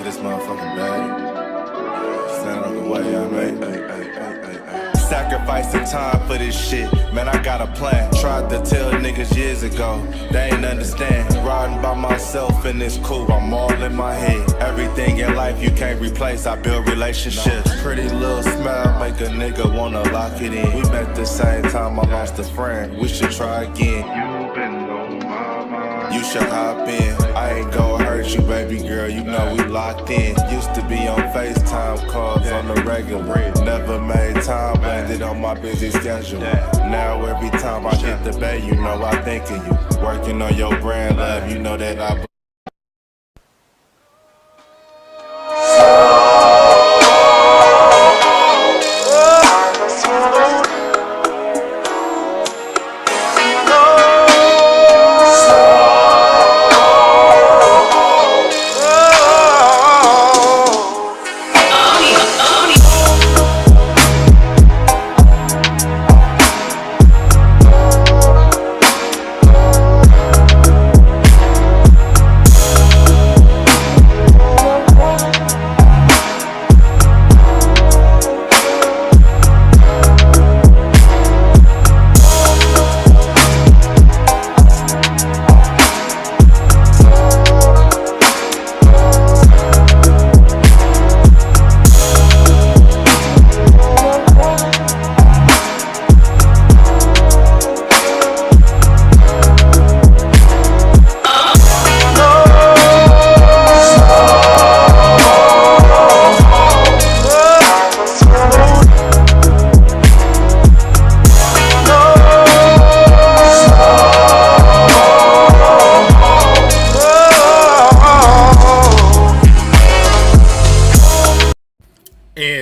this motherfucking bag. Stand out the way, I mean. Sacrificing time for this shit, man, I got a plan. Tried to tell niggas years ago, they ain't understand. Riding by myself and it's cool, I'm all in my head. Everything in life you can't replace, I build relationships. Pretty little smile make a nigga wanna lock it in. We met the same time I lost a friend, we should try again. You been on my mind, you should hop in. I ain't gon' hurt you, baby girl, you know we locked in. Used to be on FaceTime calls on the regular. Never made time, landed on my busy schedule. Now every time I hit the bay, you know I think of you. Working on your brand, love, you know that I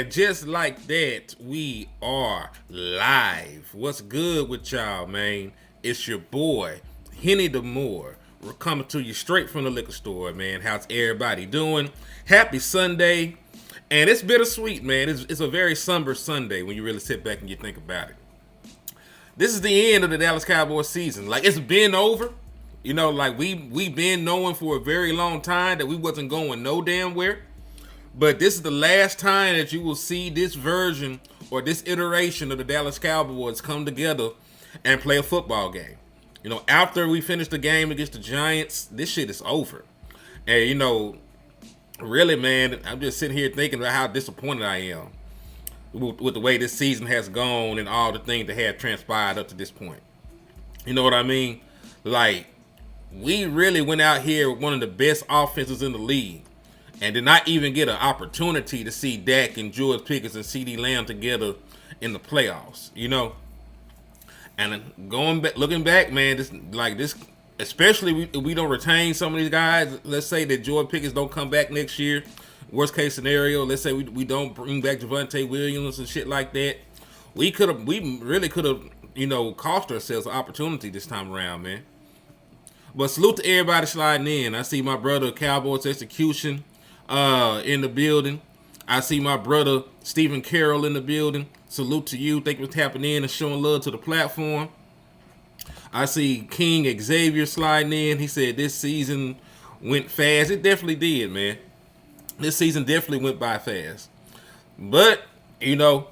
just like that, we are live. What's good with y'all, man? It's your boy, Henny the Moore. We're coming to you straight from the liquor store, man. How's everybody doing? Happy Sunday. And it's bittersweet, man. It's a very somber Sunday when you really sit back and you think about it. This is the end of the Dallas Cowboys season. Like, it's been over. You know, like we been knowing for a very long time that we wasn't going no damn where. But this is the last time that you will see this version or this iteration of the Dallas Cowboys come together and play a football game. You know, after we finish the game against the Giants, this shit is over. And, you know, really, man, I'm just sitting here thinking about how disappointed I am with the way this season has gone and all the things that have transpired up to this point. You know what I mean? Like, we really went out here with one of the best offenses in the league and did not even get an opportunity to see Dak and George Pickens and CeeDee Lamb together in the playoffs, you know? And going back, looking back, man, this, especially if we don't retain some of these guys. Let's say that George Pickens don't come back next year. Worst case scenario, let's say we don't bring back Javonte Williams and shit like that. We really could have, you know, cost ourselves an opportunity this time around, man. But salute to everybody sliding in. I see my brother Cowboys Execution in the building. I see my brother Stephen Carroll in the building. Salute to you. Thank you for tapping in and showing love to the platform. I see King Xavier sliding in. He said this season went fast. It definitely did, man. This season definitely went by fast. But, you know,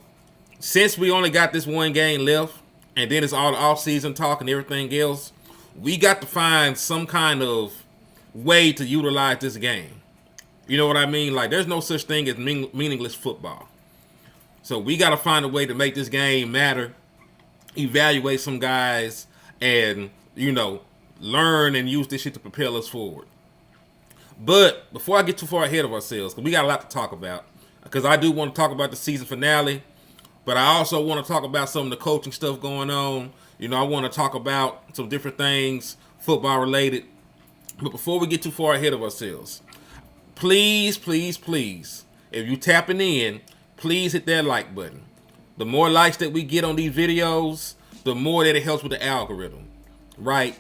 since we only got this one game left, and then it's all the off-season talk and everything else, we got to find some kind of way to utilize this game. You know what I mean? Like, there's no such thing as meaningless football. So we got to find a way to make this game matter, evaluate some guys, and, you know, learn and use this shit to propel us forward. But before I get too far ahead of ourselves, because we got a lot to talk about, because I do want to talk about the season finale, but I also want to talk about some of the coaching stuff going on. You know, I want to talk about some different things, football related. But before we get too far ahead of ourselves, please, please, please, if you tapping in, please hit that like button. The more likes that we get on these videos, the more that it helps with the algorithm, right?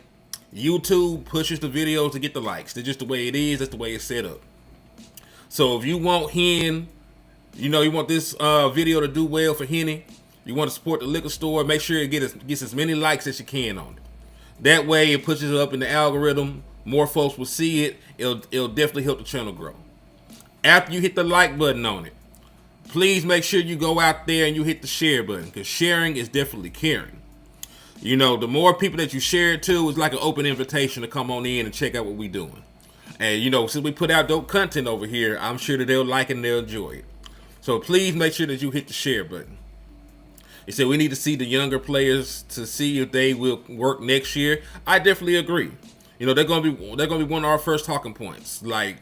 YouTube pushes the videos to get the likes. That's just the way it is. That's the way it's set up. So if you want Hen, you know, you want this video to do well for Henny, you want to support the liquor store, make sure it gets as many likes as you can on it. That way it pushes it up in the algorithm. More folks will see it. It'll definitely help the channel grow. after you hit the like button on it, please make sure you go out there and you hit the share button, because sharing is definitely caring. You know, the more people that you share it to, it's like an open invitation to come on in and check out what we're doing. And, you know, since we put out dope content over here, I'm sure that they'll like it and they'll enjoy it. So please make sure that you hit the share button. He said we need to see the younger players to see if they will work next year. I definitely agree. You know, they're gonna be one of our first talking points. Like,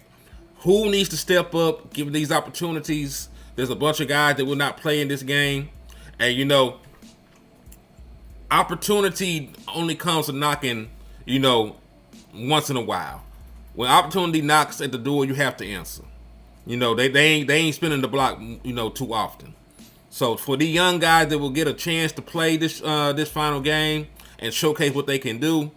who needs to step up, give these opportunities? There's a bunch of guys that will not play in this game, and you know, opportunity only comes to knocking. You know, once in a while. When opportunity knocks at the door, you have to answer. You know, they ain't spinning the block, you know, too often. So for the young guys that will get a chance to play this final game and showcase what they can do,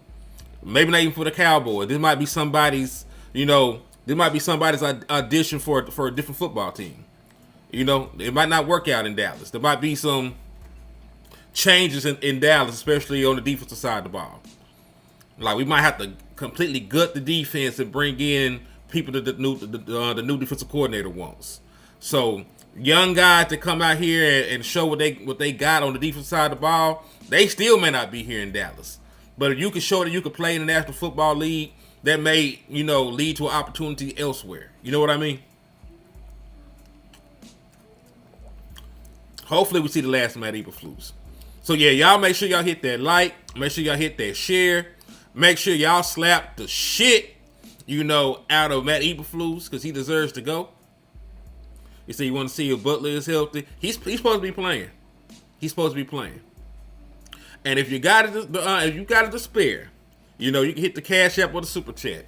maybe not even for the Cowboys. This might be somebody's, you know, audition for a different football team. You know, it might not work out in Dallas. There might be some changes in Dallas, especially on the defensive side of the ball. Like, we might have to completely gut the defense and bring in people that the new defensive coordinator wants. So young guys that come out here and show what they got on the defensive side of the ball, they still may not be here in Dallas. But if you can show that you can play in the National Football League, that may, you know, lead to an opportunity elsewhere. You know what I mean? Hopefully we see the last of Matt Eberflus. So yeah, y'all make sure y'all hit that like, make sure y'all hit that share, make sure y'all slap the shit, you know, out of Matt Eberflus, because he deserves to go. You say you want to see if Butler is healthy. He's supposed to be playing. He's supposed to be playing. And if you got it to spare, you know, you can hit the Cash App or the Super Chat.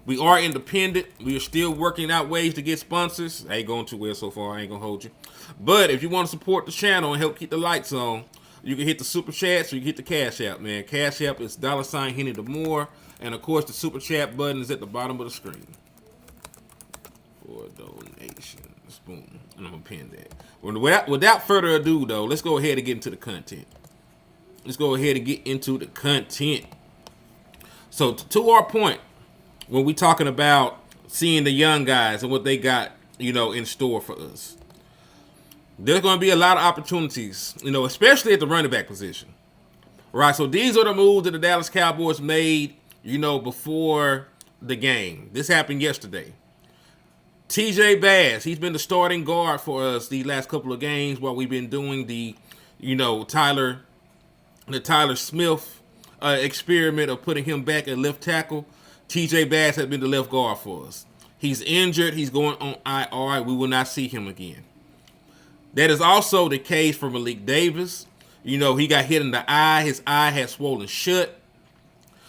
We are independent. We are still working out ways to get sponsors. I ain't going too well so far. I ain't going to hold you. But if you want to support the channel and help keep the lights on, you can hit the Super Chat, so you can hit the Cash App, man. Cash App is $ Henny the More. And, of course, the Super Chat button is at the bottom of the screen for donations. Boom. And I'm going to pin that. Without further ado, though, let's go ahead and get into the content. So, to our point, when we're talking about seeing the young guys and what they got, you know, in store for us, there's going to be a lot of opportunities, you know, especially at the running back position. Right? So, these are the moves that the Dallas Cowboys made, you know, before the game. This happened yesterday. TJ Bass, he's been the starting guard for us the last couple of games while we've been doing the, you know, Tyler Smith experiment of putting him back at left tackle. TJ Bass has been the left guard for us. He's injured. He's going on IR. We will not see him again. That is also the case for Malik Davis. You know, he got hit in the eye. His eye had swollen shut.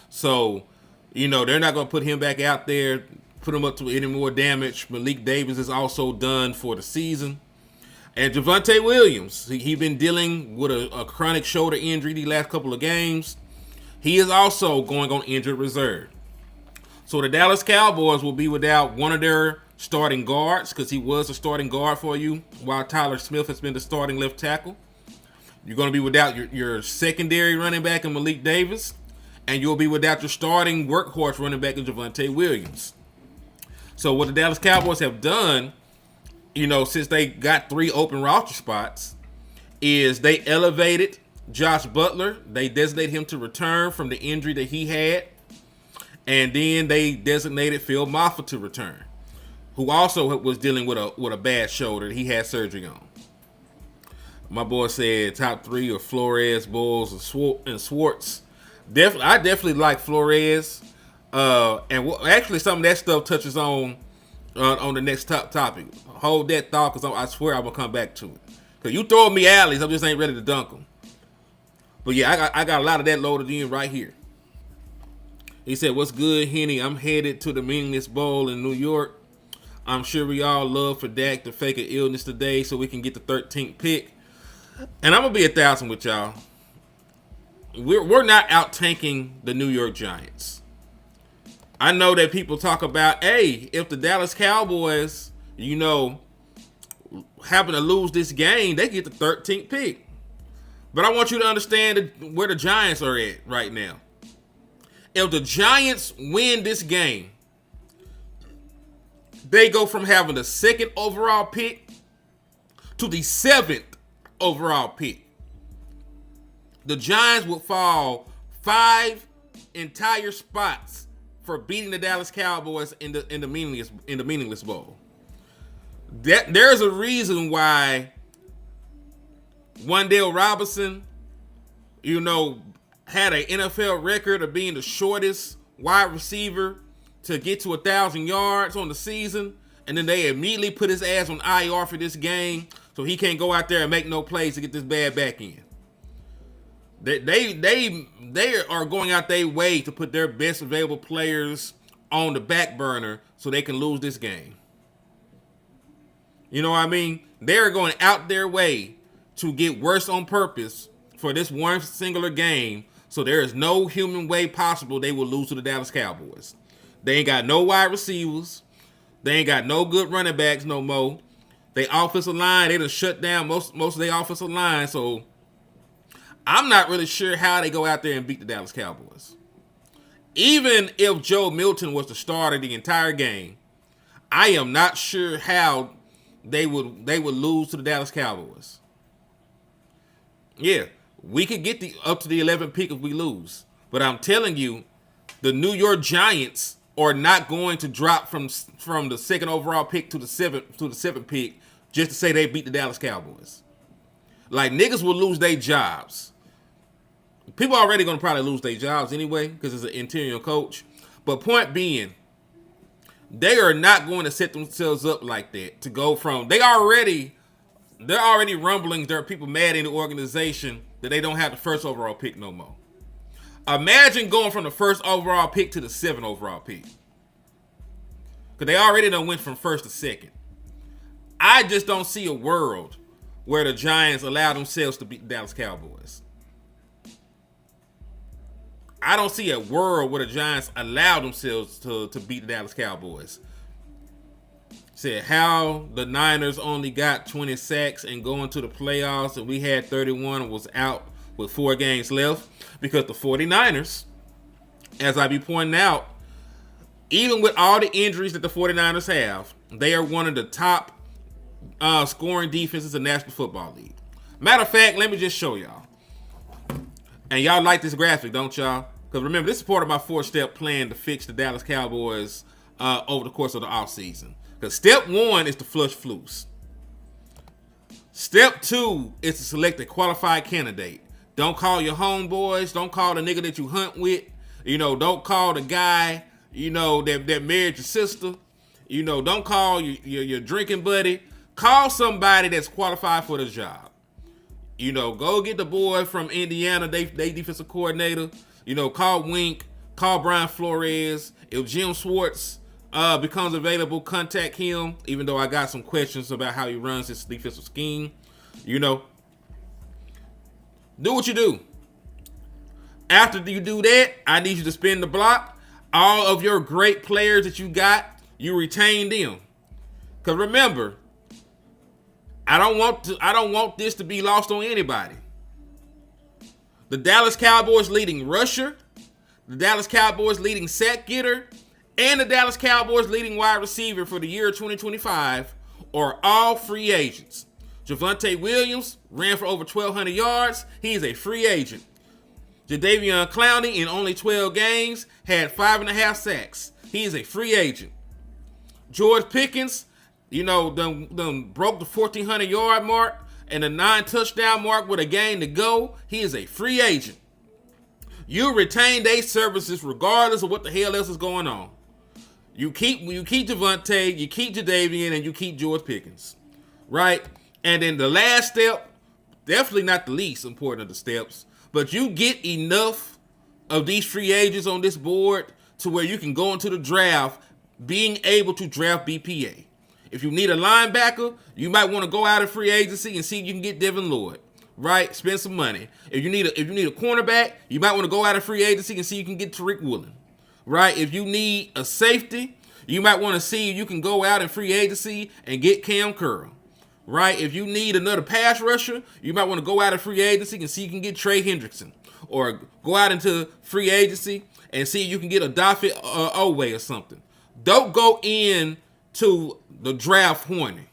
So, you know, they're not going to put him back out there, put him up to any more damage. Malik Davis is also done for the season. And Javonte Williams, he's been dealing with a chronic shoulder injury the last couple of games. He is also going on injured reserve. So the Dallas Cowboys will be without one of their starting guards, because he was a starting guard for you, while Tyler Smith has been the starting left tackle. You're going to be without your secondary running back in Malik Davis, and you'll be without your starting workhorse running back in Javonte Williams. So what the Dallas Cowboys have done, you know, since they got 3 open roster spots, is they elevated Josh Butler. They designated him to return from the injury that he had. And then they designated Phil Maffa to return, who also was dealing with a bad shoulder that he had surgery on. My boy said top 3 are Flores, Bulls, and Swartz. I definitely like Flores. And actually some of that stuff touches on the next topic. Hold that thought, because I swear I'm going to come back to it. Because you throwing me alleys, I just ain't ready to dunk them. But yeah, I got a lot of that loaded in right here. He said, what's good, Henny? I'm headed to the Meaningless Bowl in New York. I'm sure we all love for Dak to fake an illness today so we can get the 13th pick. And I'm going to be 1,000 with y'all. We're not out tanking the New York Giants. I know that people talk about, hey, if the Dallas Cowboys, you know, happen to lose this game, they get the 13th pick. But I want you to understand where the Giants are at right now. If the Giants win this game, they go from having the 2nd overall pick to the 7th overall pick. The Giants would fall 5 entire spots for beating the Dallas Cowboys in the meaningless bowl. There's a reason why Wan'Dale Robinson, had an NFL record of being the shortest wide receiver to get to 1,000 yards on the season, and then they immediately put his ass on IR for this game, so he can't go out there and make no plays to get this bad back in. They are going out their way to put their best available players on the back burner so they can lose this game. You know what I mean? They're going out their way to get worse on purpose for this one singular game, so there is no human way possible they will lose to the Dallas Cowboys. They ain't got no wide receivers. They ain't got no good running backs no more. They offensive line, they done shut down most of their offensive line, so I'm not really sure how they go out there and beat the Dallas Cowboys. Even if Joe Milton was the starter the entire game, I am not sure how they would lose to the Dallas Cowboys. Yeah, we could get up to the 11th pick if we lose, but I'm telling you, the New York Giants are not going to drop from the 2nd overall pick to the 7th pick just to say they beat the Dallas Cowboys. Like, niggas will lose their jobs. People are already going to probably lose their jobs anyway because it's an interior coach. But point being, they are not going to set themselves up like that to go from they're already rumbling. There are people mad in the organization that they don't have the 1st overall pick no more. Imagine going from the 1st overall pick to the 7th overall pick. Because they already done went from 1st to 2nd. I just don't see a world where the Giants allow themselves to beat the Dallas Cowboys. I don't see a world where the Giants allow themselves to beat the Dallas Cowboys. Said how the Niners only got 20 sacks and going to the playoffs, and we had 31 and was out with 4 games left because the 49ers, as I be pointing out, even with all the injuries that the 49ers have, they are one of the top scoring defenses in the National Football League. Matter of fact, let me just show y'all. And y'all like this graphic, don't y'all? Because remember, this is part of my 4-step plan to fix the Dallas Cowboys over the course of the offseason. Because step 1 is to flush flus. Step 2 is to select a qualified candidate. Don't call your homeboys. Don't call the nigga that you hunt with. Don't call the guy, that married your sister. Don't call your drinking buddy. Call somebody that's qualified for the job. Go get the boy from Indiana, they defensive coordinator. Call Wink, call Brian Flores. If Jim Schwartz becomes available, contact him, even though I got some questions about how he runs his defensive scheme. Do what you do. After you do that, I need you to spin the block. All of your great players that you got, you retain them. Because remember, I don't want this to be lost on anybody. The Dallas Cowboys leading rusher, the Dallas Cowboys leading sack getter, and the Dallas Cowboys leading wide receiver for the year 2025 are all free agents. Javonte Williams ran for over 1,200 yards. He's a free agent. Jadeveon Clowney, in only 12 games, had 5.5 sacks. He's a free agent. George Pickens, done broke the 1,400-yard mark and the 9-touchdown mark with a game to go. He is a free agent. You retain their services regardless of what the hell else is going on. You keep Javonte, you keep Jadeveon, and you keep George Pickens, right? And then the last step, definitely not the least important of the steps, but you get enough of these free agents on this board to where you can go into the draft being able to draft BPA. If you need a linebacker, you might want to go out of free agency and see if you can get Devin Lloyd, right? Spend some money. If you need a cornerback, you might want to go out of free agency and see if you can get Tariq Woolen, right? If you need a safety, you might want to see if you can go out in free agency and get Cam Curl, right? If you need another pass rusher, you might want to go out of free agency and see if you can get Trey Hendrickson, or go out into free agency and see if you can get a Dafit Owe or something. Don't go in to the draft horny,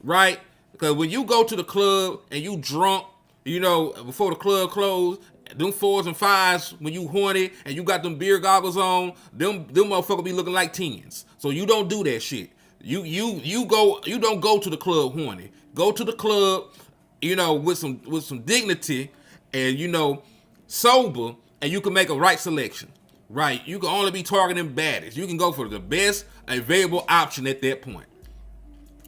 right? Because when you go to the club and you drunk, before the club closed, them 4s and 5s, when you horny and you got them beer goggles on, them motherfuckers be looking like 10s. So you don't do that shit. You don't go to the club horny. Go to the club, with some dignity and sober, and you can make a right selection. Right? You can only be targeting baddies. You can go for the best available option at that point.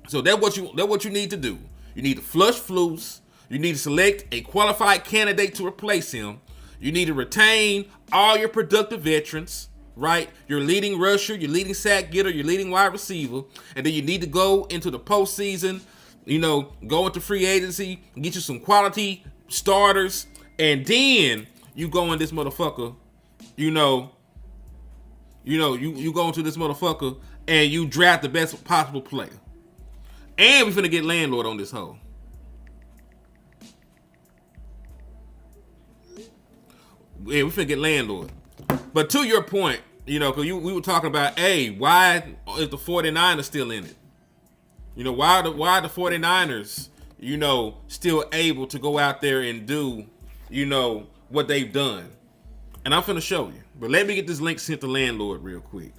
So that's what you need to do. You need to flush Flus. You need to select a qualified candidate to replace him. You need to retain all your productive veterans, right? Your leading rusher, your leading sack getter, your leading wide receiver. And then you need to go into the postseason, go into free agency, get you some quality starters. And then you go in this motherfucker, you go into this motherfucker and you draft the best possible player. And we finna get landlord on this hoe. Yeah, we finna get landlord. But to your point, because we were talking about, hey, why is the 49ers still in it? Why are the 49ers, still able to go out there and do, what they've done? And I'm finna show you. But let me get this link sent to landlord real quick.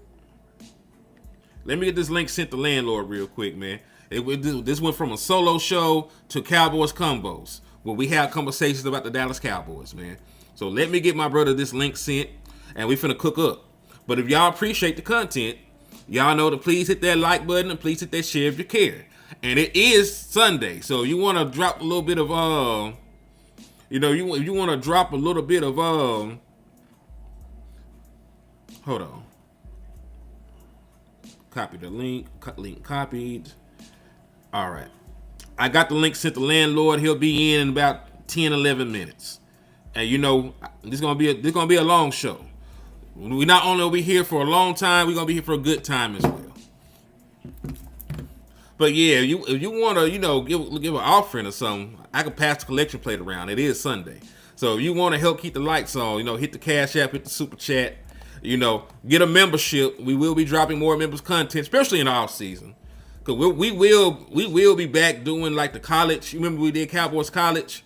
Man. This went from a solo show to Cowboys Convos, where we have conversations about the Dallas Cowboys, man. So let me get my brother this link sent, and we finna cook up. But if y'all appreciate the content, y'all know to please hit that like button and please hit that share if you care. And it is Sunday, so you want to drop a little bit of you want to drop a little bit of hold on. Copy the link. Link copied. All right. I got the link sent to landlord. He'll be in about 10, 11 minutes. And this is gonna be a long show. We not only will be here for a long time, we're gonna be here for a good time as well. But yeah, if you wanna, give an offering or something, I can pass the collection plate around. It is Sunday. So if you wanna help keep the lights on, hit the Cash App, hit the Super Chat, get a membership. We will be dropping more members content, especially in the off season. Cause we will be back doing like the college. You remember we did Cowboys College?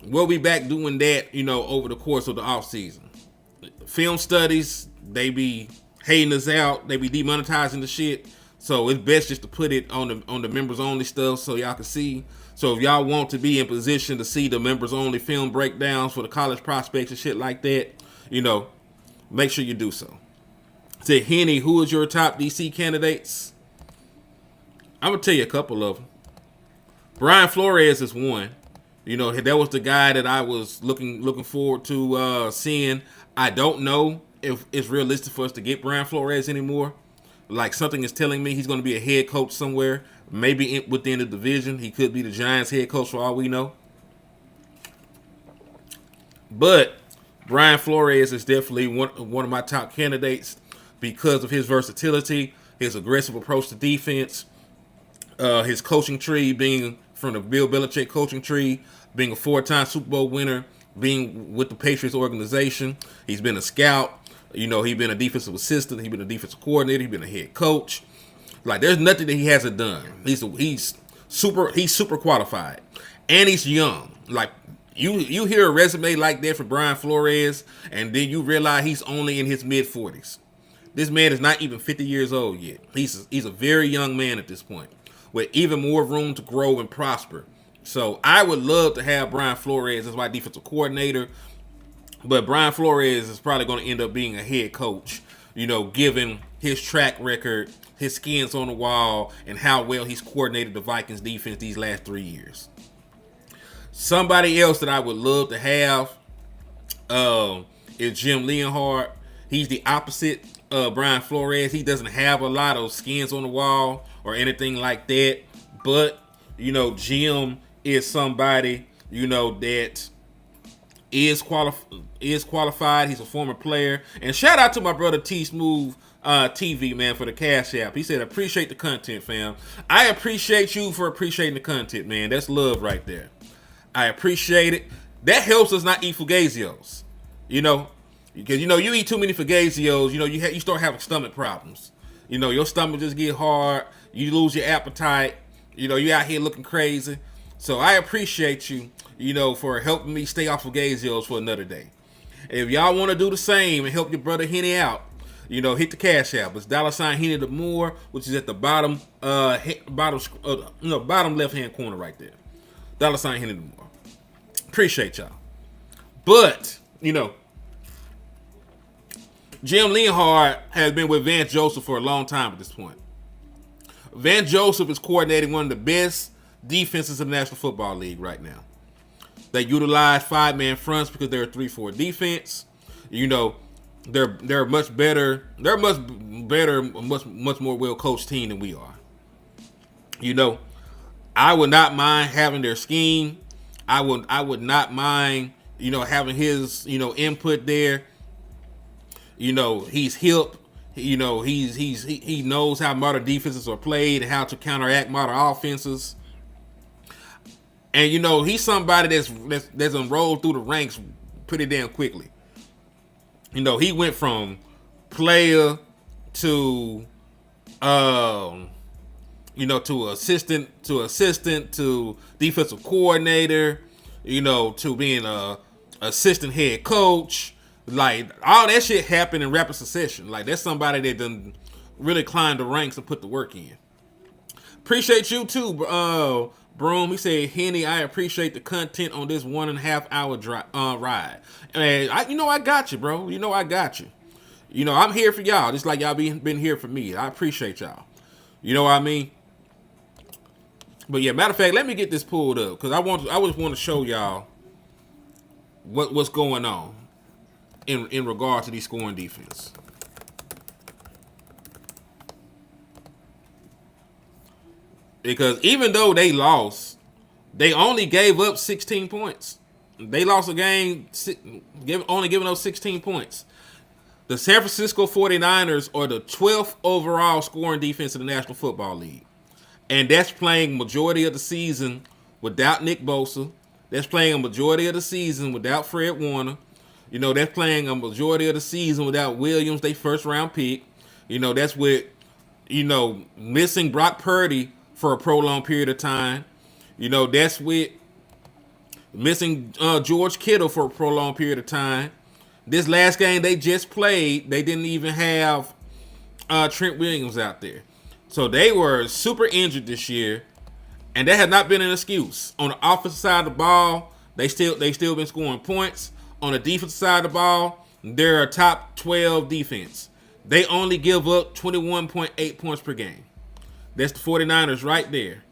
We'll be back doing that, over the course of the off season. Film studies, they be hating us out. They be demonetizing the shit. So it's best just to put it on the members only stuff so y'all can see. So if y'all want to be in position to see the members only film breakdowns for the college prospects and shit like that, make sure you do so. Say, Henny, who is your top DC candidates? I'm gonna tell you a couple of them. Brian Flores is one. That was the guy that I was looking forward to seeing. I don't know if it's realistic for us to get Brian Flores anymore. Like, something is telling me he's going to be a head coach somewhere, maybe within the division. He could be the Giants head coach for all we know. But Brian Flores is definitely one of my top candidates because of his versatility, his aggressive approach to defense, his coaching tree being from the Bill Belichick coaching tree, being a 4-time Super Bowl winner, being with the Patriots organization. He's been a scout. He's been a defensive assistant. He's been a defensive coordinator. He's been a head coach. Like, there's nothing that he hasn't done. He's super qualified, and he's young. Like, you hear a resume like that for Brian Flores, and then you realize he's only in his mid-40s. This man is not even 50 years old yet. He's a very young man at this point, with even more room to grow and prosper. So I would love to have Brian Flores as my defensive coordinator. But Brian Flores is probably going to end up being a head coach, given his track record, his skins on the wall, and how well he's coordinated the Vikings defense these last 3 years. Somebody else that I would love to have is Jim Leonhardt. He's the opposite of Brian Flores. He doesn't have a lot of skins on the wall or anything like that. But, Jim is somebody, that is qualified. He's a former player. And shout out to my brother T Smooth TV, man, for the Cash App. He said, appreciate the content, fam. I appreciate you for appreciating the content, man. That's love right there. I appreciate it. That helps us not eat Fugazios. Because you eat too many Fugazios, you start having stomach problems. You know, your stomach just get hard. You lose your appetite. You know, you out here looking crazy. So I appreciate you, you know, for helping me stay off of Gazelles for another day. If y'all want to do the same and help your brother Henny out, you know, hit the Cash App. It's $ Henny the Moore, which is at the bottom left hand corner right there. $ Henny the Moore. Appreciate y'all. But, you know, Jim Leonhard has been with Vance Joseph for a long time at this point. Vance Joseph is coordinating one of the best defenses in the National Football League right now. They utilize 5-man fronts because they're a 3-4 defense. You know, they're much better. They're much more well coached team than we are. You know, I would not mind having their scheme. I would not mind, you know, having his, you know, input there. You know, he's hip. You know, he knows how modern defenses are played and how to counteract modern offenses. And you know, he's somebody that's enrolled through the ranks pretty damn quickly. You know, he went from player to you know, to assistant to defensive coordinator, you know, to being a assistant head coach. Like, all that shit happened in rapid succession. Like, that's somebody that done really climbed the ranks and put the work in. Appreciate you too, Broom. He said, Henny, I appreciate the content on this 1.5 hour ride. And I got you, bro. You know I got you. You know, I'm here for y'all, just like y'all been here for me. I appreciate y'all. You know what I mean? But yeah, matter of fact, let me get this pulled up because I just want to show y'all what's going on in regard to these scoring defense. Because even though they lost, they only gave up 16 points. They lost a game only giving up 16 points. The San Francisco 49ers are the 12th overall scoring defense in the National Football League. And that's playing majority of the season without Nick Bosa. That's playing a majority of the season without Fred Warner. You know, that's playing a majority of the season without Williams, their first round pick. You know, that's with, you know, missing Brock Purdy for a prolonged period of time. You know, that's with missing George Kittle for a prolonged period of time. This last game they just played, they didn't even have Trent Williams out there. So they were super injured this year, and that has not been an excuse. On the offensive side of the ball, they still been scoring points. On the defensive side of the ball, they're a top 12 defense. They only give up 21.8 points per game. That's the 49ers right there.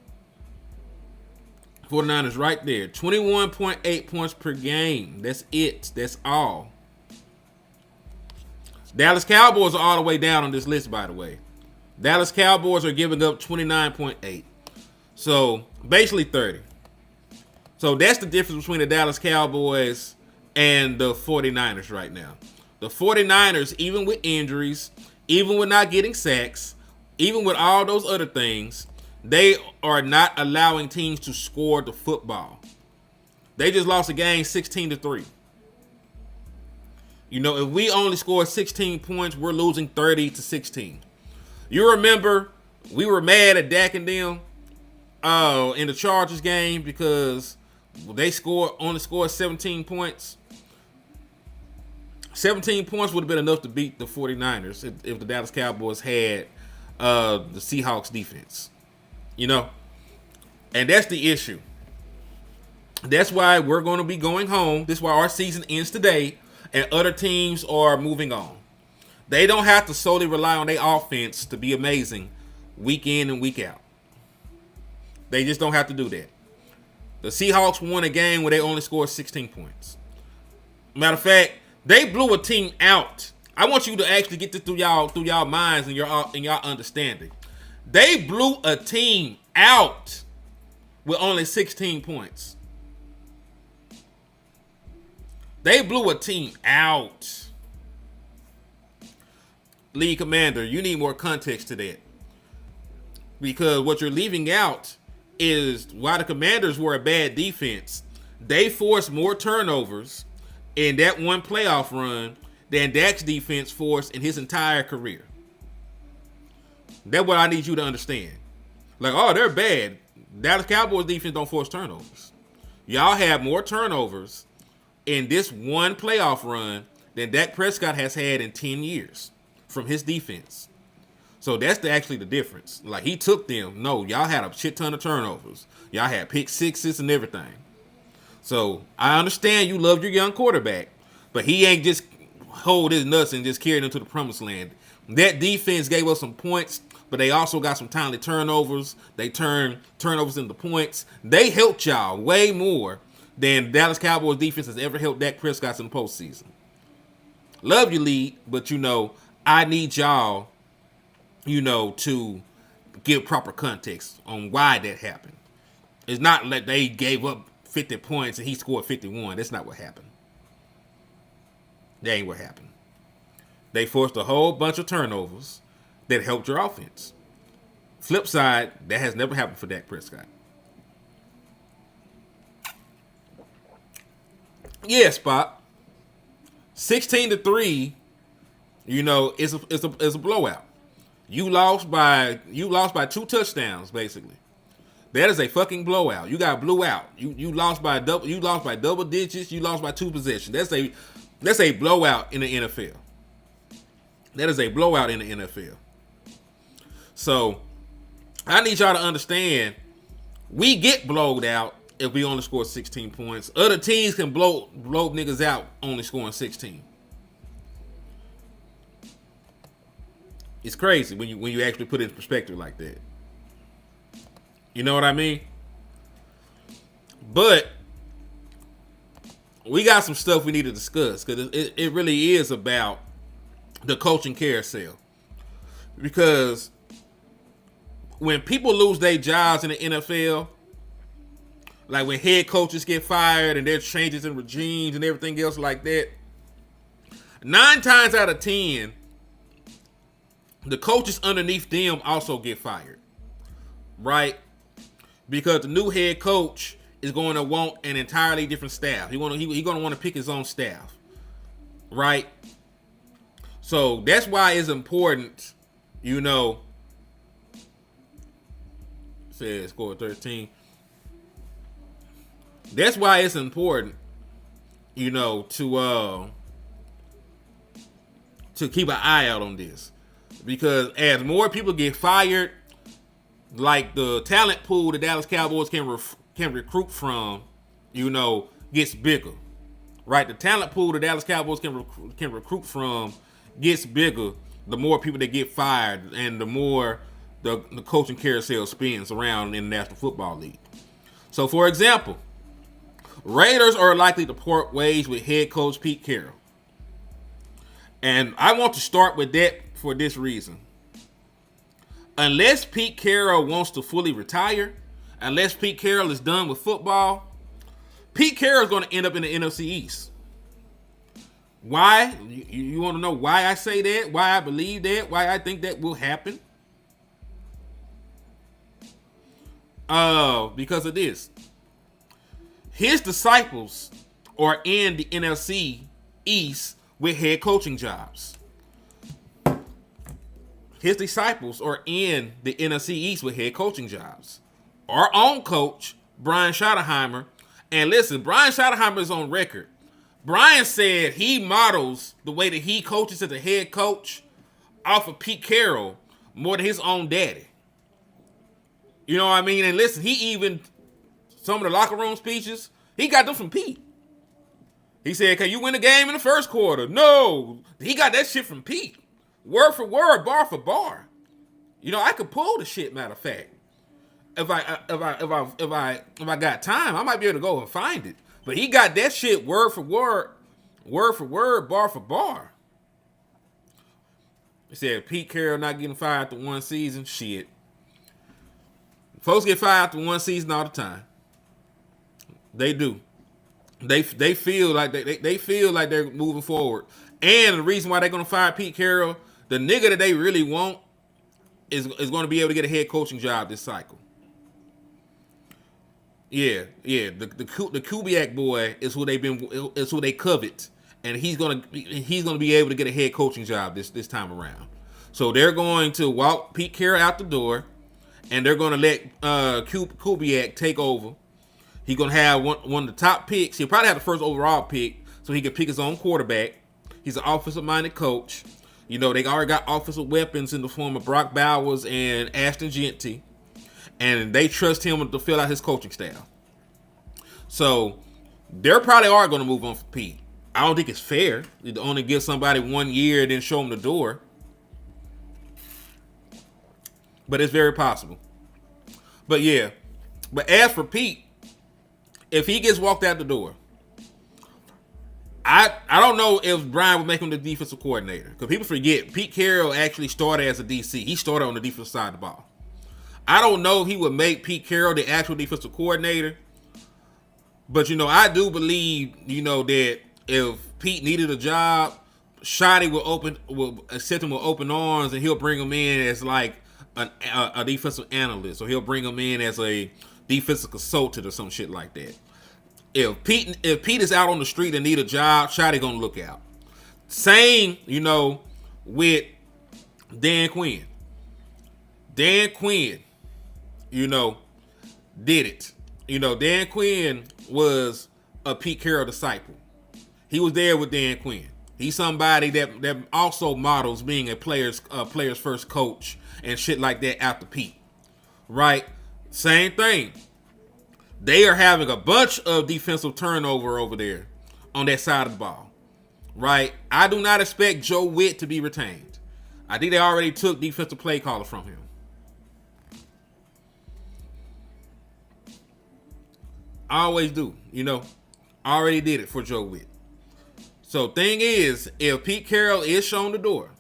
49ers right there. 21.8 points per game. That's it. That's all. Dallas Cowboys are all the way down on this list, by the way. Dallas Cowboys are giving up 29.8. So, basically 30. So, that's the difference between the Dallas Cowboys and the 49ers right now. The 49ers, even with injuries, even with not getting sacks, even with all those other things, they are not allowing teams to score the football. They just lost a game 16-3. You know, if we only score 16 points, we're losing 30-16. You remember we were mad at Dak and them in the Chargers game because they only scored 17 points. 17 points would have been enough to beat the 49ers if the Dallas Cowboys had the Seahawks defense. You know? And that's the issue. That's why we're going to be going home. This is why our season ends today and other teams are moving on. They don't have to solely rely on their offense to be amazing week in and week out. They just don't have to do that. The Seahawks won a game where they only scored 16 points. Matter of fact, they blew a team out. I want you to actually get this through y'all minds and your understanding. They blew a team out with only 16 points. They blew a team out. League commander, you need more context to that. Because what you're leaving out is while the Commanders were a bad defense, they forced more turnovers in that one playoff run than Dak's defense forced in his entire career. That's what I need you to understand. Like, oh, they're bad. Dallas Cowboys defense don't force turnovers. Y'all have more turnovers in this one playoff run than Dak Prescott has had in 10 years from his defense. So that's actually the difference. Like, he took them. No, y'all had a shit ton of turnovers. Y'all had pick sixes and everything. So I understand you love your young quarterback, but he ain't just hold his nuts and just carry them to the promised land. That defense gave us some points, but they also got some timely turnovers. They turned turnovers into points. They helped y'all way more than Dallas Cowboys defense has ever helped Dak Prescott in the postseason. Love your lead, but I need y'all, to give proper context on why that happened. It's not like they gave up 50 points and he scored 51. That's not what happened. That ain't what happened. They forced a whole bunch of turnovers that helped your offense. Flip side, that has never happened for Dak Prescott. Yeah, Spot. 16-3, is a blowout. You lost by 2 touchdowns, basically. That is a fucking blowout. You got blew out. You lost by double digits. You lost by 2 possessions. That's a blowout in the NFL. That is a blowout in the NFL. So I need y'all to understand, we get blowed out if we only score 16 points. Other teams can blow niggas out only scoring 16. It's crazy when you actually put it in perspective like that. You know what I mean? But we got some stuff we need to discuss, because it really is about the coaching carousel. Because when people lose their jobs in the NFL, like when head coaches get fired and there's changes in regimes and everything else like that, 9 times out of 10, the coaches underneath them also get fired, right? Because the new head coach is going to want an entirely different staff. He's going to want to pick his own staff, right? So that's why it's important, says score 13. That's why it's important, to keep an eye out on this. Because as more people get fired, like the talent pool the Dallas Cowboys can recruit from, gets bigger, right? The talent pool the Dallas Cowboys can recruit from gets bigger the more people that get fired and the more the coaching carousel spins around in the National Football League. So, for example, Raiders are likely to part ways with head coach Pete Carroll. And I want to start with that for this reason. Unless Pete Carroll wants to fully retire, unless Pete Carroll is done with football, Pete Carroll is going to end up in the NFC East. Why? You want to know why I say that? Why I believe that? Why I think that will happen? Because of this. His disciples are in the NFC East with head coaching jobs. His disciples are in the NFC East with head coaching jobs. Our own coach, Brian Schottenheimer, and listen, Brian Schottenheimer is on record. Brian said he models the way that he coaches as a head coach off of Pete Carroll more than his own daddy. You know what I mean? And listen, some of the locker room speeches, he got them from Pete. He said, can you win a game in the first quarter? No. He got that shit from Pete. Word for word, bar for bar. I could pull the shit, matter of fact. If I got time, I might be able to go and find it. But he got that shit word for word, bar for bar. He said Pete Carroll not getting fired after one season. Shit. Folks get fired after one season all the time. They do. They feel like they feel like they're moving forward. And the reason why they're gonna fire Pete Carroll, the nigga that they really want is going to be able to get a head coaching job this cycle. Yeah. The Kubiak boy is who they covet, and he's gonna be able to get a head coaching job this time around. So they're going to walk Pete Carroll out the door, and they're going to let Kubiak take over. He's going to have one of the top picks. He'll probably have the first overall pick, so he can pick his own quarterback. He's an offensive-minded coach. You know, they already got offensive weapons in the form of Brock Bowers and Ashton Jeanty, and they trust him to fill out his coaching staff. So they probably are going to move on for Pete. I don't think it's fair to only give somebody 1 year and then show them the door. But it's very possible. But yeah. But as for Pete, if he gets walked out the door, I don't know if Brian would make him the defensive coordinator. Because people forget, Pete Carroll actually started as a DC. He started on the defensive side of the ball. I don't know if he would make Pete Carroll the actual defensive coordinator. But, you know, I do believe, you know, that if Pete needed a job, Shotty will accept him with open arms, and he'll bring him in as like a defensive analyst, or he'll bring him in as a defensive consultant or some shit like that. If Pete is out on the street and need a job, Shotty gonna look out. Same, you know, with Dan Quinn. Dan Quinn, you know, did it. You know, Dan Quinn was a Pete Carroll disciple. He was there with Dan Quinn. He's somebody that also models being a player's first coach and shit like that after Pete. Right? Same thing. They are having a bunch of defensive turnover over there on that side of the ball. Right? I do not expect Joe Witt to be retained. I think they already took defensive play caller from him. I always do, you know. I already did it for Joe Witt. So thing is, if Pete Carroll is shown the door,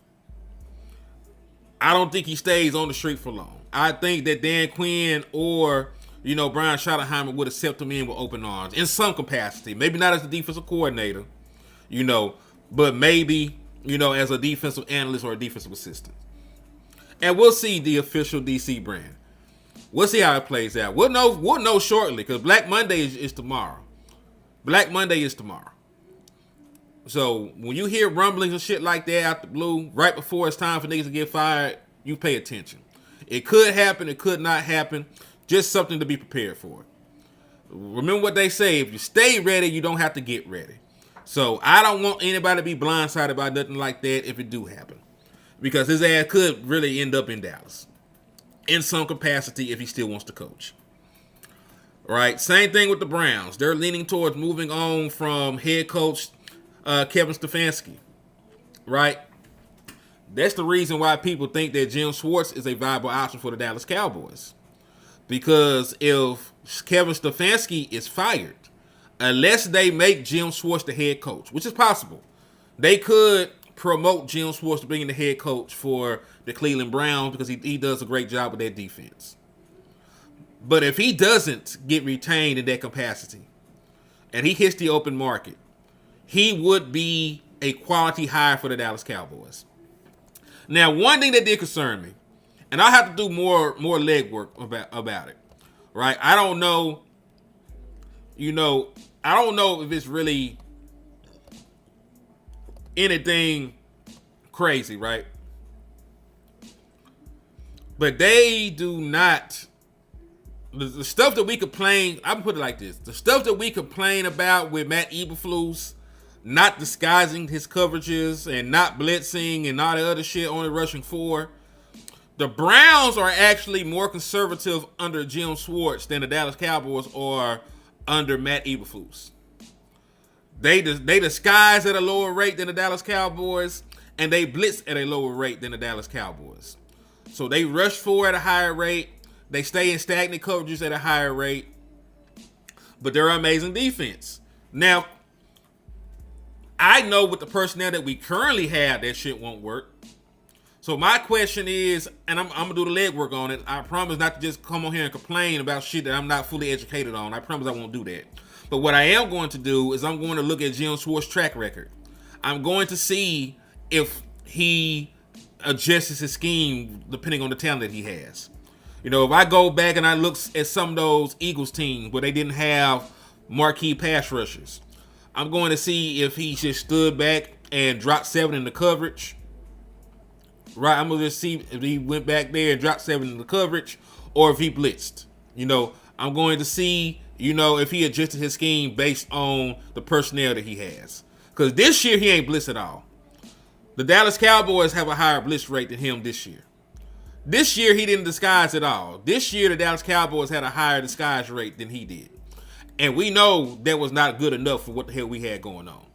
I don't think he stays on the street for long. I think that Dan Quinn or, you know, Brian Schottenheimer would accept him in with open arms in some capacity. Maybe not as a defensive coordinator, you know, but maybe, you know, as a defensive analyst or a defensive assistant. And we'll see the official DC brand. We'll see how it plays out. We'll know shortly, because Black Monday is tomorrow. Black Monday is tomorrow. So when you hear rumblings and shit like that out the blue, right before it's time for niggas to get fired, you pay attention. It could happen, it could not happen. Just something to be prepared for. Remember what they say, if you stay ready, you don't have to get ready. So I don't want anybody to be blindsided by nothing like that if it do happen. Because his ass could really end up in Dallas. In some capacity if he still wants to coach. Right? Same thing with the Browns. They're leaning towards moving on from head coach Kevin Stefanski. Right? That's the reason why people think that Jim Schwartz is a viable option for the Dallas Cowboys. Because if Kevin Stefanski is fired, unless they make Jim Schwartz the head coach, which is possible, they could promote Jim Schwartz to being the head coach for the Cleveland Browns because he does a great job with their defense. But if he doesn't get retained in that capacity and he hits the open market, he would be a quality hire for the Dallas Cowboys. Now, one thing that did concern me, and I'll have to do more legwork about it, right? I don't know, I don't know if it's really anything crazy, right? But they do not, the stuff that we complain, I'm put it like this, the stuff that we complain about with Matt Eberflus not disguising his coverages and not blitzing and all the other shit, only rushing 4, the Browns are actually more conservative under Jim Schwartz than the Dallas Cowboys are under Matt Eberflus. They disguise at a lower rate than the Dallas Cowboys, and they blitz at a lower rate than the Dallas Cowboys. So they rush 4 at a higher rate. They stay in stagnant coverages at a higher rate. But they're amazing defense. Now, I know with the personnel that we currently have, that shit won't work. So my question is, and I'm going to do the legwork on it. I promise not to just come on here and complain about shit that I'm not fully educated on. I promise I won't do that. But what I am going to do is I'm going to look at Jim Schwartz's track record. I'm going to see if he adjusts his scheme depending on the talent that he has. You know, if I go back and I look at some of those Eagles teams where they didn't have marquee pass rushers, I'm going to see if he just stood back and dropped 7 in the coverage, right? I'm gonna just see if he went back there and dropped 7 in the coverage, or if he blitzed. I'm going to see, if he adjusted his scheme based on the personnel that he has. Because this year he ain't blitz at all. The Dallas Cowboys have a higher blitz rate than him this year. This year he didn't disguise at all. This year the Dallas Cowboys had a higher disguise rate than he did. And we know that was not good enough for what the hell we had going on.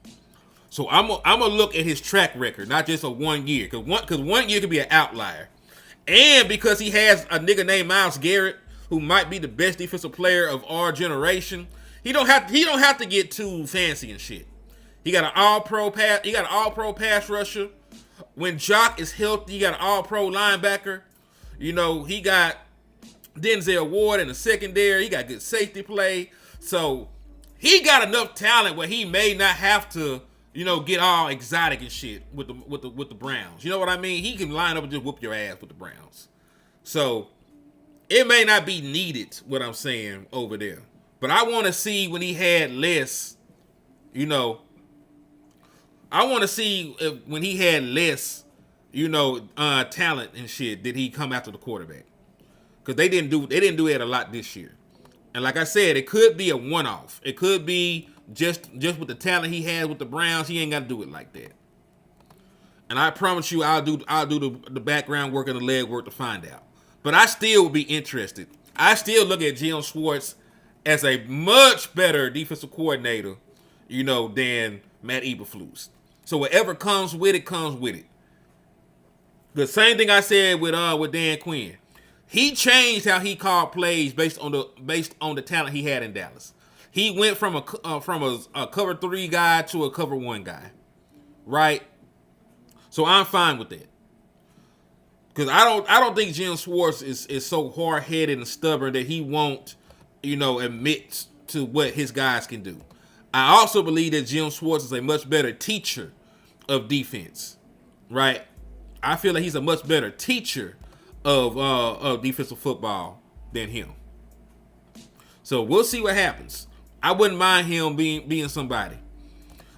So I'm gonna look at his track record, not just a 1 year. Because one year could be an outlier. And because he has a nigga named Myles Garrett, who might be the best defensive player of our generation, he don't have to get too fancy and shit. He got an all-pro pass rusher. When Jock is healthy, he got an all-pro linebacker. He got Denzel Ward in the secondary. He got good safety play. So he got enough talent where he may not have to, get all exotic and shit with the Browns. You know what I mean? He can line up and just whoop your ass with the Browns. So it may not be needed, what I'm saying over there. But I want to see when he had less, I want to see if when he had less, talent and shit, did he come after the quarterback? Because they didn't do it a lot this year. And like I said, it could be a one-off. It could be just with the talent he has with the Browns, he ain't got to do it like that. And I promise you, I'll do the background work and the leg work to find out. But I still would be interested. I still look at Jim Schwartz as a much better defensive coordinator, than Matt Eberflus. So whatever comes with it, comes with it. The same thing I said with Dan Quinn. He changed how he called plays based on the talent he had in Dallas. He went from a cover 3 guy to a cover 1 guy, right? So I'm fine with that. Because I don't think Jim Schwartz is so hard-headed and stubborn that he won't, admit to what his guys can do. I also believe that Jim Schwartz is a much better teacher of defense, right? I feel like he's a much better teacher of defensive football than him. So we'll see what happens. I wouldn't mind him being somebody.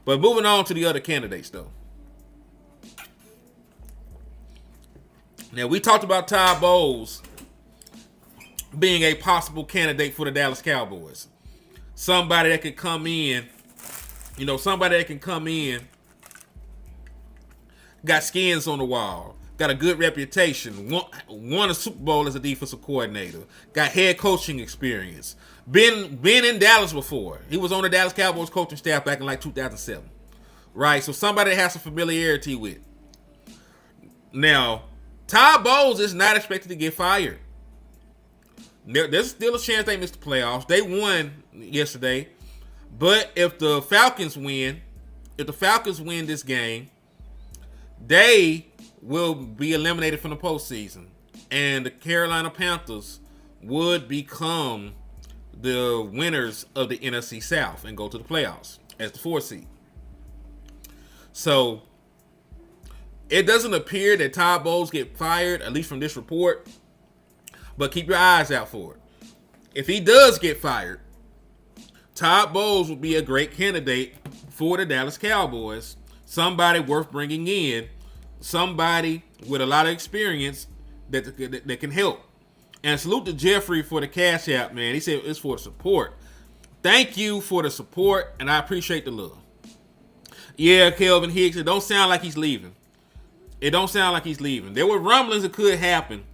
But moving on to the other candidates, though. Now, we talked about Todd Bowles being a possible candidate for the Dallas Cowboys. Somebody that could come in, got skins on the wall, got a good reputation, won a Super Bowl as a defensive coordinator, got head coaching experience, been in Dallas before. He was on the Dallas Cowboys coaching staff back in like 2007, right? So somebody that has some familiarity with. Now, Todd Bowles is not expected to get fired. There's still a chance they missed the playoffs. They won yesterday. But if the Falcons win this game, they will be eliminated from the postseason. And the Carolina Panthers would become the winners of the NFC South and go to the playoffs as the 4th seed. So it doesn't appear that Todd Bowles get fired, at least from this report. But keep your eyes out for it. If he does get fired, Todd Bowles would be a great candidate for the Dallas Cowboys. Somebody worth bringing in. Somebody with a lot of experience that can help. And salute to Jeffrey for the Cash App, man. He said it's for the support. Thank you for the support, and I appreciate the love. Yeah, Kelvin Hicks, it don't sound like he's leaving. There were rumblings it could happen,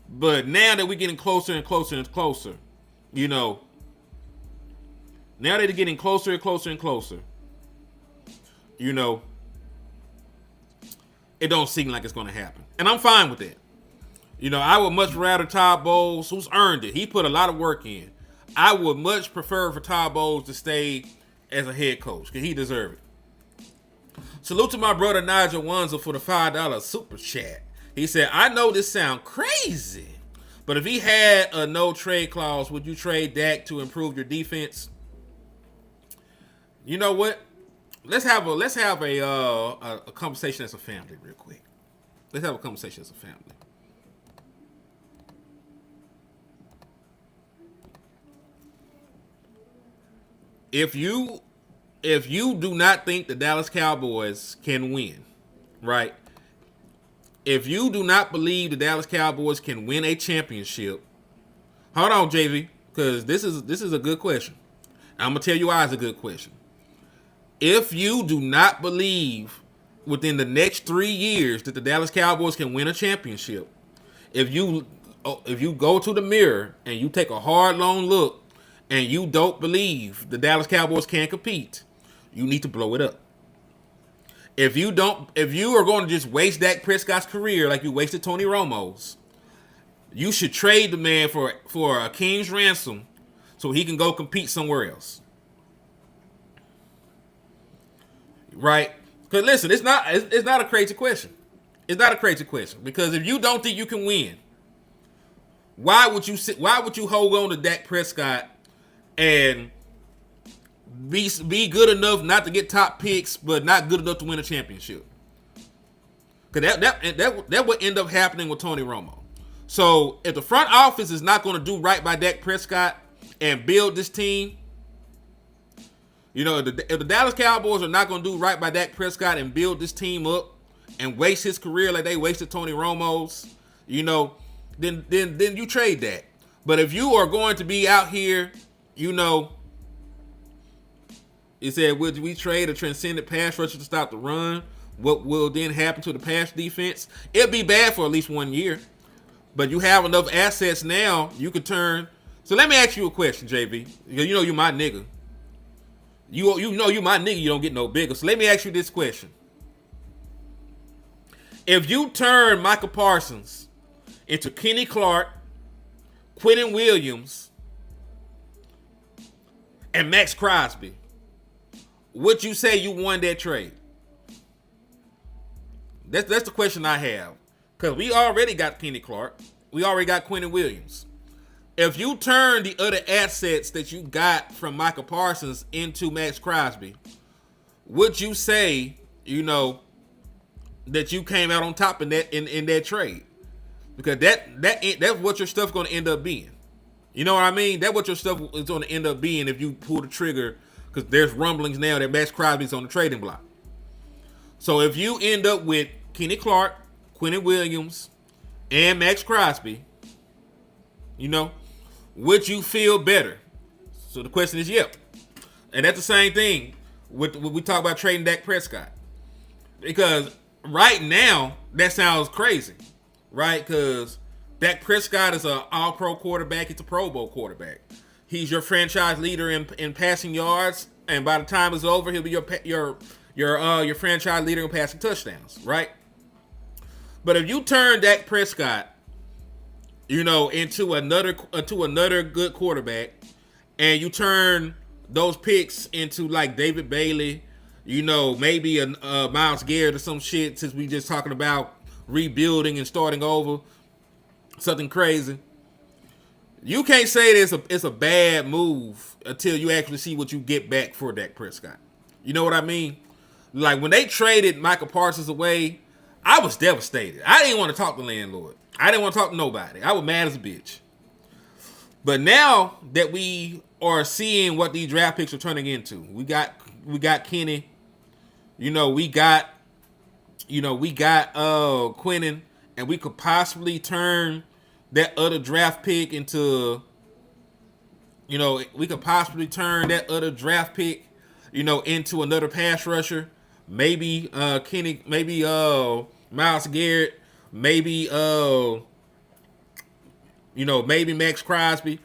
but now that we're getting closer and closer and closer, now that they're getting closer and closer and closer, it don't seem like it's going to happen. And I'm fine with that. I would much rather Todd Bowles, who's earned it. He put a lot of work in. I would much prefer for Todd Bowles to stay as a head coach because he deserves it. Salute to my brother Nigel Wanza for the $5 super chat. He said, I know this sounds crazy, but if he had a no trade clause, would you trade Dak to improve your defense? You know what? Let's have a conversation as a family real quick. Let's have a conversation as a family. If you do not think the Dallas Cowboys can win, right? If you do not believe the Dallas Cowboys can win a championship, hold on, JV, because this is a good question. I'm gonna tell you why it's a good question. If you do not believe within the next 3 years that the Dallas Cowboys can win a championship, if you go to the mirror and you take a hard, long look and you don't believe the Dallas Cowboys can compete, you need to blow it up. If you are going to just waste Dak Prescott's career like you wasted Tony Romo's, you should trade the man for a king's ransom so he can go compete somewhere else. Right? Because listen, it's not a crazy question. It's not a crazy question because if you don't think you can win, why would you hold on to Dak Prescott and be good enough not to get top picks, but not good enough to win a championship? Because that would end up happening with Tony Romo. So if the front office is not going to do right by Dak Prescott and build this team, if the Dallas Cowboys are not going to do right by Dak Prescott and build this team up and waste his career like they wasted Tony Romo's, then you trade that. But if you are going to be out here, it said, would we trade a transcendent pass rusher to stop the run? What will then happen to the pass defense? It'll be bad for at least 1 year. But you have enough assets now, you could turn. So let me ask you a question, JV. Because you're my nigga. You know you my nigga, you don't get no bigger. So let me ask you this question. If you turn Micah Parsons into Kenny Clark, Quentin Williams, and Maxx Crosby, would you say you won that trade? That's the question I have. Because we already got Kenny Clark. We already got Quentin Williams. If you turn the other assets that you got from Micah Parsons into Maxx Crosby, would you say, that you came out on top in that trade? Because that's what your stuff's going to end up being. You know what I mean? That's what your stuff is going to end up being if you pull the trigger. Because there's rumblings now that Maxx Crosby's on the trading block. So if you end up with Kenny Clark, Quentin Williams, and Maxx Crosby, would you feel better? So the question is, yep. And that's the same thing when we talk about trading Dak Prescott. Because right now, that sounds crazy, right? Because Dak Prescott is an all-pro quarterback. He's a Pro Bowl quarterback. He's your franchise leader in passing yards, and by the time it's over, he'll be your franchise leader in passing touchdowns, right? But if you turn Dak Prescott, into another good quarterback, and you turn those picks into like David Bailey, maybe a Myles Garrett or some shit, since we just talking about rebuilding and starting over, something crazy. You can't say it's a bad move until you actually see what you get back for Dak Prescott. You know what I mean? Like when they traded Micah Parsons away, I was devastated. I didn't want to talk to landlord. I didn't want to talk to nobody. I was mad as a bitch. But now that we are seeing what these draft picks are turning into, we got Kenny, we got Quentin, and we could possibly turn that other draft pick into, into another pass rusher. Maybe Kenny, maybe Myles Garrett, maybe maybe Maxx Crosby.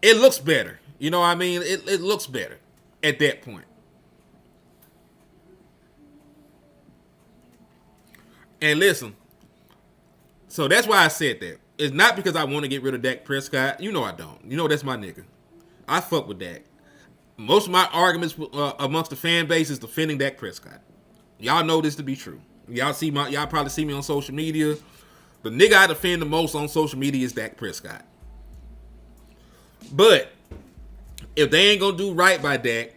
It looks better. You know what I mean? It looks better at that point. And listen, so that's why I said that. It's not because I want to get rid of Dak Prescott. I don't. That's my nigga. I fuck with Dak. Most of my arguments amongst the fan base is defending Dak Prescott. Y'all know this to be true. Y'all probably see me on social media. The nigga I defend the most on social media is Dak Prescott. But if they ain't gonna do right by Dak,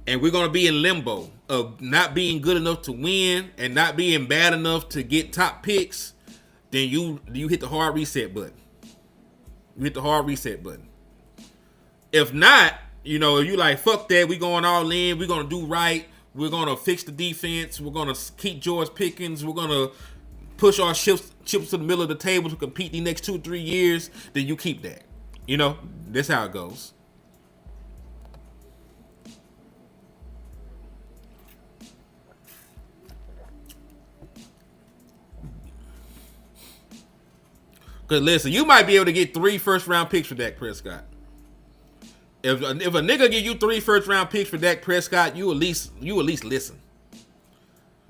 and we're gonna be in limbo of not being good enough to win and not being bad enough to get top picks, then you hit the hard reset button. You hit the hard reset button. If not, if you like, fuck that, we going all in, we're going to do right, we're going to fix the defense, we're going to keep George Pickens, we're going to push our chips to the middle of the table to compete the next 2-3 years, then you keep that. You know, that's how it goes. Cause listen, you might be able to get 3 first-round picks for Dak Prescott. If a nigga give you 3 first-round picks for Dak Prescott, you at least listen.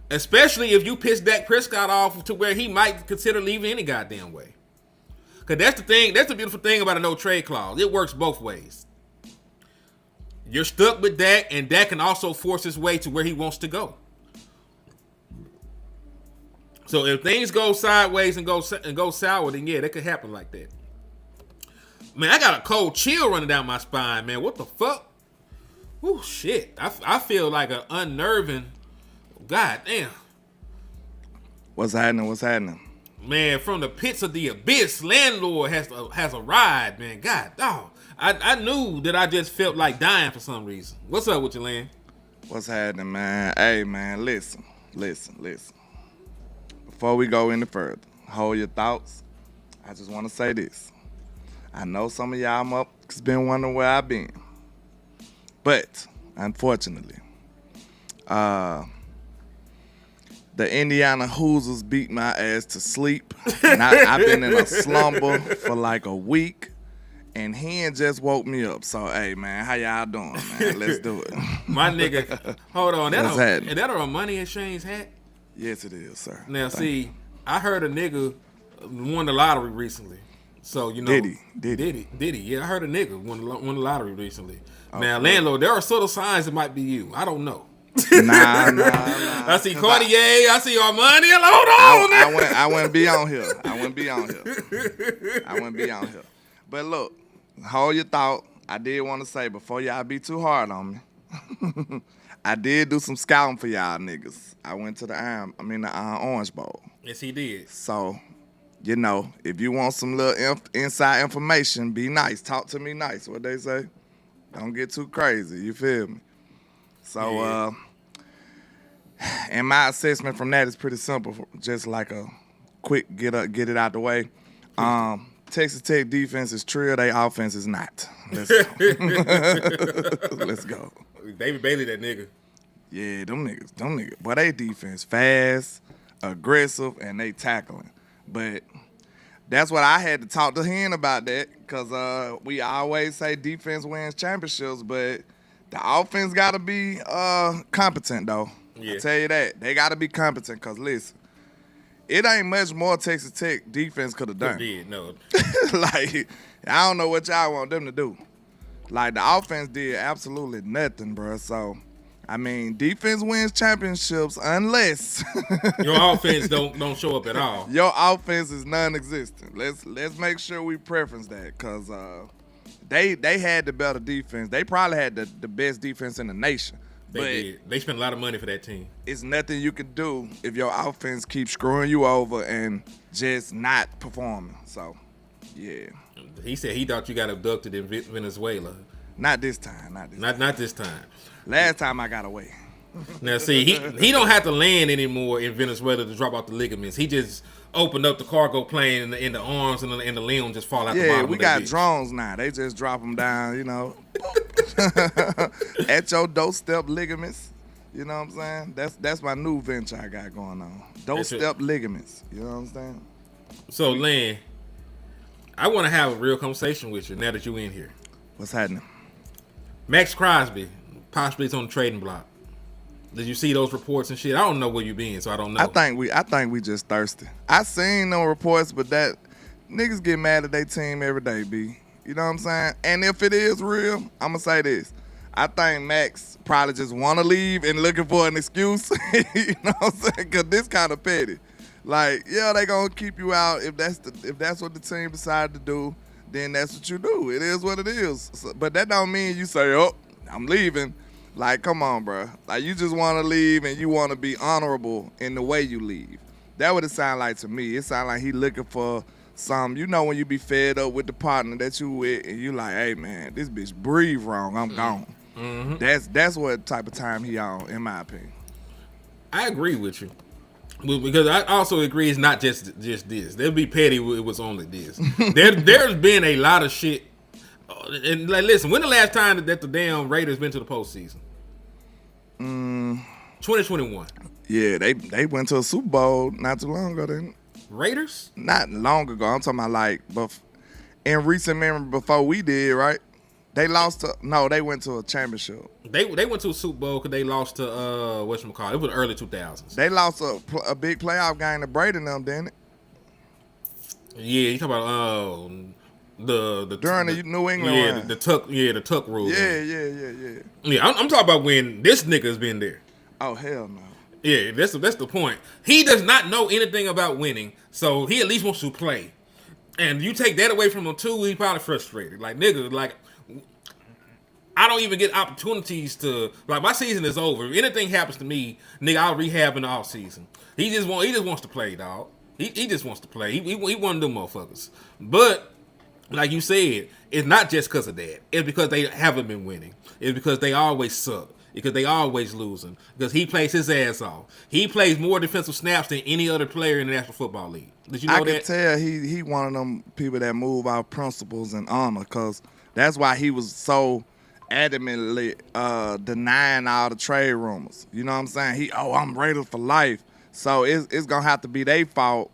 Especially if you piss Dak Prescott off to where he might consider leaving any goddamn way. Cause that's the thing. That's the beautiful thing about a no trade clause. It works both ways. You're stuck with Dak, and Dak can also force his way to where he wants to go. So if things go sideways and go sour, then yeah, that could happen like that. Man, I got a cold chill running down my spine, man. What the fuck? Oh shit. I feel like an unnerving. God damn. What's happening? Man, from the pits of the abyss, landlord has arrived, man. God dog. I knew that I just felt like dying for some reason. What's up with you, Land? What's happening, man? Hey, man, listen. Before we go any further, hold your thoughts. I just want to say this. I know some of y'all motherfuckers been wondering where I've been. But, unfortunately, the Indiana Hoosiers beat my ass to sleep. And I've been in a slumber for like a week. And Hen just woke me up. So, hey, man, how y'all doing, man? Let's do it. My nigga, hold on. What's happening? Is that a money exchange hat? Yes, it is, sir. Now, see, I heard a nigga won the lottery recently. So, you know. Did he? Yeah, I heard a nigga won the lottery recently. Okay. Now, landlord, there are subtle signs it might be you. I don't know. Nah. I see Cartier. I see Armani. Hold on. I wouldn't be on here. I wouldn't be on here. But look, hold your thought. I did want to say, before y'all be too hard on me, I did do some scouting for y'all niggas. I went to the Orange Bowl. Yes, he did. So, you know, if you want some little inside information, be nice. Talk to me nice. What they say? Don't get too crazy. You feel me? So, yeah. And my assessment from that is pretty simple. Just like a quick get it out the way. Texas Tech defense is trill. Their offense is not. Let's go. Let's go. David Bailey, that nigga. Yeah, them niggas. But they defense fast, aggressive, and they tackling. But that's what I had to talk to him about that, because we always say defense wins championships, but the offense got to be competent, though. Yeah. I tell you that. They got to be competent, because, listen, it ain't much more Texas Tech defense could have done. Did, no. Like, I don't know what y'all want them to do. Like, the offense did absolutely nothing, bro. So, I mean, defense wins championships unless your offense don't show up at all. Your offense is non-existent. Let's make sure we preference that, because they had the better defense. They probably had the best defense in the nation. They did. They spent a lot of money for that team. It's nothing you can do if your offense keeps screwing you over and just not performing. So, yeah. He said he thought you got abducted in Venezuela. Not this time. Not this time. Last time I got away. Now, see, he don't have to land anymore in Venezuela to drop out the ligaments. He just opened up the cargo plane and the arms and the limb just fall out the bottom. Yeah, we got drones now. They just drop them down, you know, at your doorstep ligaments. You know what I'm saying? That's my new venture I got going on. Doorstep ligaments. You know what I'm saying? So, Len, I want to have a real conversation with you now that you're in here. What's happening? Maxx Crosby possibly is on the trading block. Did you see those reports and shit? I don't know where you been, so I don't know. I think we just thirsty. I seen them reports, but that niggas get mad at their team every day, B. You know what I'm saying? And if it is real, I'm gonna say this. I think Maxx probably just want to leave and looking for an excuse. You know what I'm saying? Because this kind of petty. Like, yeah, they gonna keep you out if that's what the team decided to do. Then that's what you do. It is what it is. So, but that don't mean you say, oh, I'm leaving. Like, come on, bro. Like, you just want to leave and you want to be honorable in the way you leave. That what it sound like to me. It sound like he looking for some, you know, when you be fed up with the partner that you with and you like, hey, man, this bitch breathe wrong. I'm gone. Mm-hmm. That's what type of time he on, in my opinion. I agree with you. Because I also agree it's not just this. There'd be petty if it was only this. There's been a lot of shit. And like, listen, when the last time that the damn Raiders been to the postseason? 2021. Yeah, they went to a Super Bowl not too long ago, didn't they? Raiders? Not long ago. I'm talking about like in recent memory before we did, right? They lost to they went to a championship. They went to a Super Bowl because they lost to whatchamacallit. It was early 2000s. They lost a big playoff game to Brady and them, didn't it? Yeah, you talking about the during the New England run. the tuck rule. Yeah. I'm talking about when this nigga's been there. Oh hell no. Yeah, that's the point. He does not know anything about winning, so he at least wants to play. And you take that away from him too, he probably frustrated. Like nigga, like I don't even get opportunities to like my season is over. If anything happens to me, nigga, I'll rehab in the off season. He just wants to play, dog. He just wants to play. He one of them motherfuckers. But like you said, it's not just because of that. It's because they haven't been winning. It's because they always suck. Because they always losing. Because he plays his ass off. He plays more defensive snaps than any other player in the National Football League. Did you know that? I can tell he one of them people that move out principles and honor. Because that's why he was so adamantly denying all the trade rumors. You know what I'm saying? I'm Raiders for life. So it's going to have to be their fault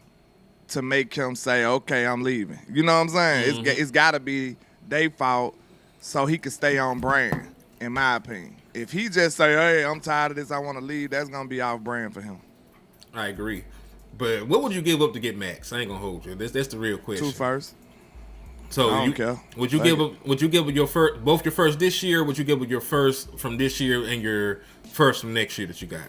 to make him say, okay, I'm leaving. You know what I'm saying? Mm-hmm. It's got to be their fault so he can stay on brand, in my opinion. If he just say, hey, I'm tired of this, I want to leave, that's going to be off brand for him. I agree. But what would you give up to get Maxx? I ain't going to hold you. That's the real question. 2 firsts. So I don't care. Would you give up your first, both your first this year, or would you give up your first from this year and your first from next year that you got?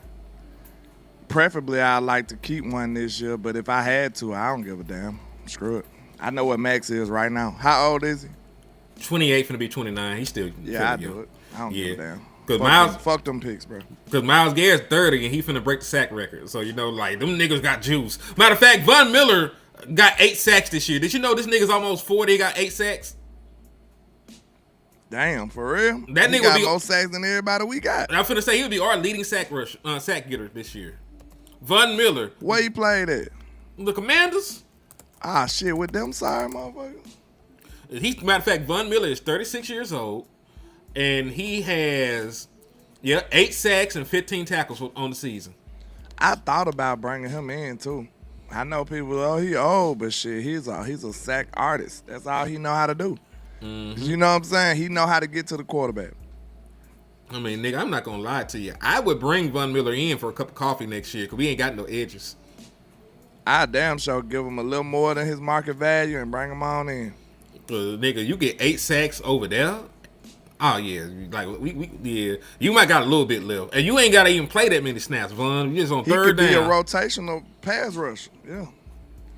Preferably, I'd like to keep one this year, but if I had to, I don't give a damn. Screw it. I know what Maxx is right now. How old is he? 28, finna be 29. He's still I do it. I don't give a damn. Fuck them picks, bro. Because Myles Garrett's 30 and he finna break the sack record. So, like, them niggas got juice. Matter of fact, Von Miller got 8 sacks this year. Did you know this nigga's almost 40, got 8 sacks? Damn, for real? That nigga got more sacks than everybody we got. I'm finna say he would be our leading sack getter this year. Von Miller. Where he played at? The Commanders. Ah, shit, with them sorry motherfuckers. Matter of fact, Von Miller is 36 years old, and he has 8 sacks and 15 tackles on the season. I thought about bringing him in too. I know people, he old, but shit, he's a sack artist. That's all he know how to do. Mm-hmm. You know what I'm saying? He know how to get to the quarterback. I mean, nigga, I'm not gonna lie to you. I would bring Von Miller in for a cup of coffee next year because we ain't got no edges. I damn sure give him a little more than his market value and bring him on in. Nigga, you get 8 sacks over there. Oh yeah, like you might got a little bit left, and you ain't gotta even play that many snaps, Von. You just on third down. He could be a rotational pass rusher.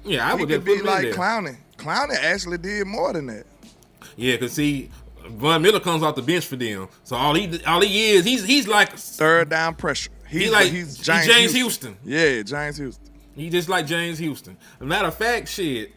Yeah, I would just be like Clowney. Clowney actually did more than that. Yeah, cause see, Von Miller comes off the bench for them, so all he is, he's like third down pressure. He's James Houston. Yeah, James Houston. He just like James Houston. As a matter of fact, shit,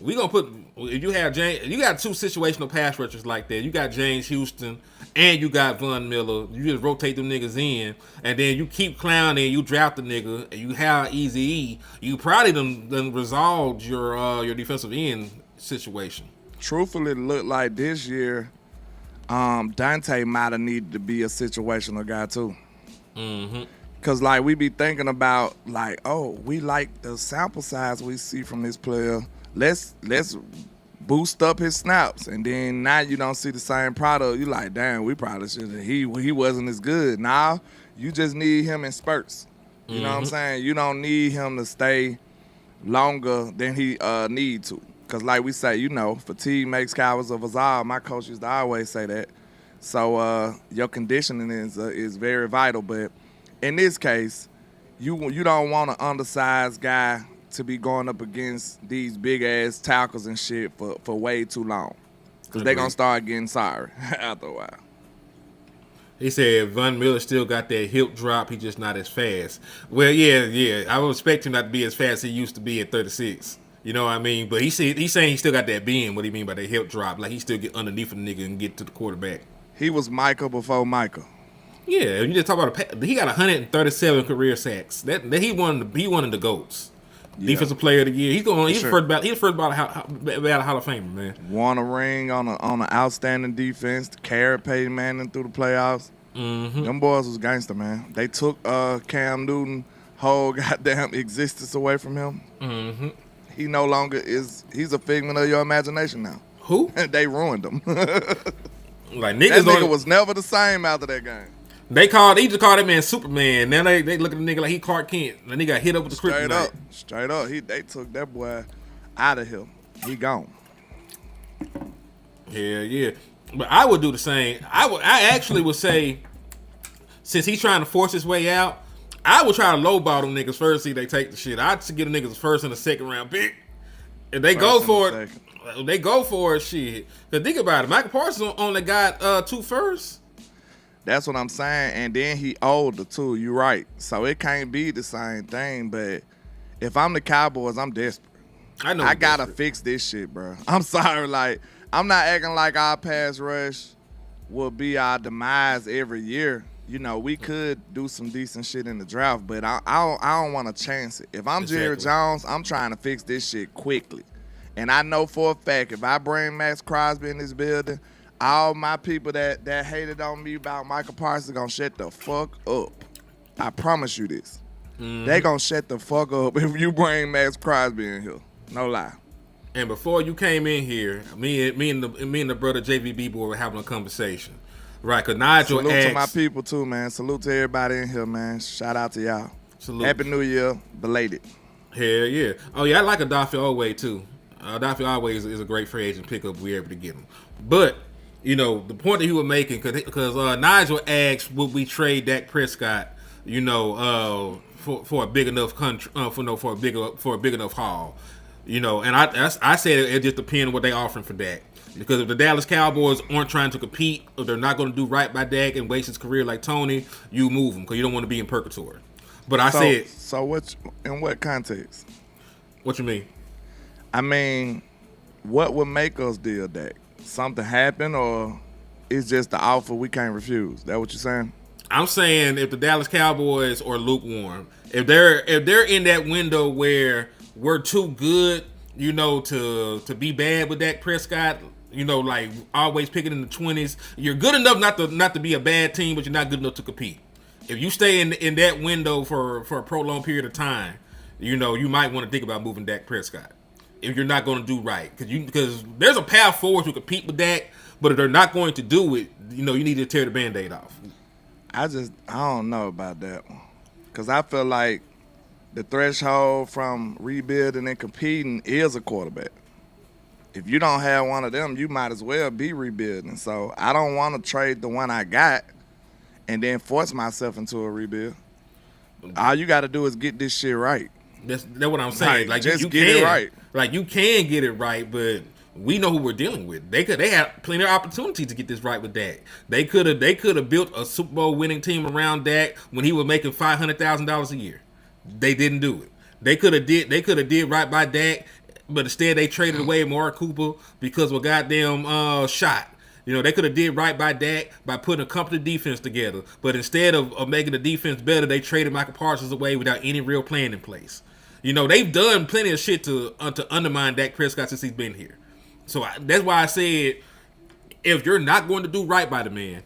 we gonna put if you have you got 2 situational pass rushers like that. You got James Houston and you got Von Miller. You just rotate them niggas in, and then you keep clowning. You draft the nigga, and you have Eazy-E. You probably done resolved your defensive end situation. Truthfully, it looked like this year, Dante might have needed to be a situational guy too. Mm-hmm. Cause like we be thinking about like, oh, we like the sample size we see from this player. Let's boost up his snaps, and then now you don't see the same product. You like, damn, we probably should. He wasn't as good. Now you just need him in spurts. You know what I'm saying? You don't need him to stay longer than he need to. Cause like we say, fatigue makes cowards of us all. My coach used to always say that. So your conditioning is very vital, but in this case, you don't want an undersized guy to be going up against these big ass tackles and shit for way too long, because they're gonna start getting sorry after a while. He said Von Miller still got that hip drop. He just not as fast. Well, yeah. I would expect him not to be as fast as he used to be at 36. You know what I mean? But he's saying he still got that bend. What do you mean by that hip drop? Like he still get underneath a nigga and get to the quarterback. He was Micah before Micah. Yeah, you just talk about he got 137 career sacks. That he won the GOATs. Yeah. Defensive Player of the Year. He's Sure. He's first about a Hall of Famer, man. Won a ring on an outstanding defense. Carried Peyton Manning through the playoffs. Mm-hmm. Them boys was gangster, man. They took Cam Newton whole goddamn existence away from him. Mm-hmm. He no longer is. He's a figment of your imagination now. Who? They ruined him. Like That niggas nigga was never the same after that game. They just called that man Superman. Now they look at the nigga like he Clark Kent. The nigga got hit up with the kryptonite. Straight up. They took that boy out of here. He gone. Yeah. But I would do the same. I actually would say, since he's trying to force his way out, I would try to lowball them niggas first. See they take the shit. I'd get the niggas first and a second round pick. If they go for it, they go for it. Shit. Cause think about it. Michael Parsons only got 2 firsts. That's what I'm saying. And then he older too. You right. So it can't be the same thing. But if I'm the Cowboys, I'm desperate. I gotta fix this shit, bro. I'm sorry. Like, I'm not acting like our pass rush will be our demise every year. You know, we could do some decent shit in the draft, but I don't want to chance it. If I'm Jerry Jones, I'm trying to fix this shit quickly. And I know for a fact, if I bring Maxx Crosby in this building, all my people that hated on me about Michael Parsons gonna shut the fuck up. I promise you this. Mm-hmm. They gonna shut the fuck up if you bring Maxx Crosby in here. No lie. And before you came in here, me and the brother JVB boy were having a conversation, right? Cause Nigel salute asked, to my people too, man. Salute to everybody in here, man. Shout out to y'all. Salute. Happy New Year, belated. Hell yeah. Oh yeah, I like Adafi Oweh too. Adafi Oweh is a great free agent pickup. We were able to get him, but. You know, the point that he was making, because Nigel asked, would we trade Dak Prescott, you know, for a big enough for a big enough haul, you know, and I said it just depends on what they offering for Dak, because if the Dallas Cowboys aren't trying to compete, or they're not going to do right by Dak and waste his career like Tony, you move him because you don't want to be in purgatory. But in what context? What you mean? I mean, what would make us deal Dak? Something happen, or it's just the offer we can't refuse? That what you're saying? I'm saying if the Dallas Cowboys are lukewarm, if they're in that window where we're too good, you know, to be bad with Dak Prescott, you know, like always picking in the 20s, you're good enough not to be a bad team, but you're not good enough to compete. If you stay in that window for a prolonged period of time, you know, you might want to think about moving Dak Prescott. If you're not going to do right, because there's a path forward to compete with that, but if they're not going to do it, you know, you need to tear the Band-Aid off. I don't know about that one, because I feel like the threshold from rebuilding and competing is a quarterback. If you don't have one of them, you might as well be rebuilding. So I don't want to trade the one I got and then force myself into a rebuild. All you got to do is get this shit right. That's what I'm saying. Like just you get can, it right. Like you can get it right, but we know who we're dealing with. They had plenty of opportunity to get this right with Dak. They could have built a Super Bowl winning team around Dak when he was making $500,000 a year. They didn't do it. They could have did right by Dak, but instead they traded away Amari Cooper because of a goddamn shot. You know, they could have did right by Dak by putting a competent defense together, but instead of making the defense better, they traded Michael Parsons away without any real plan in place. You know, they've done plenty of shit to undermine Dak Prescott since he's been here. So that's why I said, if you're not going to do right by the man,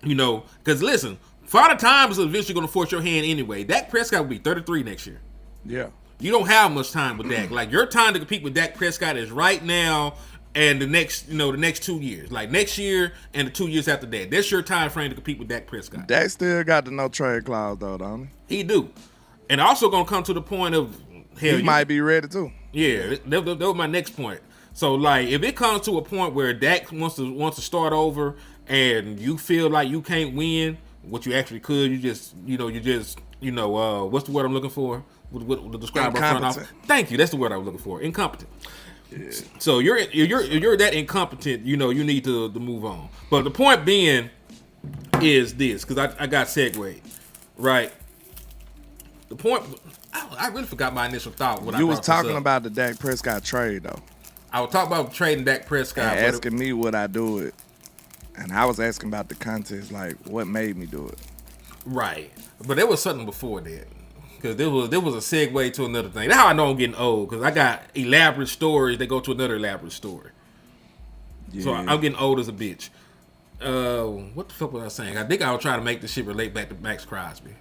you know, because listen, Father Time is eventually going to force your hand anyway. Dak Prescott will be 33 next year. Yeah. You don't have much time with Dak. Like, your time to compete with Dak Prescott is right now and the next 2 years. Like, next year and the 2 years after that. That's your time frame to compete with Dak Prescott. Dak still got the no trade clause, though, don't he? He do. And also going to come to the point of, hell, he might be ready, too. Yeah, that was my next point. So, like, if it comes to a point where Dak wants to start over and you feel like you can't win, what you actually could, what's the word I'm looking for? What to describe our front office? Thank you. That's the word I was looking for. Incompetent. Yeah. So you're that incompetent. You know, you need to move on. But the point being is this, because I got segued, right? The point, I really forgot my initial thought. You was talking about the Dak Prescott trade, though. I was talking about trading Dak Prescott. And asking me would I do it. And I was asking about the contest, like what made me do it. Right. But there was something before that. Because there was a segue to another thing. That's how I know I'm getting old. Because I got elaborate stories that go to another elaborate story. Yeah. So I'm getting old as a bitch. What the fuck was I saying? I think I was trying to make this shit relate back to Maxx Crosby.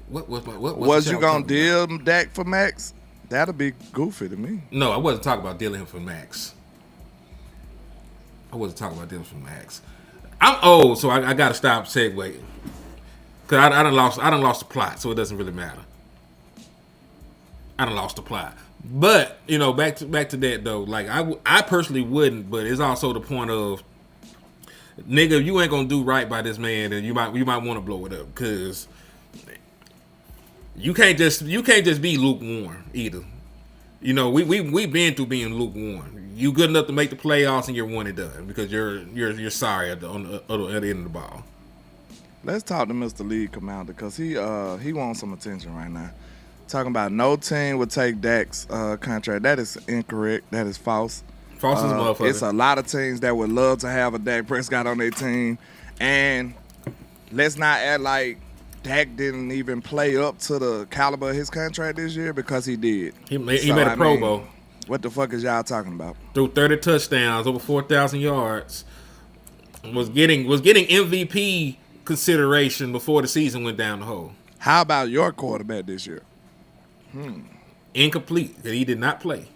What was you gonna deal Dak for Maxx? That'd be goofy to me. No, I wasn't talking about dealing him for Maxx. I wasn't talking about dealing for Maxx. I'm old, so I gotta stop segueing. Cause I done lost the plot, so it doesn't really matter. I done lost the plot. But, you know, back to that though, like I personally wouldn't, but it's also the point of, nigga, you ain't gonna do right by this man, and you might want to blow it up, cause you can't just be lukewarm either. You know, we been through being lukewarm. You good enough to make the playoffs and you're one and done because you're sorry at the end of the ball. Let's talk to Mr. League Commander because he wants some attention right now. Talking about no team would take Dak's contract. That is incorrect. That is false. False as a motherfucker. It's a lot of teams that would love to have a Dak Prescott on their team. And let's not act like Dak didn't even play up to the caliber of his contract this year because he did. He made a Pro Bowl. What the fuck is y'all talking about? Threw 30 touchdowns, over 4,000 yards. Was getting MVP consideration before the season went down the hole. How about your quarterback this year? Incomplete. He did not play.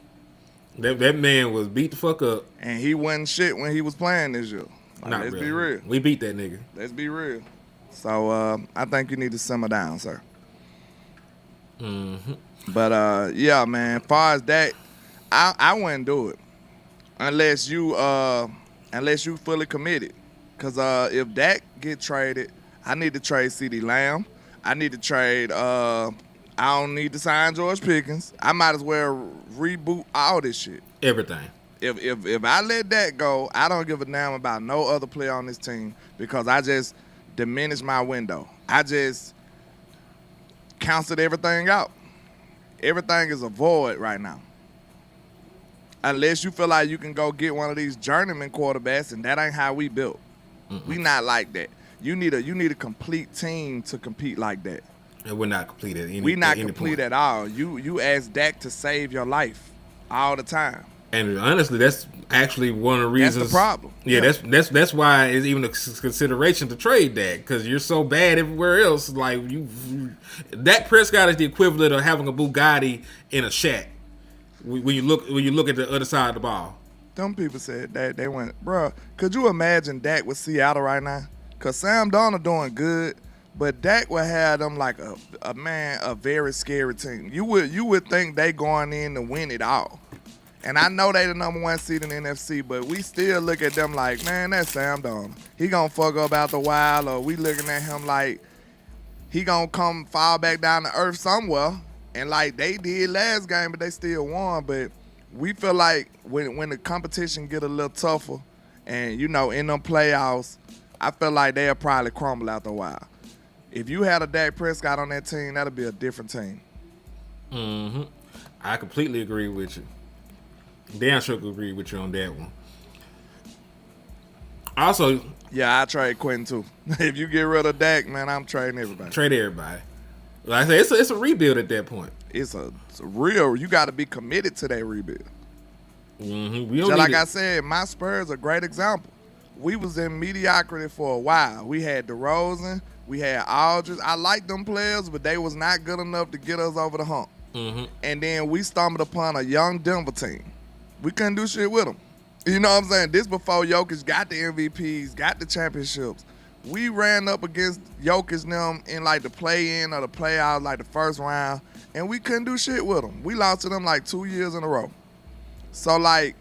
That man was beat the fuck up. And he wasn't shit when he was playing this year. Let's be real. We beat that nigga. Let's be real. So I think you need to simmer down, sir. Mm-hmm. But yeah, man. As far as that, I wouldn't do it unless you fully committed. Cause if Dak get traded, I need to trade CeeDee Lamb. I need to trade. I don't need to sign George Pickens. I might as well reboot all this shit. Everything. If I let that go, I don't give a damn about no other player on this team because I just diminished my window. I just canceled everything out. Everything is a void right now. Unless you feel like you can go get one of these journeyman quarterbacks, and that ain't how we built. We not like that. You need a complete team to compete like that. And we're not complete at any. We not at any complete point. at all. You ask Dak to save your life all the time. And honestly, that's actually one of the reasons. That's the problem. Yeah, that's why it's even a consideration to trade Dak because you're so bad everywhere else. Like Dak Prescott is the equivalent of having a Bugatti in a shack. When you look at the other side of the ball. Them people said that they went, bro. Could you imagine Dak with Seattle right now? Cause Sam Darnold doing good, but Dak would have them like a very scary team. You would think they going in to win it all. And I know they the number one seed in the NFC, but we still look at them like, man, that's Sam Darnold. He gonna fuck up out the wild, or we looking at him like he gonna come fall back down to earth somewhere. And like they did last game, but they still won. But we feel like when the competition get a little tougher, and in them playoffs, I feel like they'll probably crumble after a while. If you had a Dak Prescott on that team, that'll be a different team. Mm-hmm. I completely agree with you. Damn sure could agree with you on that one. Also, yeah, I trade Quentin too. If you get rid of Dak, man, I'm trading everybody. Trade everybody. Like I said, it's a rebuild at that point. It's a real. You got to be committed to that rebuild. Mm-hmm. Just like I said, my Spurs are a great example. We was in mediocrity for a while. We had DeRozan, we had Aldridge. I liked them players, but they was not good enough to get us over the hump. Mm-hmm. And then we stumbled upon a young Denver team. We couldn't do shit with them. You know what I'm saying? This before Jokic got the MVPs, got the championships. We ran up against Jokic and them in like the play-in or the playoffs, like the first round, and we couldn't do shit with them. We lost to them like 2 years in a row. So like,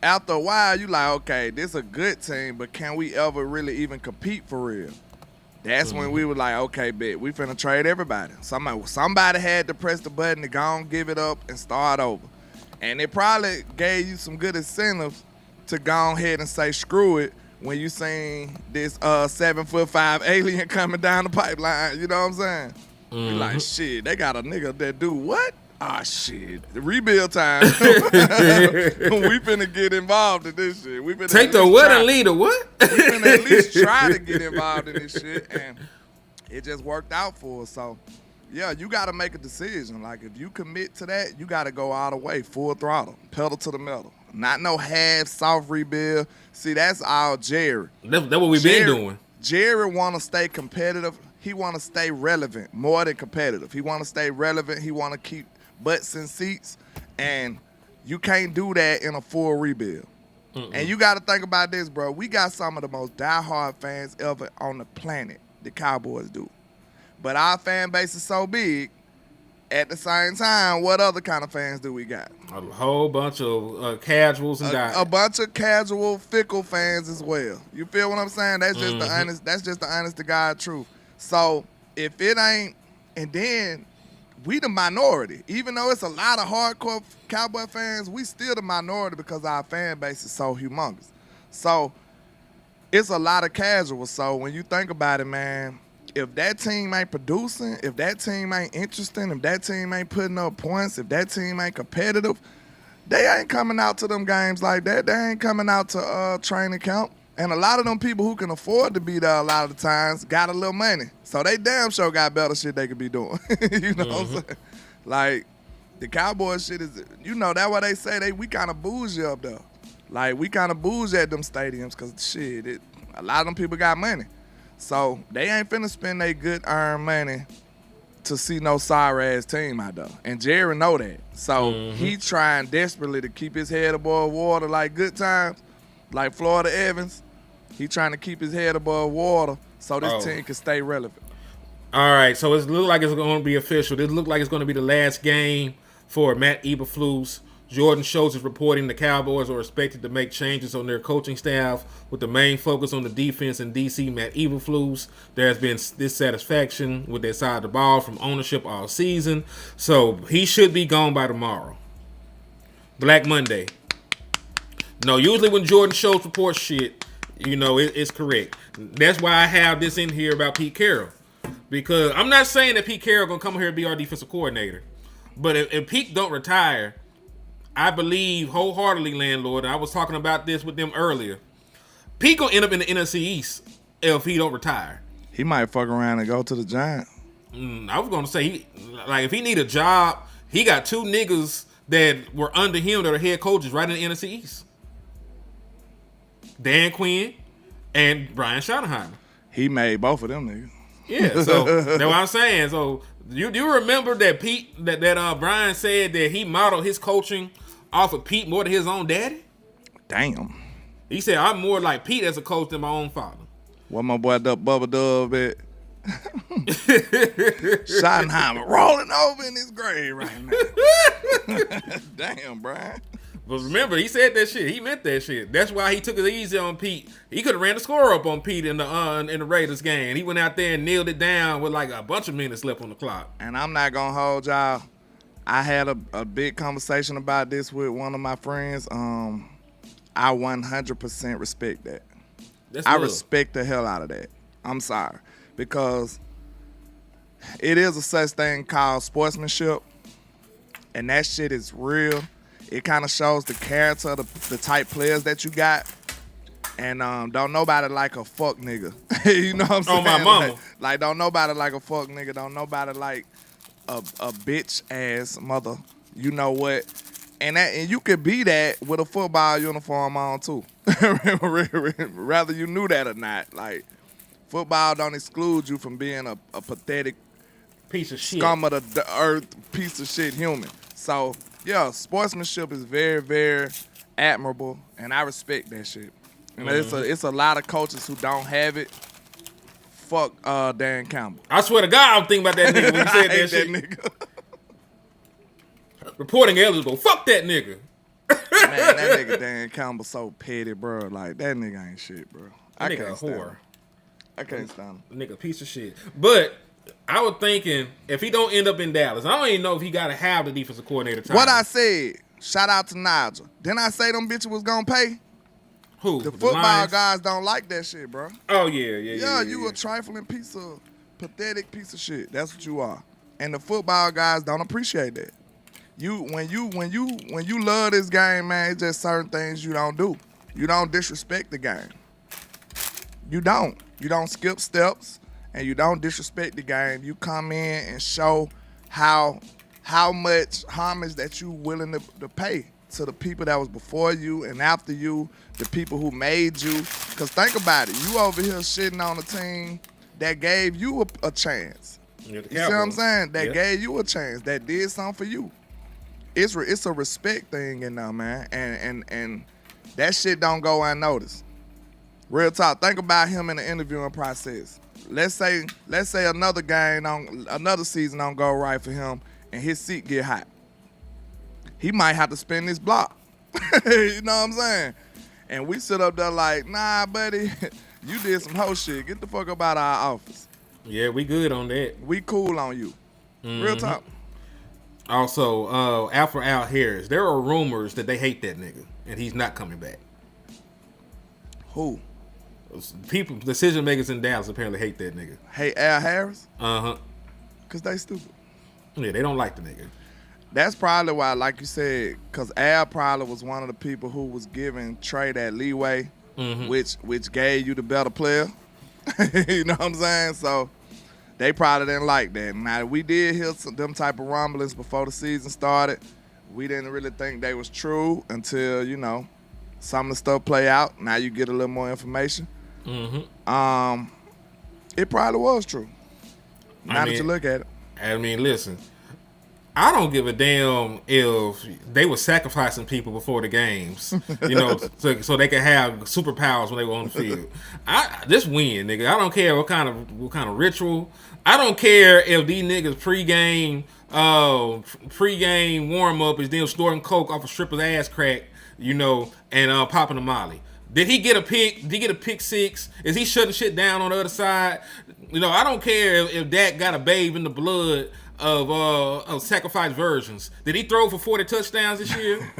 after a while, you like, okay, this is a good team, but can we ever really even compete for real? That's when we were like, okay, bet, we finna trade everybody. Somebody had to press the button to go on, give it up, and start over. And it probably gave you some good incentives to go ahead and say screw it when you seen this 7'5" alien coming down the pipeline. You know what I'm saying? You like, shit, they got a nigga that do what? Ah, shit. The rebuild time. We finna get involved in this shit. We finna Take the what and lead the what? We finna at least try to get involved in this shit, and it just worked out for us. So, yeah, you got to make a decision. Like, if you commit to that, you got to go all the way, full throttle, pedal to the metal. Not no half, soft rebuild. See, that's all Jerry. That's what we've been doing. Jerry want to stay competitive. He want to stay relevant more than competitive. He want to stay relevant. He want to keep butts in seats, and you can't do that in a full rebuild. And you got to think about this, bro. We got some of the most diehard fans ever on the planet. The Cowboys do. But our fan base is so big, at the same time, what other kind of fans do we got? A whole bunch of casuals and guys. A bunch of casual, fickle fans as well. You feel what I'm saying? That's just the honest. That's just the honest to God truth. So if it ain't, and then we the minority. Even though it's a lot of hardcore Cowboy fans, we still the minority because our fan base is so humongous. So it's a lot of casuals. So when you think about it, man, if that team ain't producing, if that team ain't interesting, if that team ain't putting up points, if that team ain't competitive, they ain't coming out to them games like that. They ain't coming out to training camp. And a lot of them people who can afford to be there a lot of the times got a little money. So they damn sure got better shit they could be doing. You know what I'm saying? Like, the Cowboys shit is, you know, that's why they say we kind of bougie up there. Like, we kind of bougie at them stadiums because, shit, a lot of them people got money. So they ain't finna spend their good earned money to see no sorry-ass team out there. And Jerry know that. So he trying desperately to keep his head above water like good times, like Florida Evans. He trying to keep his head above water so this team can stay relevant. All right, so it looks like it's going to be official. It looks like it's going to be the last game for Matt Eberflus. Jordan Schultz is reporting the Cowboys are expected to make changes on their coaching staff with the main focus on the defense in D.C. Matt Eberflus. There has been dissatisfaction with their side of the ball from ownership all season, so he should be gone by tomorrow. Black Monday. No, usually when Jordan Schultz reports shit, you know, it's correct. That's why I have this in here about Pete Carroll. Because I'm not saying that Pete Carroll going to come here and be our defensive coordinator. But if Pete don't retire, I believe wholeheartedly, landlord, and I was talking about this with them earlier, Pete gonna end up in the NFC East if he don't retire. He might fuck around and go to the Giants. I was gonna say, if he need a job, he got two niggas that were under him that are head coaches right in the NFC East. Dan Quinn and Brian Schottenheimer. He made both of them niggas. Yeah, so that's what I'm saying. So you remember that Pete, that Brian said that he modeled his coaching off of Pete more than his own daddy? Damn. He said, I'm more like Pete as a coach than my own father. What my boy Bubba Dub at? Schottenheimer rolling over in his grave right now. Damn, Brian. But remember, he said that shit. He meant that shit. That's why he took it easy on Pete. He could have ran the score up on Pete in the Raiders game. He went out there and nailed it down with like a bunch of minutes left on the clock. And I'm not going to hold y'all. I had a big conversation about this with one of my friends. I 100% respect that. I respect the hell out of that. I'm sorry. Because it is a such thing called sportsmanship. And that shit is real. It kind of shows the character of the type players that you got. And don't nobody like a fuck nigga. You know what I'm saying? Oh, my mama. Like don't nobody like a fuck nigga. Don't nobody like a bitch ass mother. You know what? And you could be that with a football uniform on too. Rather you knew that or not. Like football don't exclude you from being a pathetic piece of shit, scum of the earth, piece of shit human. So yeah, sportsmanship is very, very admirable, and I respect that shit. And it's a lot of coaches who don't have it. Fuck Dan Campbell. I swear to God, I'm thinking about that nigga when you said that shit. That nigga. Reporting eligible. Fuck that nigga. Man, that nigga Dan Campbell so petty, bro. Like, that nigga ain't shit, bro. That nigga a whore. I can't stand him. Nigga piece of shit. But I was thinking, if he don't end up in Dallas, I don't even know if he got to have the defensive coordinator title. What I said, shout out to Nigel. Didn't I say them bitches was going to pay? Who? The football guys don't like that shit, bro. Oh, yeah. You a trifling piece of, pathetic piece of shit. That's what you are. And the football guys don't appreciate that. when you love this game, man, it's just certain things you don't do. You don't disrespect the game. You don't skip steps, and you don't disrespect the game. You come in and show how much homage that you willing to pay to the people that was before you and after you, the people who made you. Because think about it, you over here shitting on a team that gave you a chance. You see what I'm saying? That gave you a chance, that did something for you. It's a respect thing in there, man, and that shit don't go unnoticed. Real talk. Think about him in the interviewing process. Let's say another season don't go right for him, and his seat get hot. He might have to spin this block. You know what I'm saying? And we sit up there like, nah, buddy, you did some hoe shit. Get the fuck up out of our office. Yeah, we good on that. We cool on you. Real talk. Also, Alfred Al Harris, there are rumors that they hate that nigga, and he's not coming back. Who? People, decision makers in Dallas apparently hate that nigga. Hate Al Harris? Uh-huh. Because they stupid. Yeah, they don't like the nigga. That's probably why, like you said, because Al probably was one of the people who was giving Trey that leeway, which gave you the better player. You know what I'm saying? So they probably didn't like that. Now, we did hear them type of rumblings before the season started. We didn't really think they was true until, some of the stuff play out. Now you get a little more information. It probably was true. Now that you look at it. I mean, listen, I don't give a damn if they were sacrificing people before the games, so they could have superpowers when they were on the field. This win, nigga. I don't care what kind of ritual. I don't care if these niggas pregame warm up is them snorting coke off a stripper's ass crack, and popping a molly. Did he get a pick? Did he get a pick six? Is he shutting shit down on the other side? I don't care if Dak got a babe in the blood of sacrifice versions. Did he throw for 40 touchdowns this year?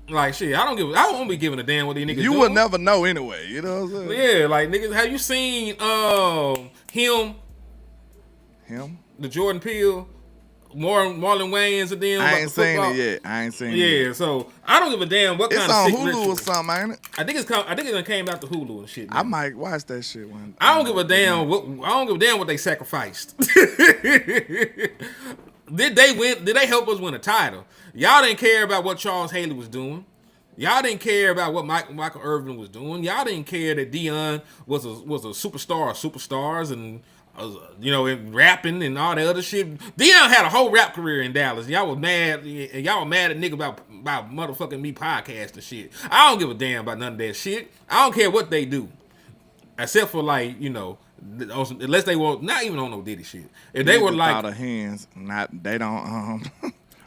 Like shit, I won't be giving a damn what these niggas You doing. would never know anyway, you know what I'm saying? Yeah, like niggas, have you seen Him? the Jordan Peele, Marlon Wayans and them? I ain't seen it yet. it yet. So I don't give a damn what It's kind of on sick Hulu ritual. or something, ain't it? I think it came out to Hulu and shit. I might watch that shit one. I don't give a damn what they sacrificed. Did they win? Did they help us win a title? Y'all didn't care about what Charles Haley was doing. Y'all didn't care about what Michael Irvin was doing. Y'all didn't care that Deion was a superstar of superstars and and rapping and all that other shit. Deion had a whole rap career in Dallas. Y'all was mad, and y'all were mad at nigga about motherfucking me podcasting shit. I don't give a damn about none of that shit. I don't care what they do, except for unless they were not even on no Diddy shit. If they were like out of hands, they don't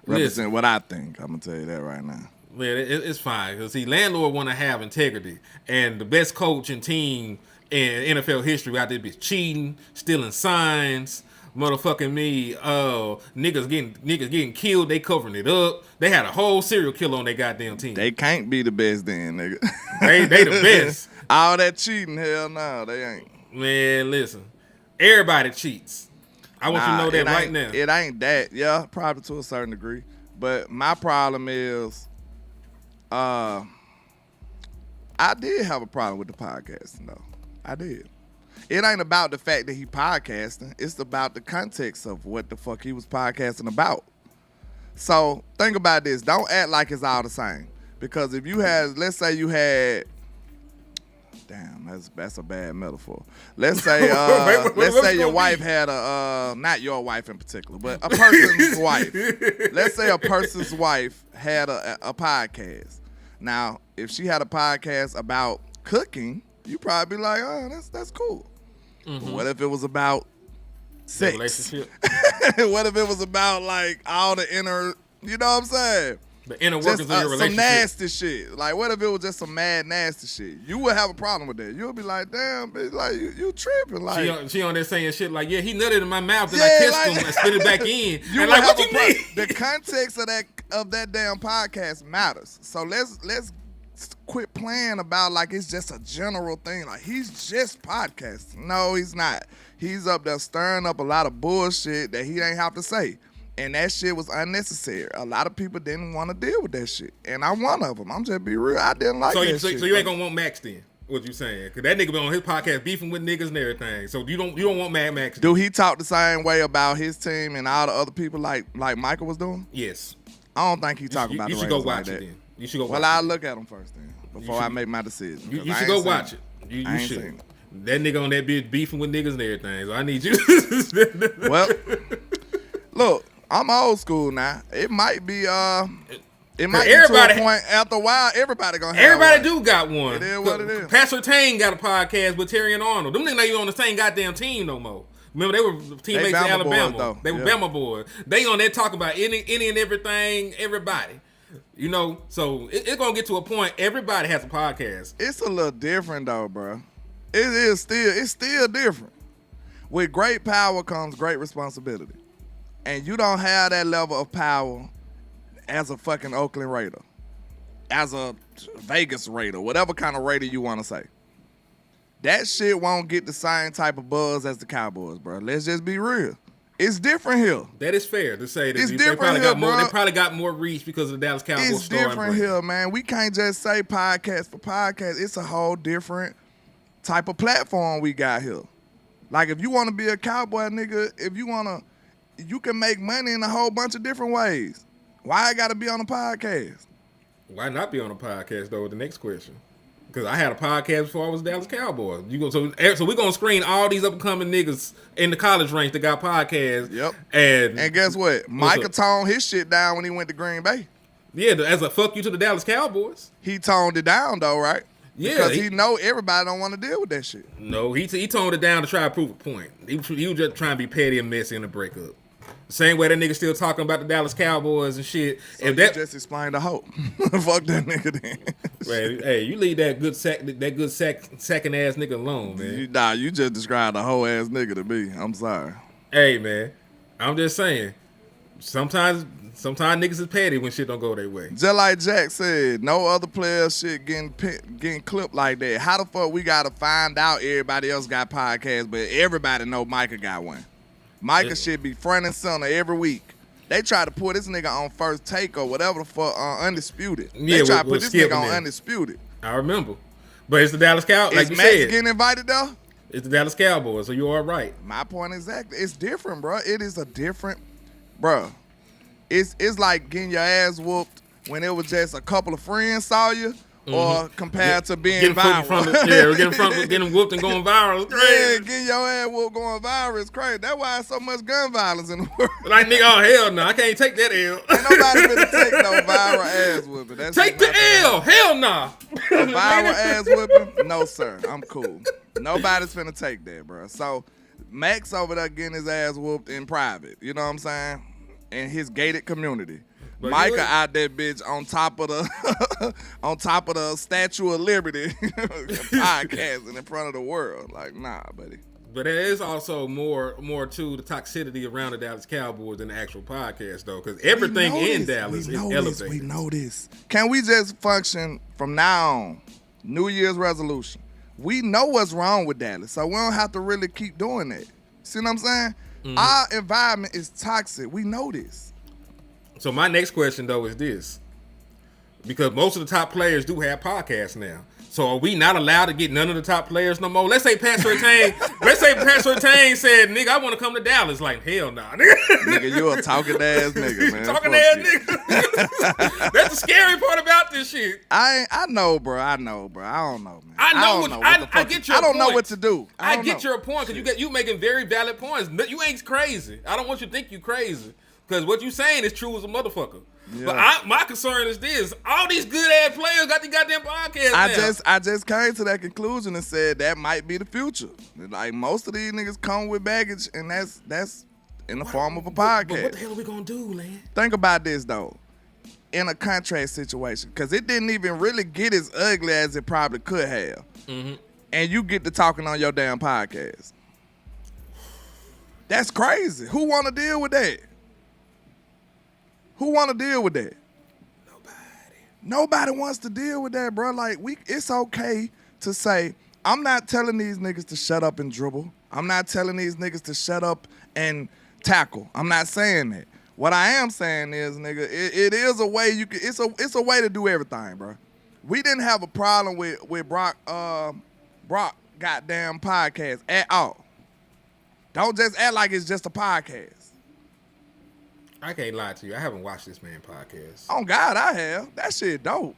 represent what I think. I'm gonna tell you that right now. Man, it's fine because landlord want to have integrity, and the best coach and team in NFL history out there be cheating, stealing signs, motherfucking me. Niggas getting killed. They covering it up. They had a whole serial killer on their goddamn team. They can't be the best then, nigga. They the best. All that cheating, hell no, they ain't. Man, listen, everybody cheats. I want you to know that right now. It ain't that. Yeah, probably to a certain degree. But my problem is, I did have a problem with the podcasting though. I did. It ain't about the fact that he podcasting. It's about the context of what the fuck he was podcasting about. So think about this. Don't act like it's all the same. Because if you had, let's say you had, damn, that's a bad metaphor. Let's say your wife had not your wife in particular, but a person's wife. Let's say a person's wife had a podcast. Now, if she had a podcast about cooking, you probably be like, oh, that's cool. Mm-hmm. But what if it was about sex? Relationship. What if it was about like all the inner, you know what I'm saying? The inner workings of your relationship. Some nasty shit. Like, what if it was just some mad nasty shit? You would have a problem with that. You'll be like, damn, bitch, like you tripping. Like she on there saying shit like, yeah, he nutted in my mouth and I kissed him and spit it back in. You and like, what you mean? The context of that damn podcast matters. So let's quit playing about like it's just a general thing. Like he's just podcasting. No, he's not. He's up there stirring up a lot of bullshit that he ain't have to say. And that shit was unnecessary. A lot of people didn't want to deal with that shit. And I'm one of them. I'm just be real. I didn't like that shit. So you ain't gonna want Maxx then? What you saying? Because that nigga been on his podcast beefing with niggas and everything. So you don't want Mad Maxx? Do he talk the same way about his team and all the other people like Michael was doing? Yes. I don't think he talk about the You should go Raiders watch like it that. then. You should go watch Well, it. I'll look at him first then before I make my decision. You should go watch it. You I ain't should. seen it. That nigga on that bitch beefing with niggas and everything. So I need you. Well, look, I'm old school now. It might be it might be to a point after a while. Everybody gonna have Everybody one. do got one. It is what it is. Pat Surtain got a podcast with Terry and Arnold. Them niggas not even on the same goddamn team no more. Remember, they were teammates in Bama Alabama. boys, though. They were Yeah. Bama boys. They on there talking about any and everything, everybody. You know, so it's gonna get to a point. Everybody has a podcast. It's a little different though, bro. It's still different. With great power comes great responsibility. And you don't have that level of power as a fucking Oakland Raider, as a Vegas Raider, whatever kind of Raider you want to say. That shit won't get the same type of buzz as the Cowboys, bro. Let's just be real. It's different here. That is fair to say that It's they different probably here, got more. bro. They probably got more reach because of the Dallas Cowboys. It's different here, man. We can't just say podcast for podcast. It's a whole different type of platform we got here. Like if you want to be a Cowboy nigga, you can make money in a whole bunch of different ways. Why I gotta be on a podcast? Why not be on a podcast though? The next question, because I had a podcast before I was Dallas Cowboys. So we're gonna screen all these upcoming niggas in the college ranks that got podcasts. Yep. And guess what? Micah toned his shit down when he went to Green Bay. Yeah, as a fuck you to the Dallas Cowboys. He toned it down though, right? Yeah, because he know everybody don't want to deal with that shit. No, he toned it down to try to prove a point. He was just trying to be petty and messy in a breakup. Same way that nigga still talking about the Dallas Cowboys and shit. So if that just explained the hope. Fuck that nigga then. Man, hey, you leave that good second ass nigga alone, man. You just described a whole ass nigga to me. I'm sorry. Hey man, I'm just saying. Sometimes niggas is petty when shit don't go their way. Just like Jack said, no other player shit getting clipped like that. How the fuck we gotta find out everybody else got podcasts, but everybody know Micah got one? Micah should be front and center every week. They try to put this nigga on First Take or whatever the fuck on Undisputed. Yeah, they try to put we'll this skip nigga on him then. Undisputed. I remember. But it's the Dallas Cowboys. Like Is you Maxx said. getting invited though? It's the Dallas Cowboys, so you are right. My point exactly. It's different, bro. It is a different, bro. It's like getting your ass whooped when it was just a couple of friends saw you, or compared to being viral. Getting whooped and going viral. Yeah, getting your ass whooped going viral is crazy. That's why there's so much gun violence in the world. Like nigga, oh hell no, I can't take that L. Ain't nobody finna take no viral ass whooping. That's Take the L, hell nah. A viral ass whooping? No sir, I'm cool. Nobody's finna take that, bro. So Maxx over there getting his ass whooped in private. You know what I'm saying? In his gated community. But Micah out there, bitch, on top of the Statue of Liberty, podcasting in front of the world. Like, nah, buddy. But there is also more to the toxicity around the Dallas Cowboys than the actual podcast, though, because everything in Dallas is elevated. We know this. Can we just function from now on? New Year's resolution. We know what's wrong with Dallas, so we don't have to really keep doing that. See what I'm saying? Mm-hmm. Our environment is toxic. We know this. So my next question, though, is this. Because most of the top players do have podcasts now. So are we not allowed to get none of the top players no more? Let's say Pat Surtain said, nigga, I want to come to Dallas. Like, hell nah, nigga. Nigga, you a talking ass nigga, man. Talking ass nigga. That's the scary part about this shit. I know, bro. I don't know, man. I get your point. I don't know what to do. I get your point because you making very valid points. You ain't crazy. I don't want you to think you crazy. Because what you saying is true as a motherfucker. Yeah. But my concern is this: all these good ass players got the goddamn podcast. I just came to that conclusion and said that might be the future. Like most of these niggas come with baggage, and that's in the form of a podcast. But what the hell are we gonna do, man? Think about this though, in a contract situation, because it didn't even really get as ugly as it probably could have, and you get to talking on your damn podcast. That's crazy. Who want to deal with that? Who want to deal with that? Nobody wants to deal with that, bro. Like, it's okay to say, I'm not telling these niggas to shut up and dribble. I'm not telling these niggas to shut up and tackle. I'm not saying that. What I am saying is, nigga, it is a way you can. It's a way to do everything, bro. We didn't have a problem with Brock goddamn podcast at all. Don't just act like it's just a podcast. I can't lie to you. I haven't watched this man podcast. Oh God, I have. That shit dope.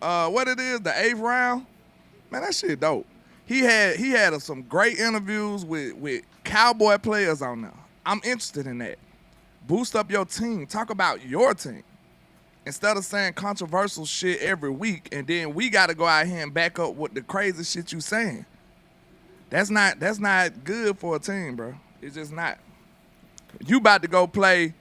What it is, the 8th round? Man, that shit dope. He had some great interviews with Cowboy players on there. I'm interested in that. Boost up your team. Talk about your team. Instead of saying controversial shit every week, and then we got to go out here and back up with the crazy shit you saying. That's not good for a team, bro. It's just not. You about to go play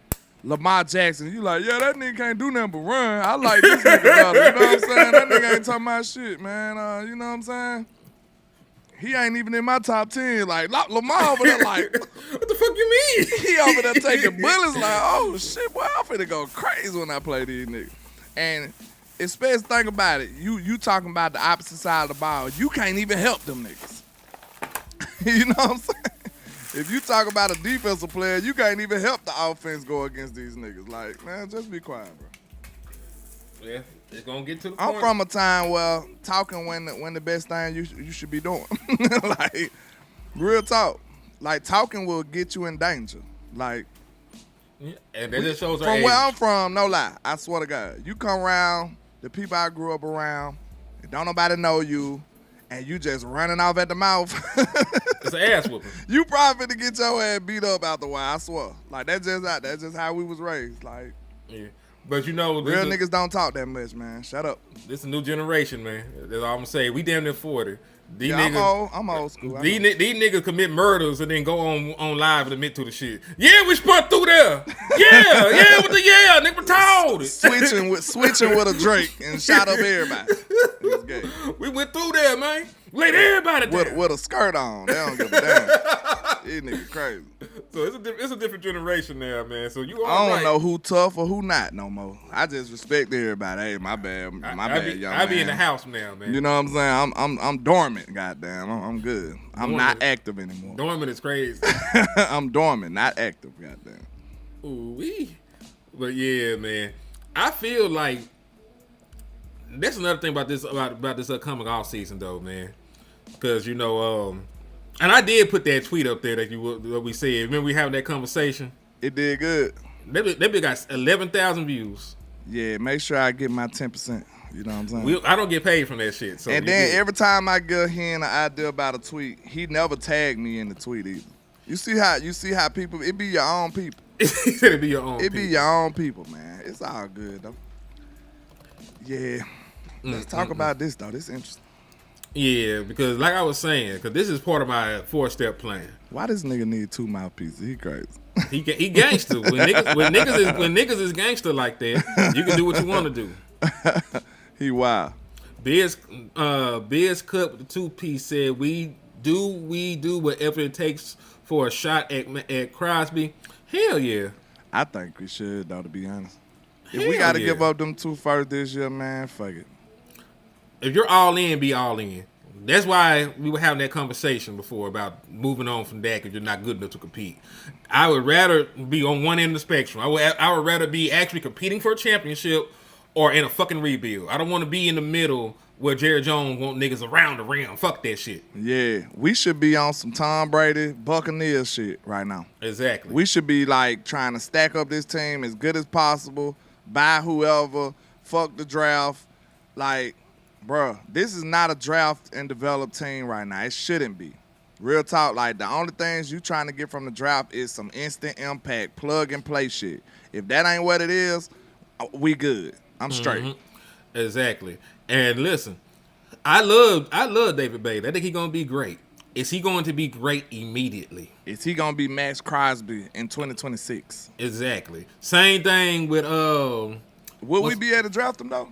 Lamar Jackson. You like, yeah, that nigga can't do nothing but run. I like this nigga better. You know what I'm saying? That nigga ain't talking about shit, man. You know what I'm saying? He ain't even in my top 10. Like, Lamar over there like, what the fuck you mean? He over there taking bullets like, oh, shit, boy, I'm finna go crazy when I play these niggas. And especially think about it. You talking about the opposite side of the ball. You can't even help them niggas. You know what I'm saying? If you talk about a defensive player, you can't even help the offense go against these niggas. Like, man, just be quiet, bro. Yeah, it's gonna get to the I'm point. from a time where talking when the best thing you should be doing. Like, real talk. Like, talking will get you in danger. Like, yeah, and that just shows our from age. where I'm from, no lie, I swear to God, you come around the people I grew up around, and don't nobody know you, and you just running off at the mouth. It's an ass whooping. You probably finna get your ass beat up out the way, I swear. Like, that's just how we was raised. Like, Yeah. But you know, real niggas don't talk that much, man. Shut up. This is a new generation, man. That's all I'm gonna say. We damn near 40. These Yeah, niggas, I'm old school. These niggas commit murders and then go on live and admit to the shit. Yeah, we spun through there. Yeah, with the nigga told it. Switching with a Drake and shot up everybody. It's gay. We went through there, man. Laid everybody down. With a skirt on. They don't give a damn. These niggas crazy. So it's a different generation now, man. So you I don't know who tough or who not no more. I just respect everybody. Hey, my bad, young man. I be in the house now, man. You know what I'm saying? I'm dormant, goddamn. I'm good. I'm not active anymore. Dormant is crazy. I'm dormant, not active, goddamn. Ooh-wee. But yeah, man. I feel like that's another thing about this upcoming off season though, man. Cause you know, and I did put that tweet up there that we said. Remember we having that conversation? It did good. That bit got 11,000 views. Yeah, make sure I get my 10%. You know what I'm saying? I don't get paid from that shit. So and then every time I get hearing an idea about a tweet, he never tagged me in the tweet either. You see how people, it be your own people. He said it be your own. It be your own people, man. It's all good though. Yeah. Let's talk about this though. This is interesting. Yeah, because like I was saying, because this is part of my 4-step plan. Why this nigga need 2 mouthpieces? He crazy. He gangster. When niggas is gangster like that, you can do what you want to do. He wild. Biz Cut with the 2-piece said we do whatever it takes for a shot at Crosby. Hell yeah. I think we should though, to be honest. If Hell we gotta yeah. give up them 2 first this year, man, fuck it. If you're all in, be all in. That's why we were having that conversation before about moving on from Dak if you're not good enough to compete. I would rather be on one end of the spectrum. I would rather be actually competing for a championship or in a fucking rebuild. I don't want to be in the middle where Jerry Jones want niggas around the rim. Fuck that shit. Yeah, we should be on some Tom Brady, Buccaneers shit right now. Exactly. We should be like trying to stack up this team as good as possible, buy whoever, fuck the draft. Like, bruh, this is not a draft and develop team right now. It shouldn't be. Real talk, like the only things you trying to get from the draft is some instant impact, plug and play shit. If that ain't what it is, we good. I'm straight. Exactly. And listen, I love David Bailey. I think he's gonna be great. Is he going to be great immediately? Is he gonna be Maxx Crosby in 2026? Exactly. Same thing with Will we be able to draft him though?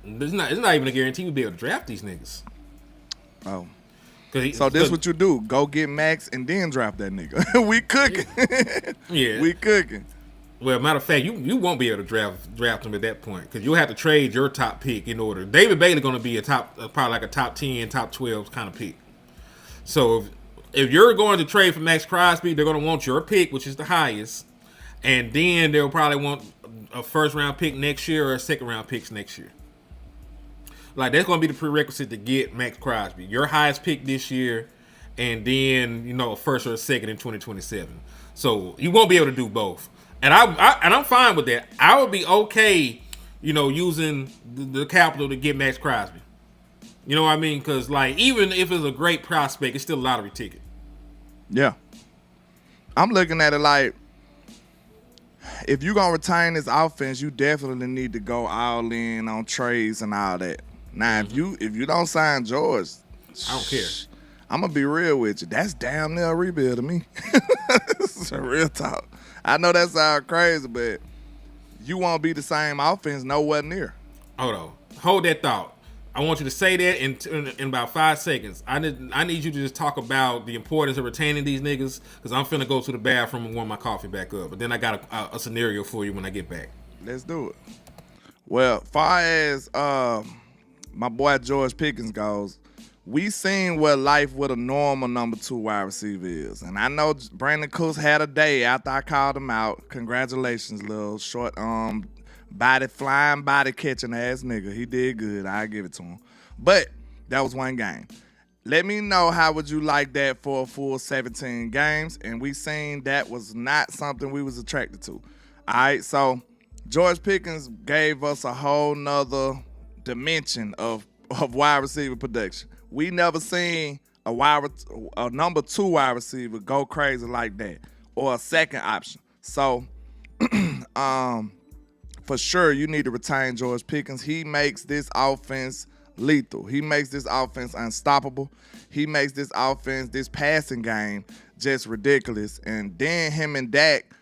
It's not even a guarantee we'll be able to draft these niggas. Oh. So this what you do. Go get Maxx and then draft that nigga. We cooking. Yeah. We cooking. Well, matter of fact, you won't be able to draft him at that point because you'll have to trade your top pick in order. David Bailey going to be probably like a top 10, top 12 kind of pick. So if you're going to trade for Maxx Crosby, they're going to want your pick, which is the highest, And then they'll probably want a first round pick next year or a second round picks next year. Like, that's going to be the prerequisite to get Maxx Crosby. Your highest pick this year, and then, a first or a second in 2027. So you won't be able to do both. And I'm fine with that. I would be okay, using the capital to get Maxx Crosby. You know what I mean? Because, like, even if it's a great prospect, it's still a lottery ticket. Yeah. I'm looking at it like, if you're going to retain this offense, you definitely need to go all in on trades and all that. Now, if you don't sign George, I don't care. I'm going to be real with you. That's damn near a rebuild to me. This is a real talk. I know that sounds crazy, but you won't be the same offense nowhere near. Hold on. Hold that thought. I want you to say that in about 5 seconds. I need you to just talk about the importance of retaining these niggas, because I'm finna go to the bathroom and warm my coffee back up. But then I got a scenario for you when I get back. Let's do it. Well, far as my boy George Pickens goes, we seen what life with a normal number 2 wide receiver is. And I know Brandon Cooks had a day after I called him out. Congratulations, little short flying body catching ass nigga. He did good. I give it to him. But that was one game. Let me know how would you like that for a full 17 games. And we seen that was not something we was attracted to. All right, so George Pickens gave us a whole nother dimension of wide receiver production. We never seen a number 2 wide receiver go crazy like that, or a second option. So, for sure, you need to retain George Pickens. He makes this offense lethal. He makes this offense unstoppable. He makes this offense, this passing game, just ridiculous. And then him and Dak,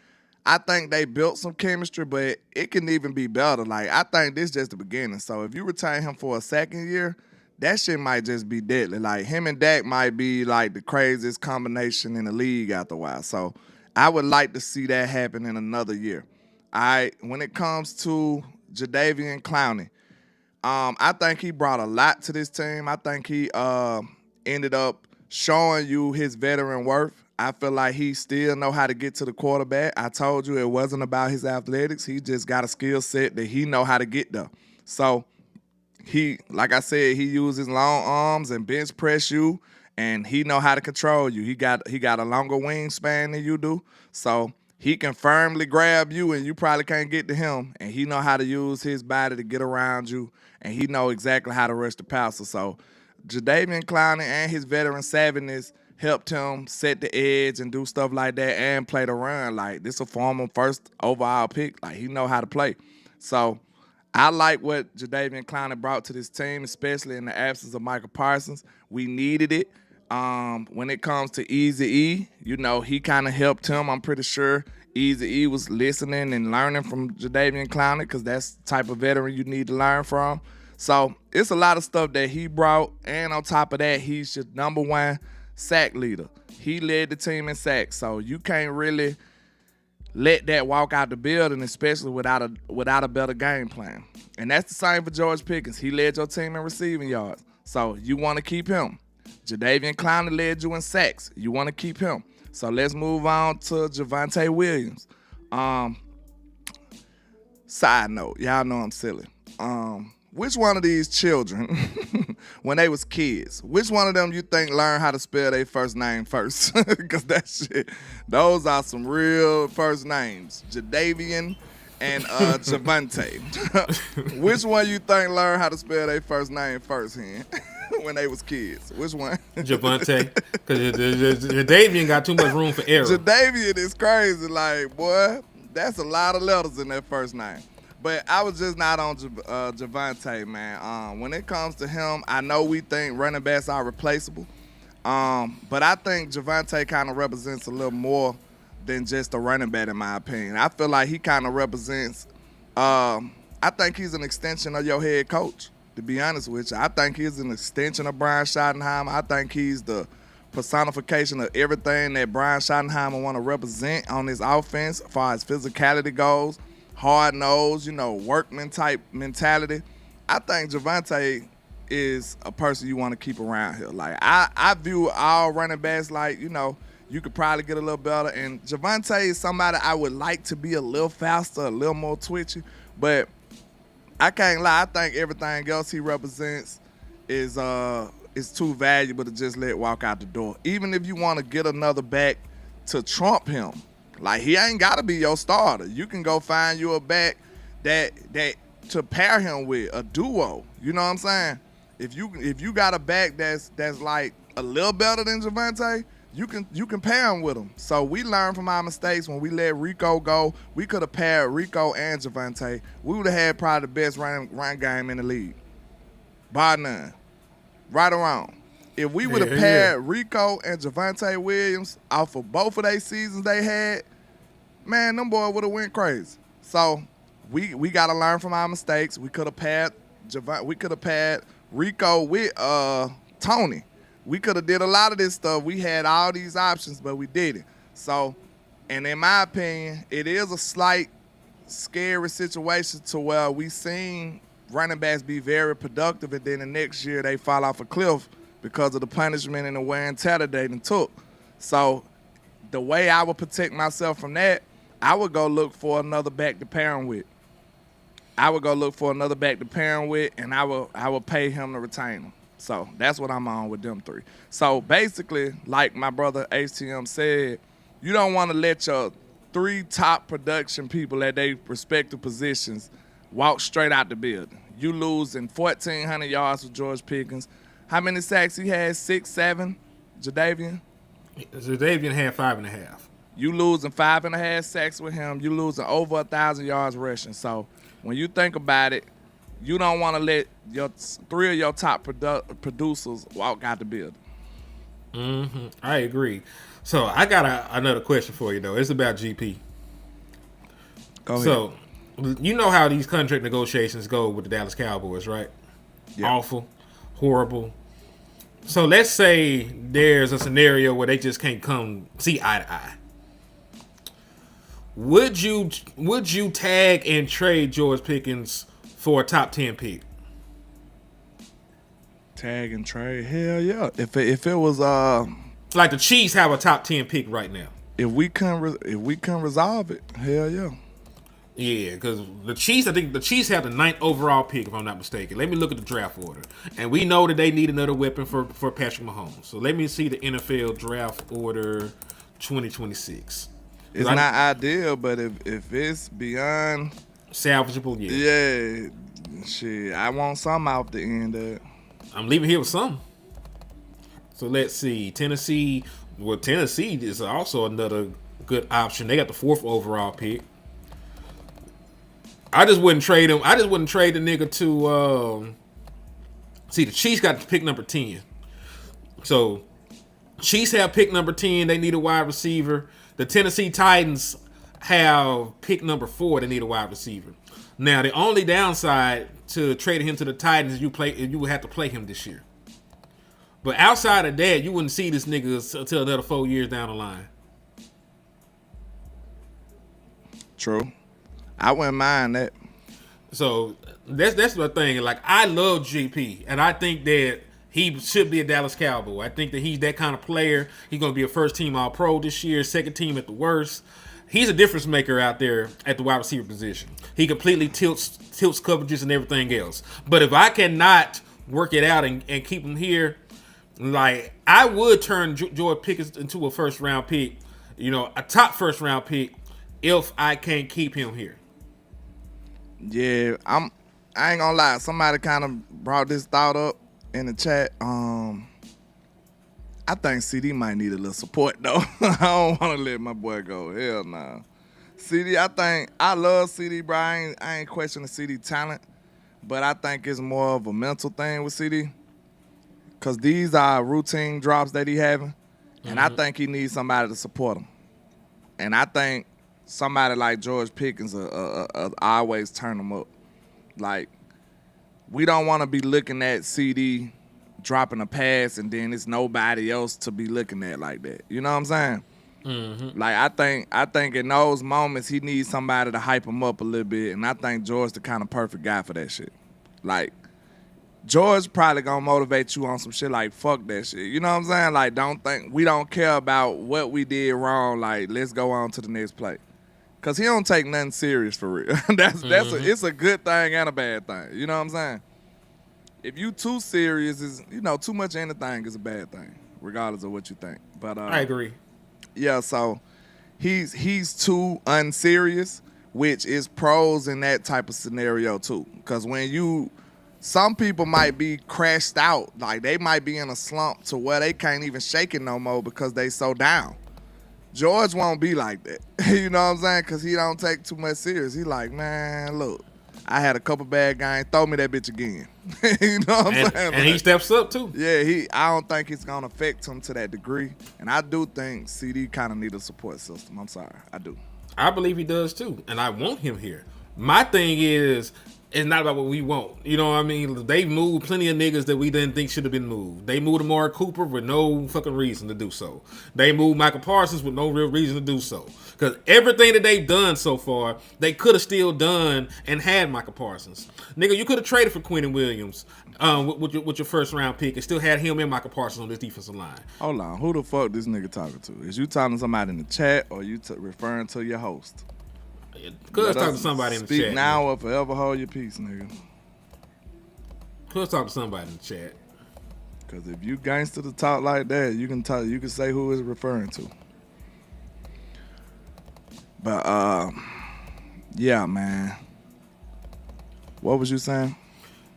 I think they built some chemistry, but it can even be better. Like, I think this is just the beginning. So if you retain him for a second year, that shit might just be deadly. Like, him and Dak might be like the craziest combination in the league after a while. So I would like to see that happen in another year. All right, when it comes to Jadeveon Clowney, I think he brought a lot to this team. I think he ended up showing you his veteran worth. I feel like he still know how to get to the quarterback. I told you it wasn't about his athletics. He just got a skill set that he know how to get there. So he, like I said, he uses long arms and bench press you, and he know how to control you. He got a longer wingspan than you do. So he can firmly grab you, and you probably can't get to him. And he know how to use his body to get around you, and he know exactly how to rush the passer. So Jadeveon Clowney and his veteran savviness helped him set the edge and do stuff like that and play the run. Like, this a former first overall pick. Like, he know how to play. So I like what Jadeveon Clowney brought to this team, especially in the absence of Michael Parsons. We needed it. When it comes to Eazy-E, he kind of helped him. I'm pretty sure Eazy-E was listening and learning from Jadeveon Clowney, because that's the type of veteran you need to learn from. So it's a lot of stuff that he brought, and on top of that, he's your number 1 sack leader. He led the team in sacks, so you can't really let that walk out the building, especially without a better game plan. And that's the same for George Pickens. He led your team in receiving yards, so you want to keep him. Jadeveon Clowney led you in sacks. You want to keep him. So let's move on to Javonte Williams. Side note, y'all know I'm silly. Which one of these children, when they was kids, which one of them you think learned how to spell their first name first? Because those are some real first names. Jadeveon and Javonte. Which one you think learned how to spell their first name first, Hen? When they was kids. Which one? Javonte. Because Jadeveon got too much room for error. Jadeveon is crazy. Like, boy, that's a lot of letters in that first name. But I was just not on Javonte, man. When it comes to him, I know we think running backs are replaceable. But I think Javonte kind of represents a little more than just a running back, in my opinion. I feel like he kind of represents I think he's an extension of your head coach, to be honest with you. I think he's an extension of Brian Schottenheimer. I think he's the personification of everything that Brian Schottenheimer want to represent on his offense as far as physicality goes. Hard-nosed, workman-type mentality. I think Javonte is a person you want to keep around here. Like, I view all running backs like, you You could probably get a little better. And Javonte is somebody I would like to be a little faster, a little more twitchy. But I can't lie. I think everything else he represents is too valuable to just let walk out the door. Even if you want to get another back to trump him, like he ain't got to be your starter. You can go find you a back that to pair him with, a duo. You know what I'm saying? If you got a back that's like a little better than Javonte, you can pair him with him. So we learned from our mistakes when we let Rico go. We could have paired Rico and Javonte. We would have had probably the best run game in the league, bar none. Right or wrong. If we would have paired Rico and Javonte Williams off of both of their seasons they had, man, them boys would have went crazy. So we got to learn from our mistakes. We could have paired Rico with Tony. We could have did a lot of this stuff. We had all these options, but we didn't. So, and in my opinion, it is a slight scary situation to where we seen running backs be very productive, and then the next year they fall off a cliff because of the punishment and the wear and tear that they done took. So the way I would protect myself from that, I would go look for another back to pair him with. And I would pay him to retain him. So that's what I'm on with them three. So basically, like my brother HTM said, you don't want to let your three top production people at their respective positions walk straight out the building. You losing 1,400 yards with George Pickens. How many sacks he had? 6, 7? Jadeveon? Jadeveon had 5.5. You losing 5.5 sacks with him. You losing over 1,000 yards rushing. So when you think about it, you don't want to let your three of your top producers walk out the building. Mm-hmm. I agree. So I got another question for you, though. It's about GP. Go ahead. So you know how these contract negotiations go with the Dallas Cowboys, right? Yep. Awful, horrible. So let's say there's a scenario where they just can't come see eye to eye. Would you tag and trade George Pickens for a top 10 pick? Tag and trade? Hell yeah. If it was like the Chiefs have a top 10 pick right now. If we can resolve it, hell yeah. Yeah, because the Chiefs, I think the Chiefs have the 9th overall pick, if I'm not mistaken. Let me look at the draft order. And we know that they need another weapon for Patrick Mahomes. So let me see the NFL draft order 2026. It's not ideal, but if it's beyond salvageable, yeah, shit, I want something out the end of it. I'm leaving here with some. So let's see. Tennessee. Well, Tennessee is also another good option. They got the 4th overall pick. I just wouldn't trade him. I just wouldn't trade the nigga to see, the Chiefs got pick number 10. So Chiefs have pick number 10. They need a wide receiver. The Tennessee Titans have pick number 4. They need a wide receiver. Now, the only downside to trading him to the Titans is you would have to play him this year. But outside of that, you wouldn't see this nigga until another 4 years down the line. True. I wouldn't mind that. So that's the thing. Like, I love GP, and I think that he should be a Dallas Cowboy. I think that he's that kind of player. He's going to be a first-team All-Pro this year, second team at the worst. He's a difference maker out there at the wide receiver position. He completely tilts coverages and everything else. But if I cannot work it out and keep him here, like, I would turn George Pickens into a first-round pick, a top first-round pick, if I can't keep him here. Yeah, I ain't gonna lie. Somebody kind of brought this thought up in the chat. I think CD might need a little support though. I don't want to let my boy go. Hell nah. CD, I love CD, bro. I ain't questioning CD talent, but I think it's more of a mental thing with CD. Cause these are routine drops that he having, and I think he needs somebody to support him. And I think somebody like George Pickens always turn him up. Like, we don't want to be looking at CD dropping a pass and then it's nobody else to be looking at like that. You know what I'm saying? Mm-hmm. Like, I think in those moments he needs somebody to hype him up a little bit, and I think George the kind of perfect guy for that shit. Like, George probably gonna motivate you on some shit like fuck that shit. You know what I'm saying? Like, we don't care about what we did wrong. Like, let's go on to the next play. Cause he don't take nothing serious for real. It's a good thing and a bad thing. You know what I'm saying? If you too serious, too much of anything is a bad thing, regardless of what you think. But I agree. Yeah, so he's too unserious, which is pros in that type of scenario too. Cause some people might be crashed out, like they might be in a slump to where they can't even shake it no more because they so down. George won't be like that. You know what I'm saying? Because he don't take too much serious. He like, man, look, I had a couple bad games. Throw me that bitch again. You know what I'm saying? And he steps up, too. Yeah, I don't think it's going to affect him to that degree. And I do think CD kind of need a support system. I'm sorry. I do. I believe he does, too. And I want him here. My thing is, it's not about what we want. You know what I mean? They moved plenty of niggas that we didn't think should have been moved. They moved Amari Cooper with no fucking reason to do so. They moved Michael Parsons with no real reason to do so. Because everything that they've done so far, they could have still done and had Michael Parsons. Nigga, you could have traded for Quentin Williams with your first round pick and still had him and Michael Parsons on this defensive line. Hold on. Who the fuck this nigga talking to? Is you talking to somebody in the chat or you referring to your host? Cuz talk to somebody in the chat. Speak now or forever hold your peace, nigga. Cuz talk to somebody in the chat. Cause if you gangster to talk like that, you can say who it's referring to. But yeah, man. What was you saying?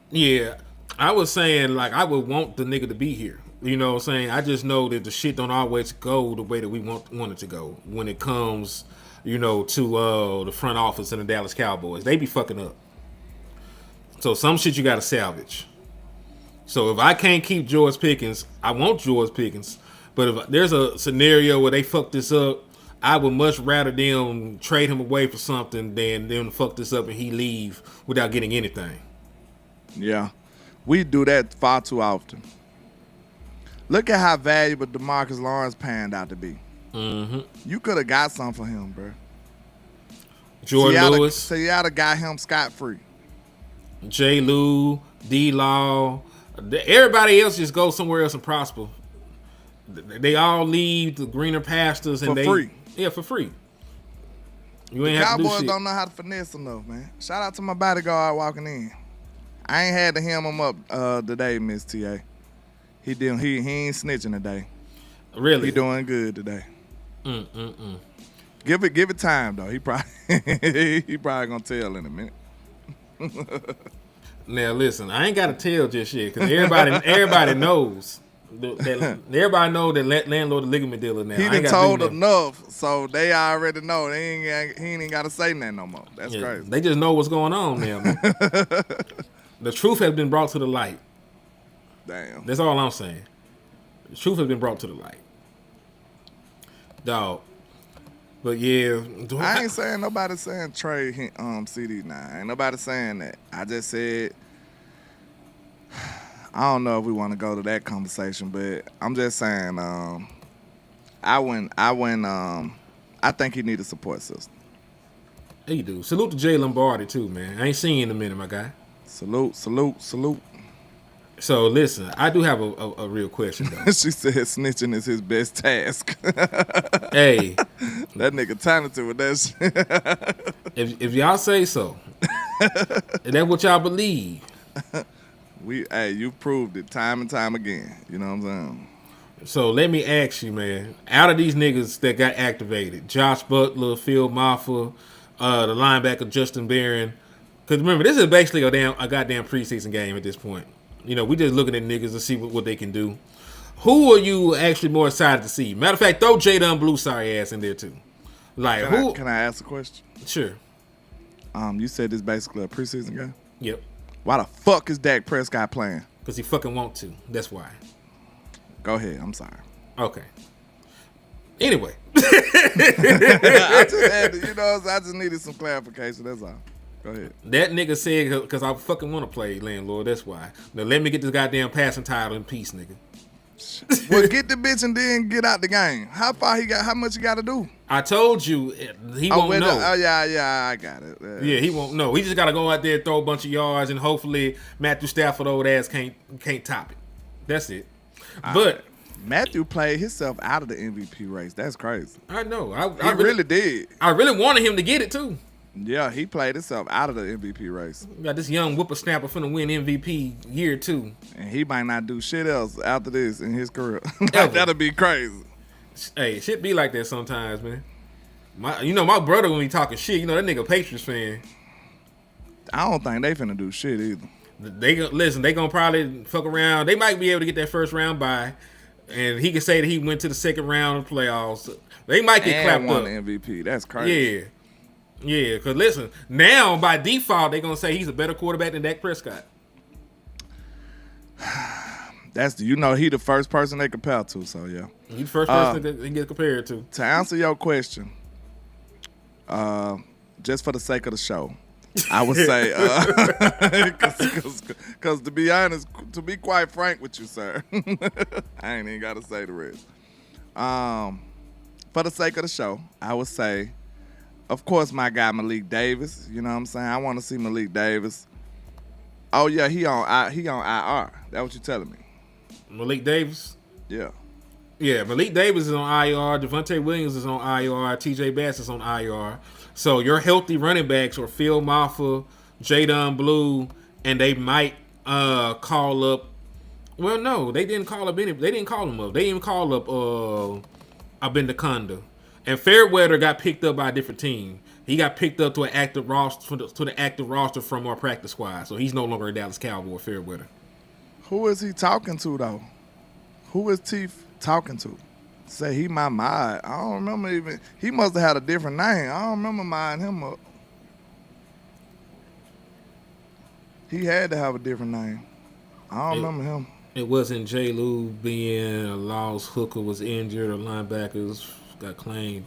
Yeah, I was saying like I would want the nigga to be here. You know what I'm saying? I just know that the shit don't always go the way that we want it to go when it comes, to the front office in the Dallas Cowboys. They be fucking up. So some shit you gotta salvage. So if I can't keep George Pickens, I want George Pickens. But if there's a scenario where they fuck this up, I would much rather them trade him away for something than them fuck this up and he leave without getting anything. Yeah. We do that far too often. Look at how valuable DeMarcus Lawrence panned out to be. Mm-hmm. You could have got something for him, bro. Jordan Lewis. So you ought to got him scot-free. J. Lou, D-Law. Everybody else just go somewhere else and prosper. They all leave the greener pastures and for free. Yeah, for free. You ain't have to do Cowboys shit. don't know how to finesse enough, man. Shout out to my bodyguard walking in. I ain't had to hem him up today, Miss T.A. He ain't snitching today. Really? He doing good today. Give it time though. He probably gonna tell in a minute. Now listen, I ain't gotta tell just yet because everybody knows. Everybody know that landlord the ligament dealer now. He done told enough, so they already know. He ain't even got to say nothing no more. That's crazy. They just know what's going on now, man. The truth has been brought to the light. Damn. That's all I'm saying. The truth has been brought to the light. Dog. But yeah. I ain't saying nobody saying trade CD now. Ain't nobody saying that. I just said I don't know if we want to go to that conversation, but I'm just saying I think he need a support system. He do. Salute to Jay Lombardi too, man. I ain't seen you in a minute, my guy. Salute. So listen, I do have a real question though. She said snitching is his best task. Hey. That nigga talented with that shit. If y'all say so, and that's what y'all believe. You proved it time and time again. You know what I'm saying? So let me ask you, man. Out of these niggas that got activated, Josh Butler, Phil Maffa, the linebacker Justin Barron. Because remember, this is basically a goddamn preseason game at this point. We just looking at niggas to see what they can do. Who are you actually more excited to see? Matter of fact, throw Jadon Blue sorry ass in there too. Like Can I ask a question? Sure. You said this basically a preseason game? Yep. Why the fuck is Dak Prescott playing? Because he fucking want to. That's why. Go ahead. I'm sorry. Okay. Anyway. I just had to, I just needed some clarification. That's all. Go ahead. That nigga said because I fucking want to play landlord. That's why. Now let me get this goddamn passing title in peace, nigga. Well, get the bitch and then get out the game. How much he got to do? I told you he won't know. Yeah, I got it. Yeah, he won't know. He just got to go out there, throw a bunch of yards, and hopefully Matthew Stafford old ass can't top it. That's it. But Matthew played himself out of the MVP race. That's crazy. I know. He really did. I really wanted him to get it too. Yeah, he played himself out of the MVP race. We got this young whippersnapper finna win MVP year 2. And he might not do shit else after this in his career. That'll be crazy. Hey, shit be like that sometimes, man. My brother when he talking shit, that nigga Patriots fan. I don't think they finna do shit either. They gonna probably fuck around. They might be able to get that first round bye, and he can say that he went to the second round of playoffs. They might get clapped won up. The MVP. That's crazy. Yeah. Cause listen, now by default they gonna say he's a better quarterback than Dak Prescott. That's he the first person they compare to. So yeah, He's the first person that he get compared to. To answer your question, just for the sake of the show, I would say, because to be honest, to be quite frank with you, sir, I ain't even got to say the rest. For the sake of the show, I would say, of course, my guy Malik Davis. You know what I'm saying? I want to see Malik Davis. Oh yeah, he on IR. That's what you telling me? Malik Davis. Yeah. Yeah, Malik Davis is on IR. Devontae Williams is on IR. TJ Bass is on IR. So your healthy running backs are Phil Maffa, Jadon Blue, and they might call up. Well, no, they didn't call up any. They didn't call him up. They didn't even call up Abendaconda. And Fairweather got picked up by a different team. He got picked up to an active roster to the active roster from our practice squad. So he's no longer a Dallas Cowboy. Fairweather. Who is he talking to though? Who is Teeth talking to? Say he my mod. I don't remember even. He must have had a different name. I don't remember mine him up. He had to have a different name. I don't remember him. It wasn't J. Lou being a lost hooker was injured or linebackers got claimed.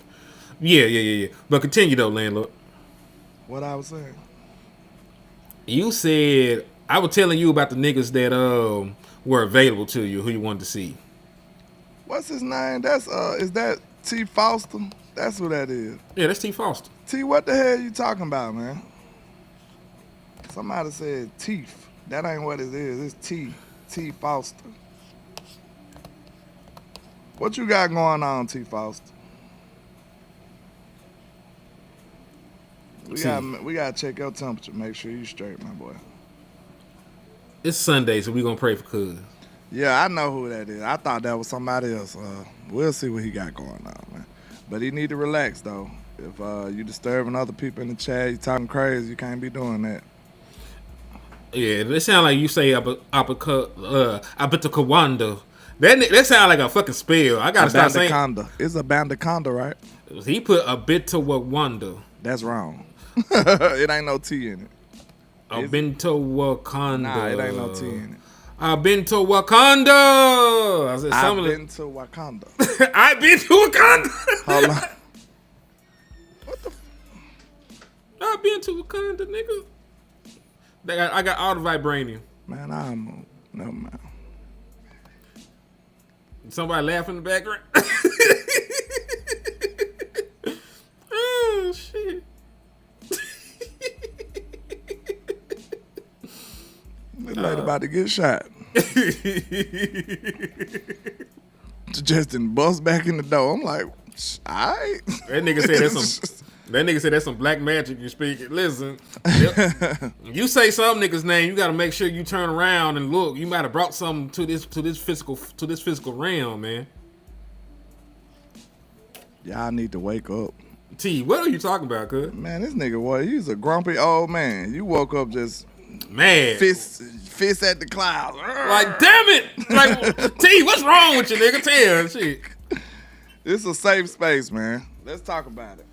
Yeah. But continue though, landlord. What I was saying. You said I was telling you about the niggas that were available to you, who you wanted to see. What's his name? That's is that T. Foster? That's who that is. Yeah, that's T. Foster. T, what the hell you talking about, man? Somebody said Teeth. That ain't what it is. It's T. Foster. What you got going on, T. Foster? We gotta check your temperature. Make sure you straight, my boy. It's Sunday, so we gonna pray for Cuz. Yeah, I know who that is. I thought that was somebody else. We'll see what he got going on, man. But he need to relax, though. If you disturbing other people in the chat, you talking crazy, you can't be doing that. Yeah, it sound like you say Abitakawanda. That sound like a fucking spell. I gotta stop saying. It's a bandaconda, right? He put Abitawanda. That's wrong. It ain't no T in it. Abintawakanda. Nah, it ain't no T in it. I've been to Wakanda. I've been to Wakanda. I've been to Wakanda. Hold on. What the? I've been to Wakanda, nigga. I got all the vibranium. Man, never mind. Somebody laugh in the background. Oh shit. This lady about to get shot. Just didn't bust back in the door. I'm like, all right. That nigga said that's some black magic you speak. Listen, you say some nigga's name, you gotta make sure you turn around and look. You might have brought something to this physical realm, man. Y'all need to wake up. T, what are you talking about, cuz? Man, this nigga, he's a grumpy old man. You woke up just mad. Fist at the clouds. Like, damn it. Like, T, what's wrong with you, nigga? Tell shit. It's a safe space, man. Let's talk about it.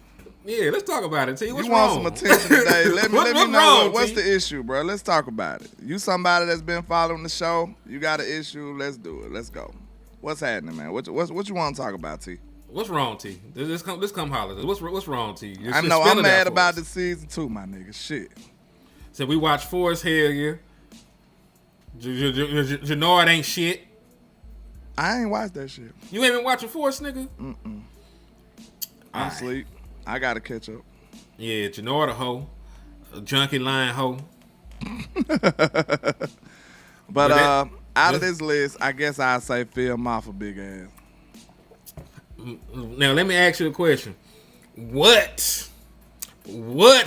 Yeah, let's talk about it, T. What's you wrong? Want some attention today? Let me know what's T? the issue, bro. Let's talk about it. You somebody that's been following the show. You got an issue. Let's do it. Let's go. What's happening, man? What you want to talk about, T? What's wrong, T? Let's come holler. What's wrong, T? I know I'm mad about the season 2, my nigga. Shit. So we watched Forest Hill here. Janoid ain't shit. I ain't watched that shit. You ain't been watching Forest, nigga? Mm-mm. I'm asleep. I gotta catch up. Yeah, Janora hoe, a junkie line hoe. But out of this list, I guess I'd say Phil Maffa big ass. Now let me ask you a question. What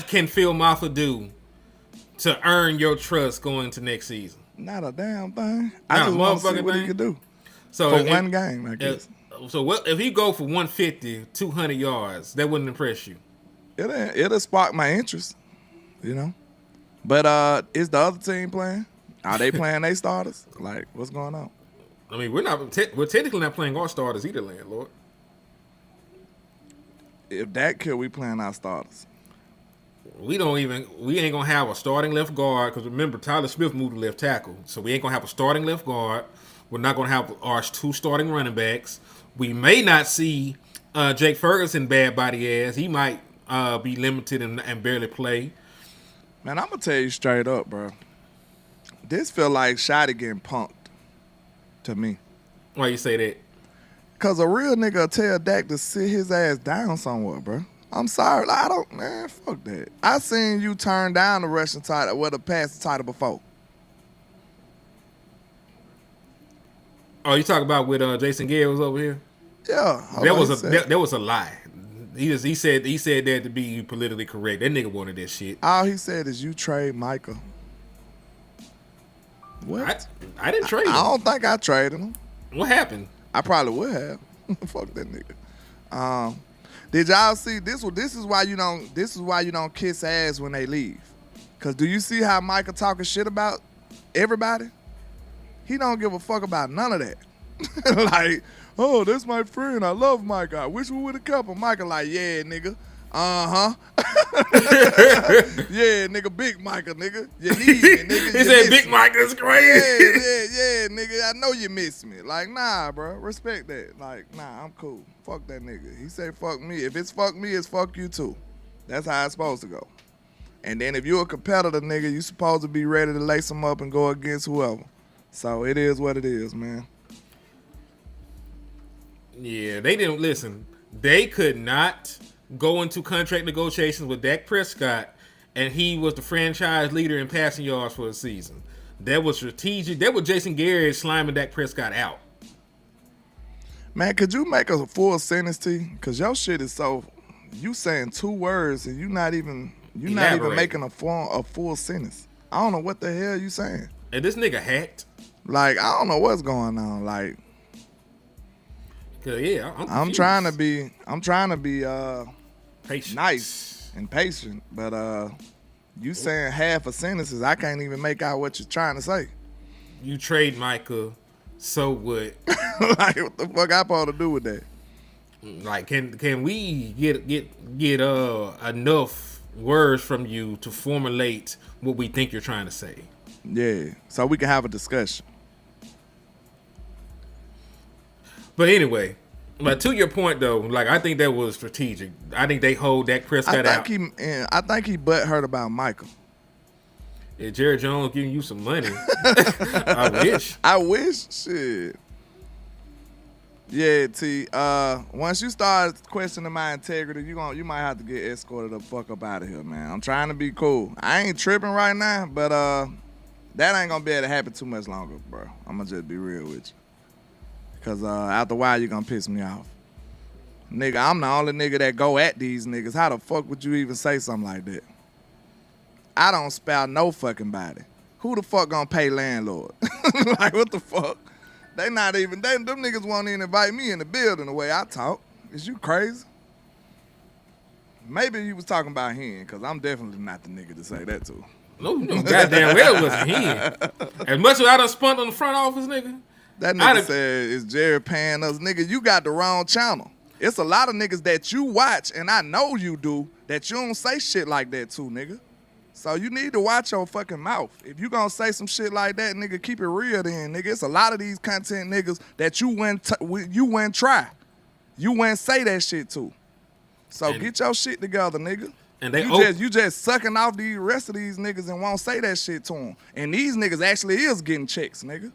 can Phil Maffa do to earn your trust going into next season? Not a damn thing. I just want to see what he can do. So for one game, I guess. So what if he go for 150, 200 yards? That wouldn't impress you. It'll spark my interest, you know. But is the other team playing? Are they playing their starters? Like, what's going on? I mean, we're technically not playing our starters either, landlord. If that could, we playing our starters. We ain't gonna have a starting left guard because remember Tyler Smith moved to left tackle, so we ain't gonna have a starting left guard. We're not gonna have our 2 starting running backs. We may not see Jake Ferguson bad body ass. He might be limited and barely play. Man, I'm gonna tell you straight up, bro. This feel like Shotty getting punked to me. Why you say that? Cause a real nigga will tell Dak to sit his ass down somewhere, bro. I'm sorry, like, fuck that. I seen you turn down the rushing title, the passing title before. Oh, you talking about with Jason Garrett was over here? Yeah, that was a lie. He said that to be politically correct. That nigga wanted that shit. All he said is you trade Micah. What? I didn't trade him. I don't think I traded him. What happened? I probably would have. Fuck that nigga. Did y'all see this? This is why you don't kiss ass when they leave. Cause do you see how Micah talking shit about everybody? He don't give a fuck about none of that. Like, oh, that's my friend. I love Micah. I wish we would have kept him. Micah like, yeah, nigga. Uh-huh. Yeah, nigga, big Micah, nigga. You need me, nigga. He said big Micah's crazy. Yeah, nigga. I know you miss me. Like, nah, bro. Respect that. Like, nah, I'm cool. Fuck that nigga. He said fuck me. If it's fuck me, it's fuck you too. That's how it's supposed to go. And then if you're a competitor, nigga, you supposed to be ready to lace them up and go against whoever. So it is what it is, man. Yeah, they didn't listen. They could not go into contract negotiations with Dak Prescott, and he was the franchise leader in passing yards for the season. That was strategic. That was Jason Garrett sliming Dak Prescott out. Man, could you make a full sentence, T? Because your shit is so... You saying 2 words, and you're not even making a full sentence. I don't know what the hell you saying. And this nigga hacked. Like, I don't know what's going on. Like... Yeah, I'm trying to be patient, nice and patient, but you saying half a sentences, I can't even make out what you're trying to say. You trade Micah, so what? Like, what the fuck I supposed to do with that? Like, can we get enough words from you to formulate what we think you're trying to say? Yeah, so we can have a discussion. But anyway, but to your point though, like I think that was strategic. I think they hold Dak Prescott out. I think he butthurt about Michael. Yeah, Jerry Jones giving you some money. I wish. I wish. Shit. Yeah, T. Once you start questioning my integrity, you might have to get escorted the fuck up out of here, man. I'm trying to be cool. I ain't tripping right now, but that ain't gonna be able to happen too much longer, bro. I'm gonna just be real with you. Cause after a while you gonna piss me off. Nigga, I'm the only nigga that go at these niggas. How the fuck would you even say something like that? I don't spell no fucking body. Who the fuck gonna pay landlord? Like, what the fuck? Them niggas won't even invite me in the building the way I talk. Is you crazy? Maybe you was talking about him, cause I'm definitely not the nigga to say that to. No, goddamn well it wasn't him. As much as I done spun on the front office, nigga. That nigga said, is Jerry paying us? Nigga, you got the wrong channel. It's a lot of niggas that you watch, and I know you do, that you don't say shit like that to, nigga. So you need to watch your fucking mouth. If you gonna say some shit like that, nigga, keep it real then, nigga. It's a lot of these content niggas that you wouldn't try. You wouldn't say that shit to. So get your shit together, nigga. And you just sucking off the rest of these niggas and won't say that shit to them. And these niggas actually is getting checks, nigga.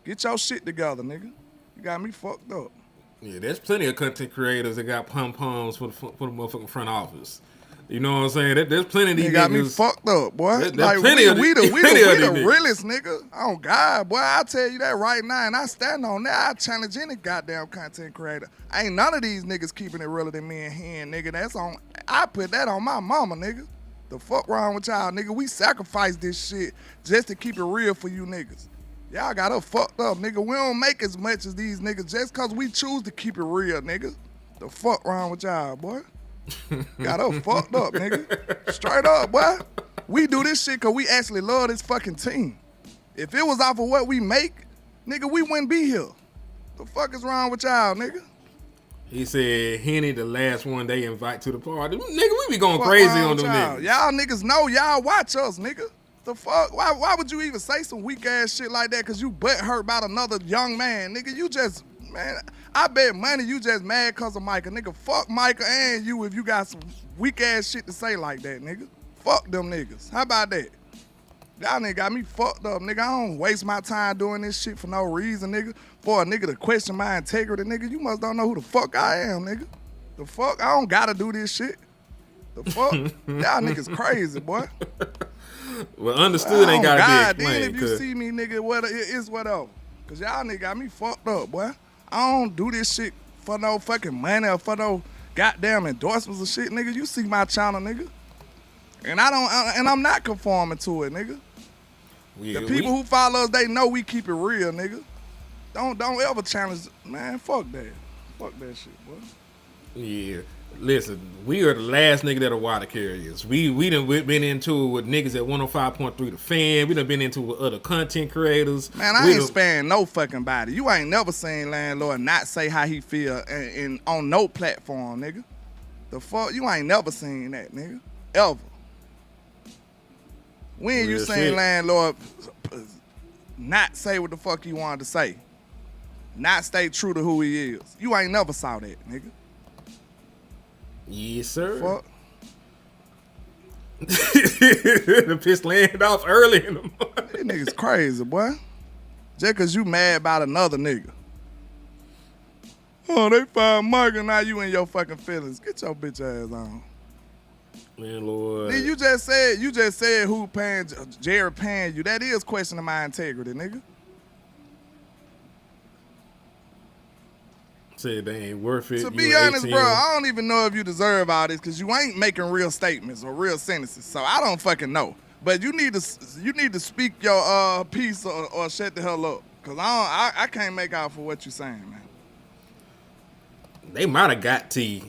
Get your shit together, nigga. You got me fucked up. Yeah, there's plenty of content creators that got pom-poms for the motherfucking front office. You know what I'm saying? There's plenty of these They got me niggas. fucked up, boy. There's Like plenty of we these the niggas. realest nigga. Oh God, boy, I tell you that right now, and I stand on that. I challenge any goddamn content creator. Ain't none of these niggas keeping it realer than me and him, nigga. That's on. I put that on my mama, nigga. The fuck wrong with y'all, nigga? We sacrifice this shit just to keep it real for you niggas. Y'all got us fucked up, nigga. We don't make as much as these niggas just cause we choose to keep it real, nigga. The fuck wrong with y'all, boy? Got us fucked up, nigga. Straight up, boy. We do this shit cause we actually love this fucking team. If it was off of what we make, nigga, we wouldn't be here. The fuck is wrong with y'all, nigga? He said Henny the last one they invite to the party. Nigga, we be going Fuck crazy wrong on with them y'all? niggas. Y'all niggas know y'all watch us, nigga. The fuck? Why would you even say some weak ass shit like that? Cause you butt hurt about another young man, nigga. You just, man, I bet money you just mad cause of Micah, nigga. Fuck Micah and you if you got some weak ass shit to say like that, nigga. Fuck them niggas. How about that? Y'all nigga got me fucked up, nigga. I don't waste my time doing this shit for no reason, nigga. For a nigga to question my integrity, nigga, you must don't know who the fuck I am, nigga. The fuck? I don't gotta do this shit. The fuck? Y'all niggas crazy, boy. Well, understood ain't gotta God, be then explained. if you see me, nigga, it's whatever. Cause y'all nigga got me fucked up, boy. I don't do this shit for no fucking money or for no goddamn endorsements or shit, nigga. You see my channel, nigga. And I'm not conforming to it, nigga. Yeah, The people who follow us, they know we keep it real, nigga. Don't ever challenge, man. Fuck that. Fuck that shit, boy. Yeah. Listen, we are the last nigga that are water carriers. We done been into it with niggas at 105.3 The Fan. We done been into it with other content creators. Man, I ain't sparing no fucking body. You ain't never seen Landlord not say how he feel in on no platform, nigga. The fuck? You ain't never seen that, nigga. Ever. When you Real seen shit. Landlord not say what the fuck he wanted to say? Not stay true to who he is. You ain't never saw that, nigga. Yes, sir. Fuck. The piss landed off early in the morning. These niggas crazy, boy. Just cause you mad about another nigga. Oh, they find Mike and now you in your fucking feelings. Get your bitch ass on. Man, Lord. Nigga, you just said who paying Jared paying you. That is questioning my integrity, nigga. Said they ain't worth it. To You be a honest, 18. bro, I don't even know if you deserve all this because you ain't making real statements or real sentences. So I don't fucking know. But you need to speak your piece or shut the hell up. Cause I can't make out for what you saying, man. They might have got T.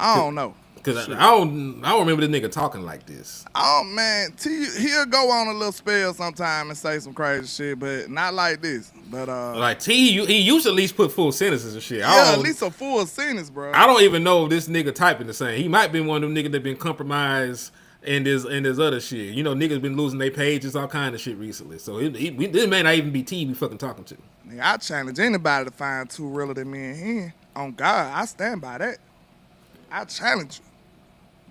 I don't know. Cause I don't remember this nigga talking like this. Oh man, he'll go on a little spell sometime and say some crazy shit, but not like this. But Like T, he used to at least put full sentences and shit. yeah, at least a full sentence, bro. I don't even know if this nigga typing the same. He might be one of them niggas that been compromised and this other shit. You know, niggas been losing their pages, all kind of shit recently. So this may not even be T we fucking talking to. Nigga, I challenge anybody to find two realer than me and him. On God, I stand by that. I challenge you.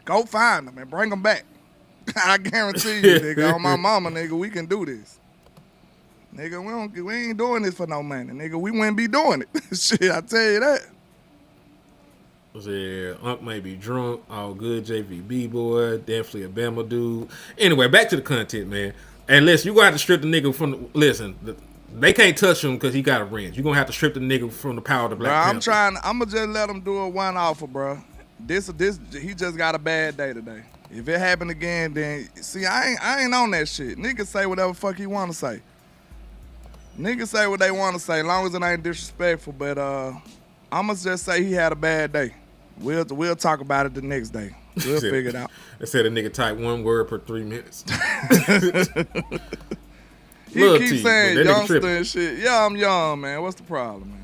Go find them and bring them back. I guarantee you, nigga, on my mama, nigga, we can do this. Nigga, we ain't doing this for no money, nigga. We wouldn't be doing it. Shit, I tell you that. Yeah, Unc may be drunk. All good, JVB boy. Definitely a Bama dude. Anyway, back to the content, man. And listen, you gonna have to strip the nigga from. They can't touch him because he got a wrench. You gonna have to strip the nigga from the power of the Black Panther. I'm gonna just let him do a one offer, bro. This, he just got a bad day today. If it happen again, then see, I ain't on that shit. Niggas say whatever fuck he wanna say. Niggas say what they wanna say, long as it ain't disrespectful. But I'ma just say he had a bad day. We'll talk about it the next day. We'll figure it out. They said a nigga type one word per 3 minutes. He keeps saying youngster and shit. Yeah, I'm young, man. What's the problem, man?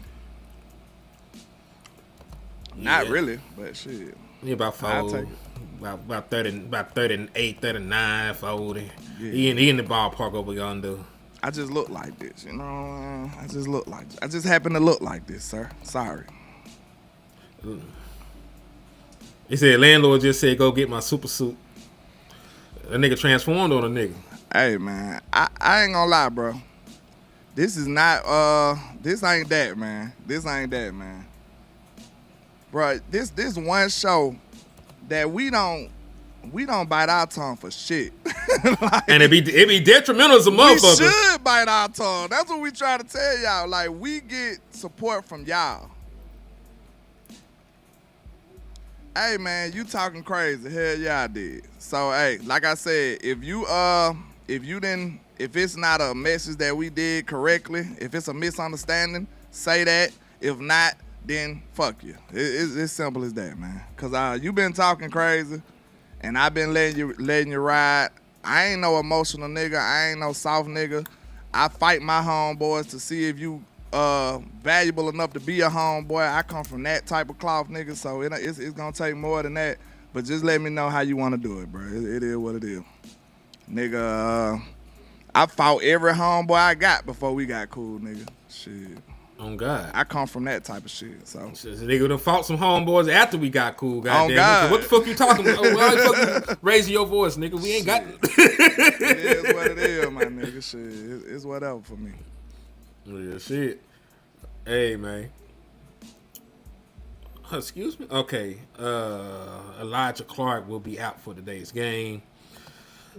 Not really, but shit. He about 4, about 38, 39, 40. Yeah. He in the ballpark over yonder. I just look like this, you know. I just happen to look like this, sir. Sorry. He said, landlord just said, go get my super suit. That nigga transformed on a nigga. Hey, man, I ain't gonna lie, bro. This is not, this ain't that, man. This ain't that, man. bro, this one show that we don't bite our tongue for shit. Like, And it be detrimental as a we motherfucker. should bite our tongue. That's what we try to tell y'all. Like, we get support from y'all. Hey man, you talking crazy. Hell yeah, I did. So hey, like I said, if it's not a message that we did correctly, if it's a misunderstanding, say that. If not, then fuck you. It's simple as that, man. Cause you been talking crazy, and I've been letting you ride. I ain't no emotional nigga. I ain't no soft nigga. I fight my homeboys to see if you valuable enough to be a homeboy. I come from that type of cloth, nigga. So it's gonna take more than that. But just let me know how you want to do it, bro. It is what it is, nigga. I fought every homeboy I got before we got cool, nigga. Shit. On God. I come from that type of shit. So Nigga done fought some homeboys after we got cool, goddamn. God. What the fuck you talking about? Why the fuck you raising your voice, nigga? We ain't got it is what it is, my nigga. Shit. It's whatever for me. Yeah, shit. Hey, man. Excuse me? Okay. Elijah Clark will be out for today's game.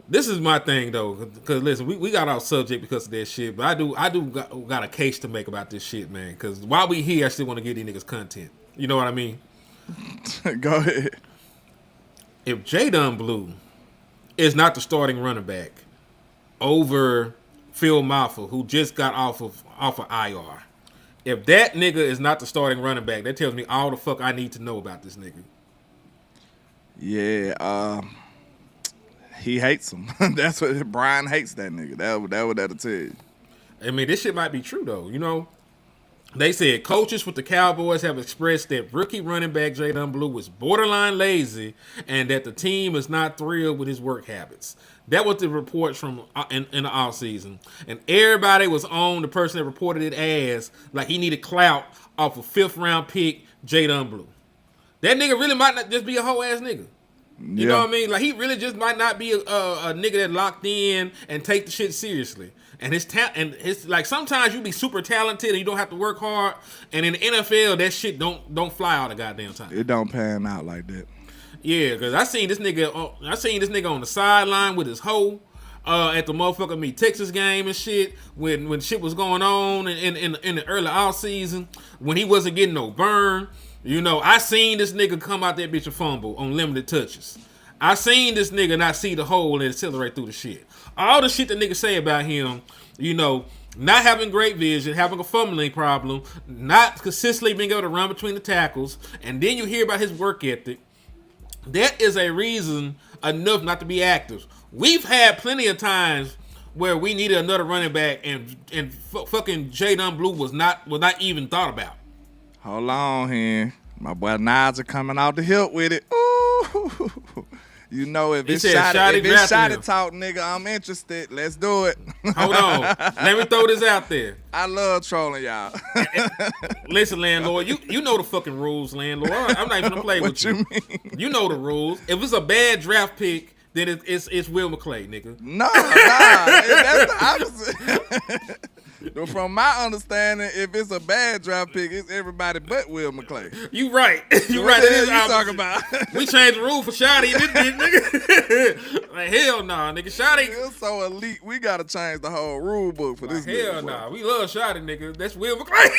This is my thing, though, because listen, we got off subject because of that shit, but I do got a case to make about this shit, man, because while we here, I still want to give these niggas content. You know what I mean? Go ahead. If Jadon Blue is not the starting running back over Phil Maffa, who just got off of IR, if that nigga is not the starting running back, that tells me all the fuck I need to know about this nigga. Yeah, he hates him. That's what Brian hates that nigga. That'll tell you. I mean, this shit might be true though. You know, they said coaches with the Cowboys have expressed that rookie running back Jadon Blue was borderline lazy and that the team is not thrilled with his work habits. That was the reports from in the offseason. And everybody was on the person that reported it as like he needed clout off a 5th round pick Jadon Blue. That nigga really might not just be a hoe ass nigga. You know what I mean? Like, he really just might not be a nigga that locked in and take the shit seriously. And his like, sometimes you be super talented and you don't have to work hard. And in the NFL, that shit don't fly all the goddamn time. It don't pan out like that. Yeah, because I seen this nigga on the sideline with his hoe at the motherfucker Me Texas game and shit when shit was going on in the early off season when he wasn't getting no burn. You know, I seen this nigga come out that bitch and fumble on limited touches. I seen this nigga not see the hole and accelerate through the shit. All the shit that niggas say about him, you know, not having great vision, having a fumbling problem, not consistently being able to run between the tackles, and then you hear about his work ethic. That is a reason enough not to be active. We've had plenty of times where we needed another running back and fucking Jadon Blue was not even thought about. Hold on here. My boy Nas are coming out the hill with it. Ooh. You know, if it's shotty talk, nigga, I'm interested. Let's do it. Hold on. Let me throw this out there. I love trolling y'all. Listen, landlord, you know the fucking rules, landlord. I'm not even gonna play with you. What you mean? You know the rules. If it's a bad draft pick, then it's Will McClay, nigga. No, that's the opposite. From my understanding, if it's a bad draft pick, it's everybody but Will McClay. You right. You What right. the hell you talking about? We changed the rule for Shotty in this bitch, nigga. Like, hell nah, nigga. Shotty. It's so elite. We gotta change the whole rule book for this. Hell nah. We love Shotty, nigga. That's Will McClay.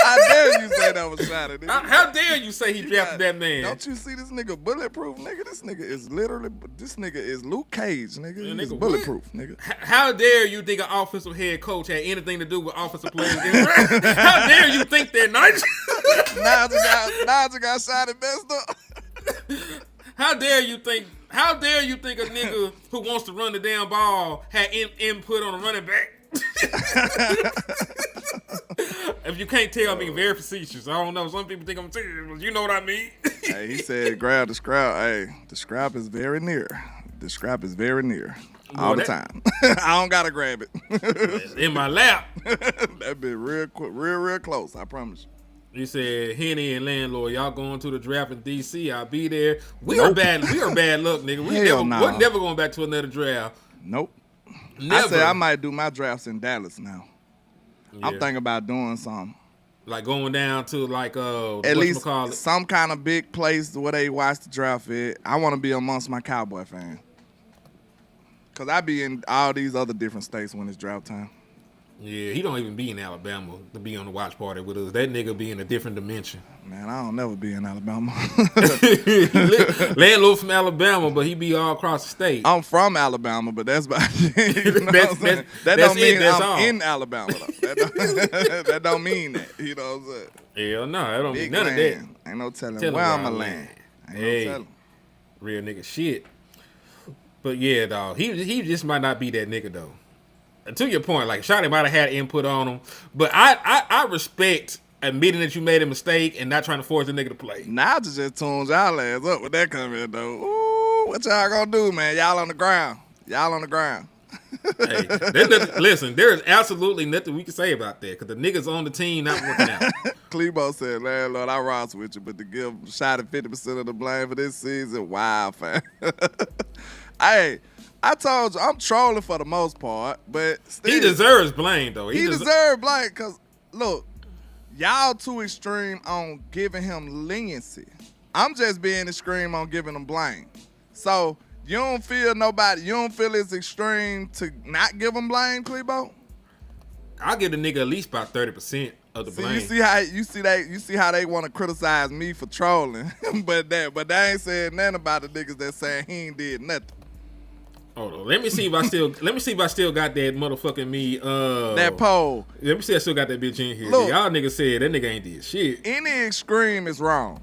How dare you say that was Shotty, nigga? How dare you say he drafted that man? Don't you see this nigga bulletproof, nigga? This nigga is Luke Cage, nigga. Yeah, He's nigga, bulletproof, nigga. How dare you think an offensive head coach had anything to do with offensive players? How dare you think that, Nigel? Nigel got Shotty messed up. How dare you think a nigga who wants to run the damn ball had input on a running back? If you can't tell, I'm being very facetious. I don't know. Some people think I'm serious, but you know what I mean. Hey, he said, grab the scrap. Hey, the scrap is very near. The scrap is very near. All the time. I don't gotta grab it. It's in my lap. That been real quick, real close. I promise you. He said, Henny and landlord, y'all going to the draft in DC? I'll be there. We are bad luck, nigga. We're never going back to another draft. Nope. Never. I said I might do my drafts in Dallas now. Yeah. I'm thinking about doing something. Like going down to like At least some kind of big place where they watch the draft at. I want to be amongst my Cowboy fans. Cause I be in all these other different states when it's draft time. Yeah, he don't even be in Alabama to be on the watch party with us. That nigga be in a different dimension. Man, I don't never be in Alabama. Landlord from Alabama, but he be all across the state. I'm from Alabama, but that's about it. You know that don't mean I'm in Alabama, though. That don't mean that. You know what I'm saying? Hell no, that don't mean none land. of that. Ain't no telling where I'm going to land. Hey, no real nigga shit. But yeah, dog, he just might not be that nigga, though. To your point, like Shotty might have had input on him, but I respect admitting that you made a mistake and not trying to force the nigga to play. Nigel just tunes y'all ass up with that comment though. Ooh, what y'all gonna do, man? Y'all on the ground. Hey, listen, there is absolutely nothing we can say about that because the niggas on the team not working out. Clebo said, "Landlord, I rocks with you, but to give Shotty 50% of the blame for this season, wow, fam." Hey. I told you, I'm trolling for the most part, but still. He deserves blame, though. He deserves blame because, look, y'all too extreme on giving him leniency. I'm just being extreme on giving him blame. So, you don't feel it's extreme to not give him blame, Clebo? I'll give the nigga at least about 30% of the blame. You see how they want to criticize me for trolling, but they ain't saying nothing about the niggas that saying he ain't did nothing. Hold on. Let me see if I still got that motherfucking me. That poll. Let me see if I still got that bitch in here. Look, y'all niggas said that nigga ain't did shit. Any extreme is wrong.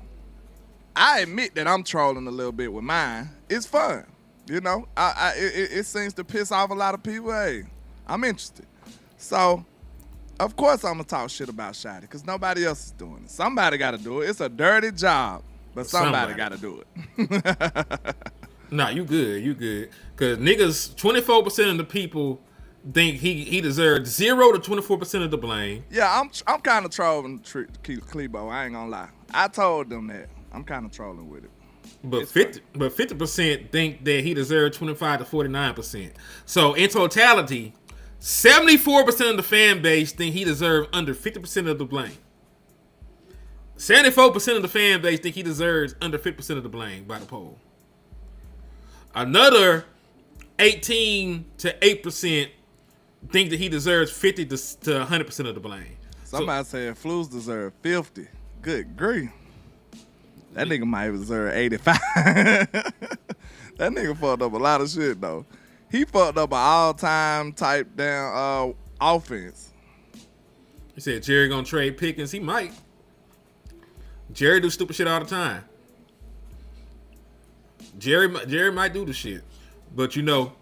I admit that I'm trolling a little bit with mine. It's fun. You know, it seems to piss off a lot of people. Hey, I'm interested. So, of course I'm going to talk shit about Shotty because nobody else is doing it. Somebody got to do it. It's a dirty job, but somebody got to do it. Nah, you good. Because niggas, 24% of the people think he deserved 0 to 24% of the blame. Yeah, I'm kind of trolling Clebo. I ain't gonna lie. I told them that. I'm kind of trolling with it. But 50% think that he deserved 25 to 49%. So in totality, 74% of the fan base think he deserved under 50% of the blame. 74% of the fan base think he deserves under 50% of the blame by the poll. Another 18 to 8% think that he deserves 50 to 100% of the blame. Somebody said Flus deserve 50. Good grief. That nigga might deserve 85. That nigga fucked up a lot of shit, though. He fucked up an all-time type down offense. He said Jerry gonna trade Pickens. He might. Jerry do stupid shit all the time. Jerry might do the shit. But, you know,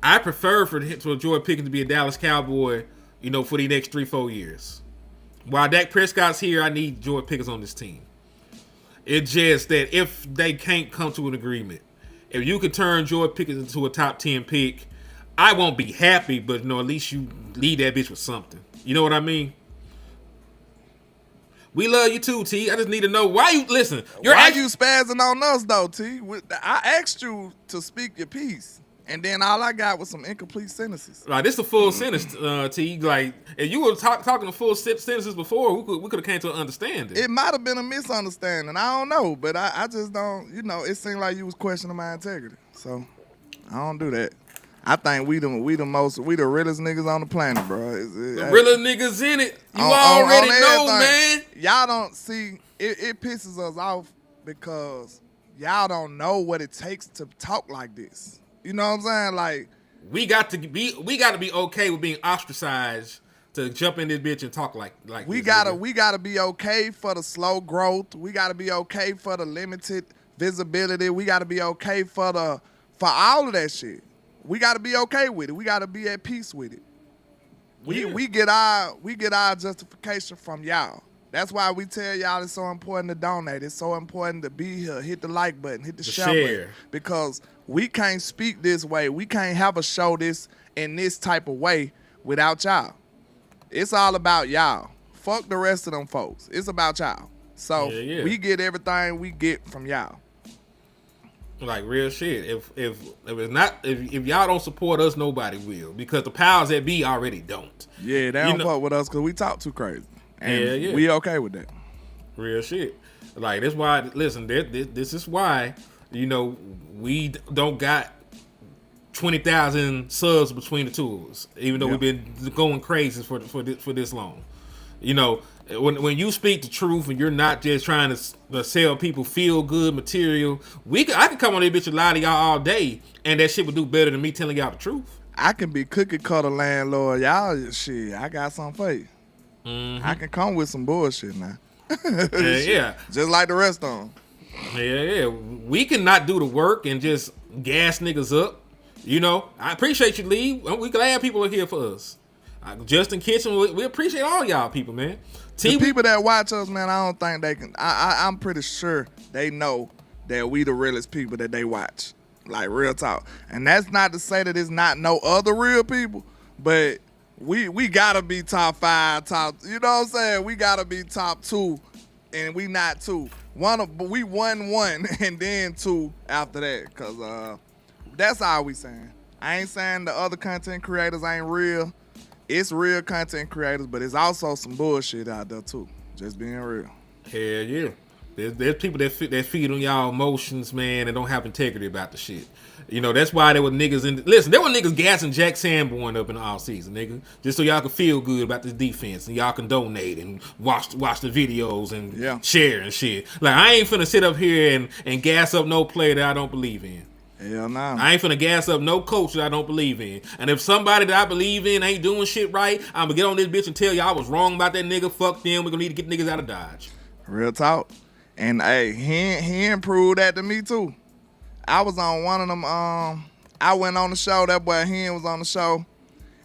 I prefer for George Pickens to be a Dallas Cowboy, you know, for the next 3-4 years. While Dak Prescott's here, I need George Pickens on this team. It's just that if they can't come to an agreement, if you could turn George Pickens into a top 10 pick, I won't be happy, but, you know, at least you lead that bitch with something. You know what I mean? We love you too, T. I just need to know why you listen. Why you spazzing on us though, T? I asked you to speak your piece, and then all I got was some incomplete sentences. Like this is a full sentence, T. Like if you were talking to full sentences before, we could have came to an understanding. It might have been a misunderstanding. I don't know, but I just don't. You know, it seemed like you was questioning my integrity, so I don't do that. I think we the realest niggas on the planet, bro. The realest niggas in it. You already know, man. Y'all don't see it pisses us off because y'all don't know what it takes to talk like this. You know what I'm saying? Like we got to be okay with being ostracized to jump in this bitch and talk like we gotta be okay for the slow growth. We gotta be okay for the limited visibility. We gotta be okay for all of that shit. We got to be okay with it. We got to be at peace with it. We get our justification from y'all. That's why we tell y'all it's so important to donate. It's so important to be here. Hit the like button. Hit the share button. Because we can't speak this way. We can't have a show this in this type of way without y'all. It's all about y'all. Fuck the rest of them folks. It's about y'all. So we get everything we get from y'all. Like real shit. If y'all don't support us, nobody will. Because the powers that be already don't. Yeah, they don't fuck with us because we talk too crazy. And we okay with that. Real shit. Like, that's why, listen, this is why, we don't got 20,000 subs between the two of us, even though we've been going crazy for this long. When you speak the truth and you're not just trying to sell people feel good material, I can come on this bitch and lie to y'all all day, and that shit would do better than me telling y'all the truth. I can be cookie cutter landlord. Y'all, shit, I got something for you. Mm-hmm. I can come with some bullshit now. Yeah. Just like the rest of them. Yeah. We cannot do the work and just gas niggas up. I appreciate you, Lee. We glad people are here for us. Justin Kitchen, we appreciate all y'all people, man. The people that watch us, man, I don't think they can. I'm pretty sure they know that we the realest people that they watch. Like, real talk. And that's not to say that it's not no other real people, but we gotta be top 5, you know what I'm saying? We gotta be top 2, and we not 2. We won 1 and then 2 after that, cause that's all we saying. I ain't saying the other content creators ain't real. It's real content creators, but it's also some bullshit out there too. Just being real. Hell yeah. There's people that feed on y'all emotions, man, and don't have integrity about the shit. That's why there were niggas there were niggas gassing Jack Sanborn up in the off season, nigga. Just so y'all can feel good about this defense and y'all can donate and watch the videos and share and shit. Like, I ain't finna sit up here and gas up no player that I don't believe in. Hell no. I ain't finna gas up no coach that I don't believe in. And if somebody that I believe in ain't doing shit right, I'm gonna get on this bitch and tell y'all I was wrong about that nigga. Fuck them. We're gonna need to get niggas out of Dodge. Real talk. And hey, he improved that to me too. I was on one of them. I went on the show. That boy Hen was on the show.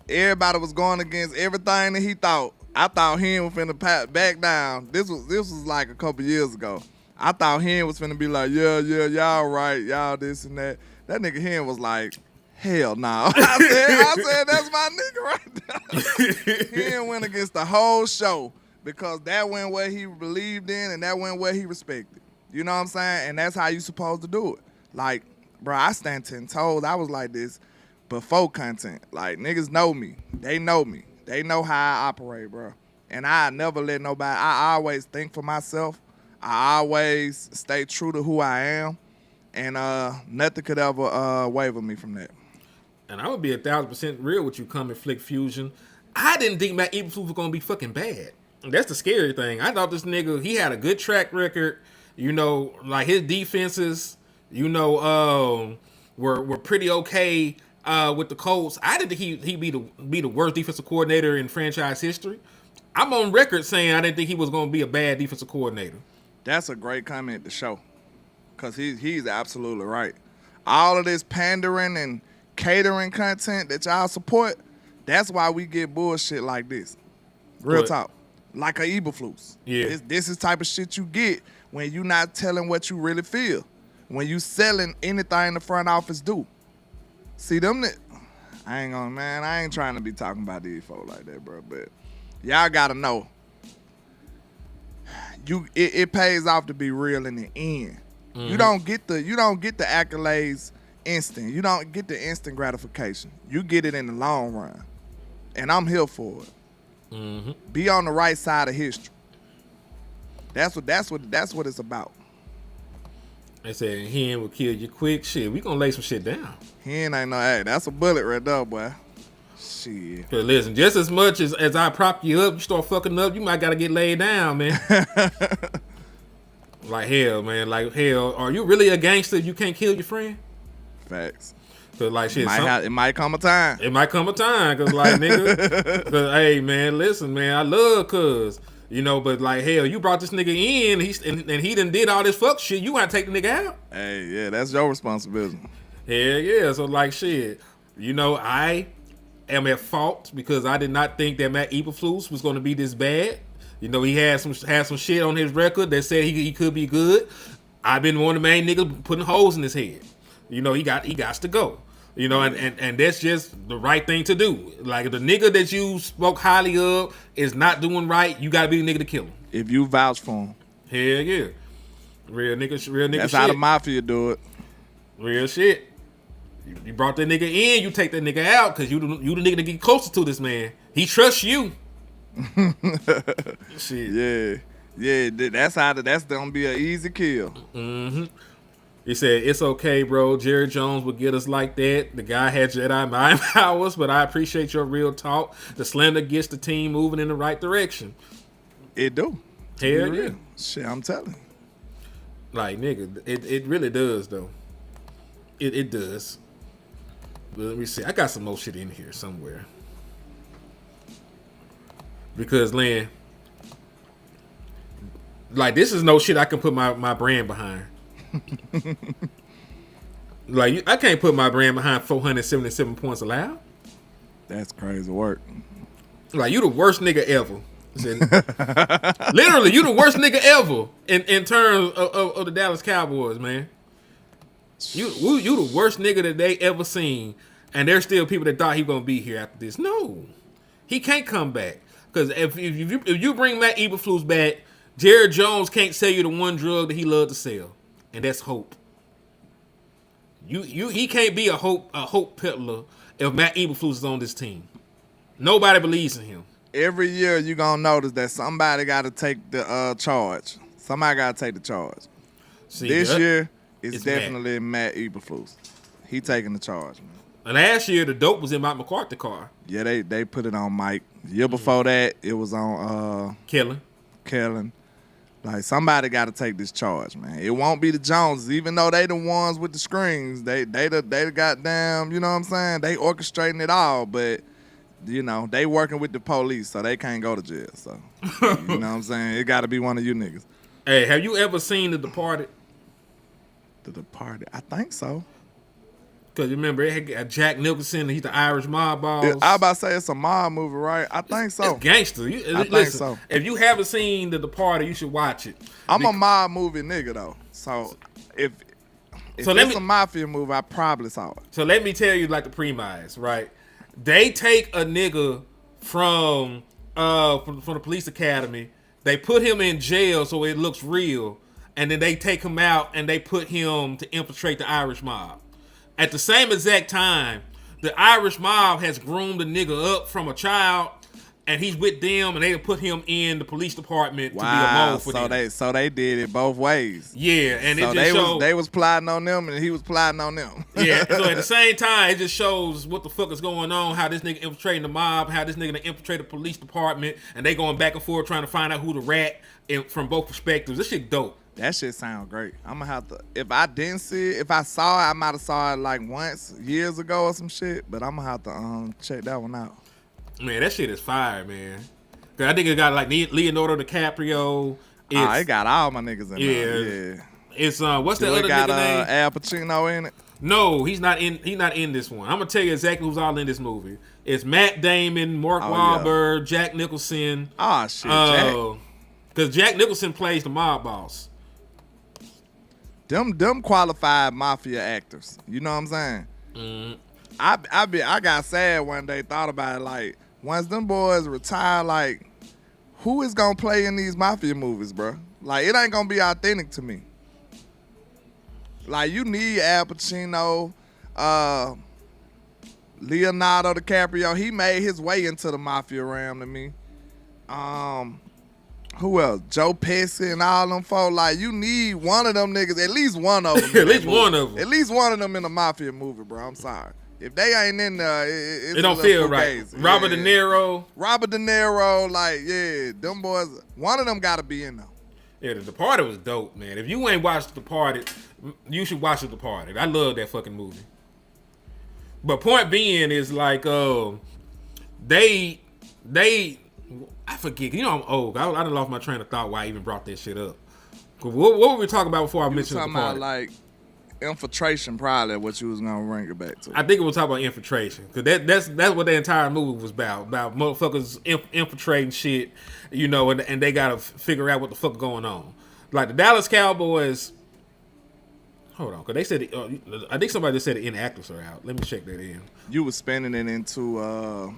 Everybody was going against everything that he thought. I thought Hen was finna back down. This was like a couple years ago. I thought Hen was finna be like, yeah, y'all right, y'all this and that. That nigga Hen was like, hell no. Nah. I said, that's my nigga right there. Hen went against the whole show because that went what he believed in and that went what he respected. You know what I'm saying? And that's how you supposed to do it. Like, bro, I stand 10 toes. I was like this before content. Like, niggas know me. They know me. They know how I operate, bro. And I never let nobody, I always think for myself. I always stay true to who I am, and nothing could ever waver me from that. And I would be 1,000% real with you, Coming Flick Fusion. I didn't think Matt Eberflus was gonna be fucking bad. That's the scary thing. I thought this nigga, he had a good track record. Like his defenses, were pretty okay with the Colts. I didn't think he'd be the worst defensive coordinator in franchise history. I'm on record saying I didn't think he was gonna be a bad defensive coordinator. That's a great comment to show, because he's absolutely right. All of this pandering and catering content that y'all support, that's why we get bullshit like this. Real talk. Like a Eberflus. Yeah. This is type of shit you get when you not telling what you really feel. When you selling anything the front office do. See them, I ain't trying to be talking about these folks like that, bro, but y'all gotta know. It pays off to be real in the end. Mm-hmm. You don't get the accolades instant. You don't get the instant gratification. You get it in the long run. And I'm here for it. Mm-hmm. Be on the right side of history. That's what it's about. They said Hen will kill you quick. Shit, we gonna lay some shit down. Hen ain't no, hey, that's a bullet right there, boy. Shit. But listen, just as much as I prop you up, you start fucking up, you might gotta get laid down, man. Like hell, man. Like hell. Are you really a gangster if you can't kill your friend? Facts. Cause like shit, it might come a time. It might come a time, cause like nigga, cause hey man, listen man, I love cuz. But like hell, you brought this nigga in, and he done did all this fuck shit. You gotta take the nigga out. Hey, yeah, that's your responsibility. Hell yeah. So like shit, I am at fault because I did not think that Matt Eberflus was gonna be this bad. He had some shit on his record that said he could be good. I've been one of the main niggas putting holes in his head. He got to go. And that's just the right thing to do. Like if the nigga that you spoke highly of is not doing right, you gotta be the nigga to kill him. If you vouch for him. Hell yeah. Real nigga That's shit. That's how the mafia do it. Real shit. You brought that nigga in, you take that nigga out because you the nigga to get closer to this man. He trusts you. Shit. Yeah. That's gonna be an easy kill. He said, "It's okay, bro. Jerry Jones would get us like that. The guy had Jedi mind powers, but I appreciate your real talk. The slander gets the team moving in the right direction." It do. Hell yeah. Shit, I'm telling you. Like, nigga, it really does, though. It does. But let me see. I got some more shit in here somewhere. Because, Lynn, like, this is no shit I can put my brand behind. Like, I can't put my brand behind 477 points allowed. That's crazy work. Like, you the worst nigga ever. Literally, you the worst nigga ever in terms of the Dallas Cowboys, man. You the worst nigga that they ever seen, and there's still people that thought he gonna be here after this. No, he can't come back because if you bring Matt Eberflus back, Jared Jones can't sell you the one drug that he loved to sell, and that's hope. He can't be a hope peddler if Matt Eberflus is on this team. Nobody believes in him. Every year you gonna notice that somebody got to take the charge. Somebody got to take the charge. See, this year it's Matt. definitely Matt Eberflus. He taking the charge, man. And last year the dope was in Mike McCarthy car. Yeah, they put it on Mike. The year before that, it was on Kellen. Like, somebody got to take this charge, man. It won't be the Joneses, even though they the ones with the screens. They the goddamn, you know what I'm saying? They orchestrating it all, but you know, they working with the police, so they can't go to jail. So, you know what I'm saying? It got to be one of you niggas. Hey, have you ever seen The Departed? The Departed? I think so. Because you remember, it had Jack Nicholson, he's the Irish mob boss. I was about to say it's a mob movie, right? I think so. It's gangster. I think so. If you haven't seen The Departed, you should watch it. I'm a mob movie nigga, though. So, if it's a mafia movie, I probably saw it. So let me tell you, like, the premise, right? They take a nigga from the police academy. They put him in jail so it looks real, and then they take him out and they put him to infiltrate the Irish mob. At the same exact time, the Irish mob has groomed the nigga up from a child, and he's with them, and they put him in the police department to be a mole for them. So they did it both ways. Yeah, and so it just shows they was plotting on them, and he was plotting on them. Yeah, so at the same time, it just shows what the fuck is going on, how this nigga infiltrating the mob, how this nigga infiltrate the police department, and they going back and forth trying to find out who the rat from both perspectives. This shit dope. That shit sound great. I'm gonna have to. If I didn't see it, if I saw it, I might have saw it like once years ago or some shit. But I'm gonna have to check that one out. Man, that shit is fire, man. Cause I think it got like Leonardo DiCaprio. It got all my niggas in there. Yeah. It's what's the other got, nigga name? Al Pacino in it. No, he's not in. He's not in this one. I'm gonna tell you exactly who's all in this movie. It's Matt Damon, Mark Wahlberg, Jack Nicholson. Oh shit, Jack. Because Jack Nicholson plays the mob boss. Them qualified mafia actors. You know what I'm saying? Mm. I got sad one day, thought about it, like, once them boys retire, like, who is gonna play in these mafia movies, bro? Like, it ain't gonna be authentic to me. Like, you need Al Pacino, Leonardo DiCaprio. He made his way into the mafia realm to me. Who else? Joe Pesci and all them folks. Like, you need one of them niggas, at least one of them. At least one of them. At least one of them in a mafia movie, bro. I'm sorry. If they ain't in there, it don't feel right. Robert De Niro, like, yeah, them boys, one of them got to be in there. Yeah, The Departed was dope, man. If you ain't watched The Departed, you should watch The Departed. I love that fucking movie. But point being is like, they I forget. You know I'm old. I done lost my train of thought why I even brought that shit up. What were we talking about before I mentioned The Departed? About like infiltration, probably what you was gonna bring it back to. I think it was talking about infiltration because that's what the entire movie was about motherfuckers infiltrating shit, you know, and they gotta figure out what the fuck going on. Like the Dallas Cowboys. Hold on, because they said I think somebody just said the inactives are out. Let me check that in. You was spending it into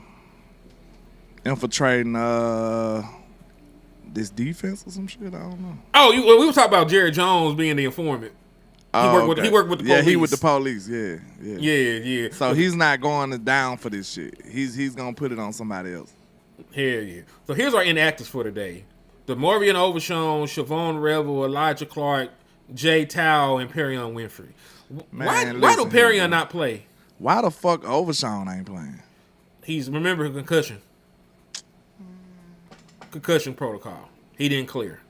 infiltrating this defense or some shit. I don't know. Oh, we were talking about Jerry Jones being the informant. He worked with the police. Yeah, he with the police. Yeah. Yeah. So he's not going down for this shit. He's gonna put it on somebody else. Hell yeah. So here's our inactives for today. DeMarvion Overshown, Siobhan Revel, Elijah Clark, Jay Tao, and Perion Winfrey. Why do listen Perion here, bro. not play? Why the fuck Overshawn ain't playing? Remember concussion. Concussion protocol. He didn't clear.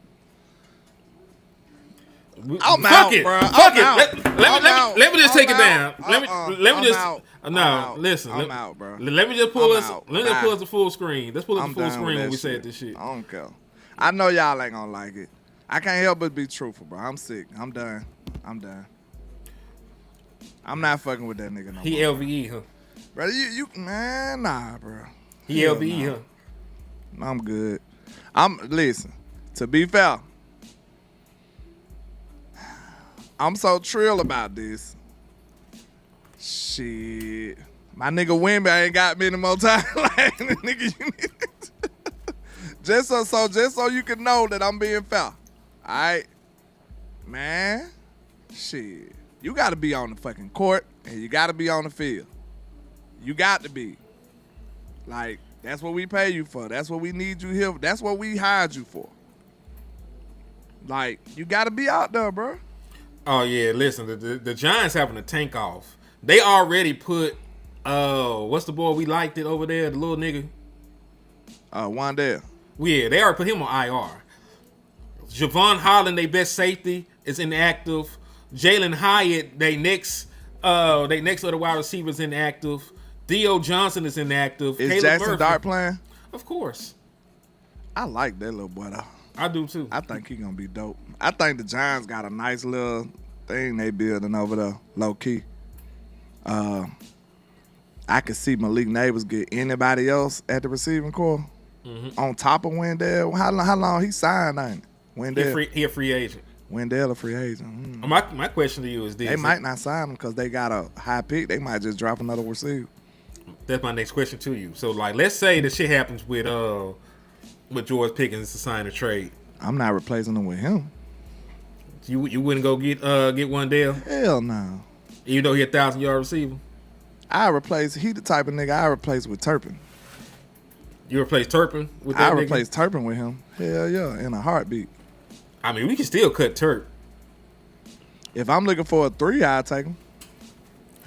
I'm out, bro. Fuck it. I'm out. Let me just take it down. Let me I'm just. out. No, I'm out. listen. I'm out, bro. Let me just pull I'm us. out. Let me just pull Nah. us the full screen. Let's pull up I'm the full done screen with when we that said this shit. I don't care. I know y'all ain't gonna like it. I can't help but be truthful, bro. I'm sick. I'm done. I'm not fucking with that nigga no He more. LVE, huh? Bro, you man, nah, bro. He Hell LVE, nah. huh? I'm good. Listen, to be fair, I'm so thrilled about this. Shit. My nigga Wimby ain't got many more time. Like, nigga, you need just so you can know that I'm being fair. All right? Man, shit. You got to be on the fucking court and you got to be on the field. You got to be. Like, that's what we pay you for. That's what we need you here. That's what we hired you for. Like, you got to be out there, bro. Oh yeah, listen, the Giants having a tank off. They already put what's the boy we liked it over there, the little nigga? Wandale. Yeah, they already put him on IR. Javon Holland, their best safety, is inactive. Jalen Hyatt, they next other wide receivers inactive. Theo Johnson is inactive. Is Caleb Jackson Murphy, Dart playing? of course. I like that little boy though. I do too. I think he gonna be dope. I think the Giants got a nice little thing they building over there, low key. I could see Malik Neighbors get anybody else at the receiving core on top of Wendell. How long he signed? Ain't it? Wendell. He a free agent. Wendell a free agent. My question to you is this: They might not sign him because they got a high pick. They might just drop another receiver. That's my next question to you. So, like, let's say the shit happens with George Pickens to sign a trade. I'm not replacing him with him. You wouldn't go get Wendell, Hell no. even though he a 1,000-yard receiver. He the type of nigga I replace with Turpin. You replace Turpin with I that nigga? replace Turpin with him. Hell yeah, in a heartbeat. I mean, we can still cut Turp. If I'm looking for a 3, I'll take him.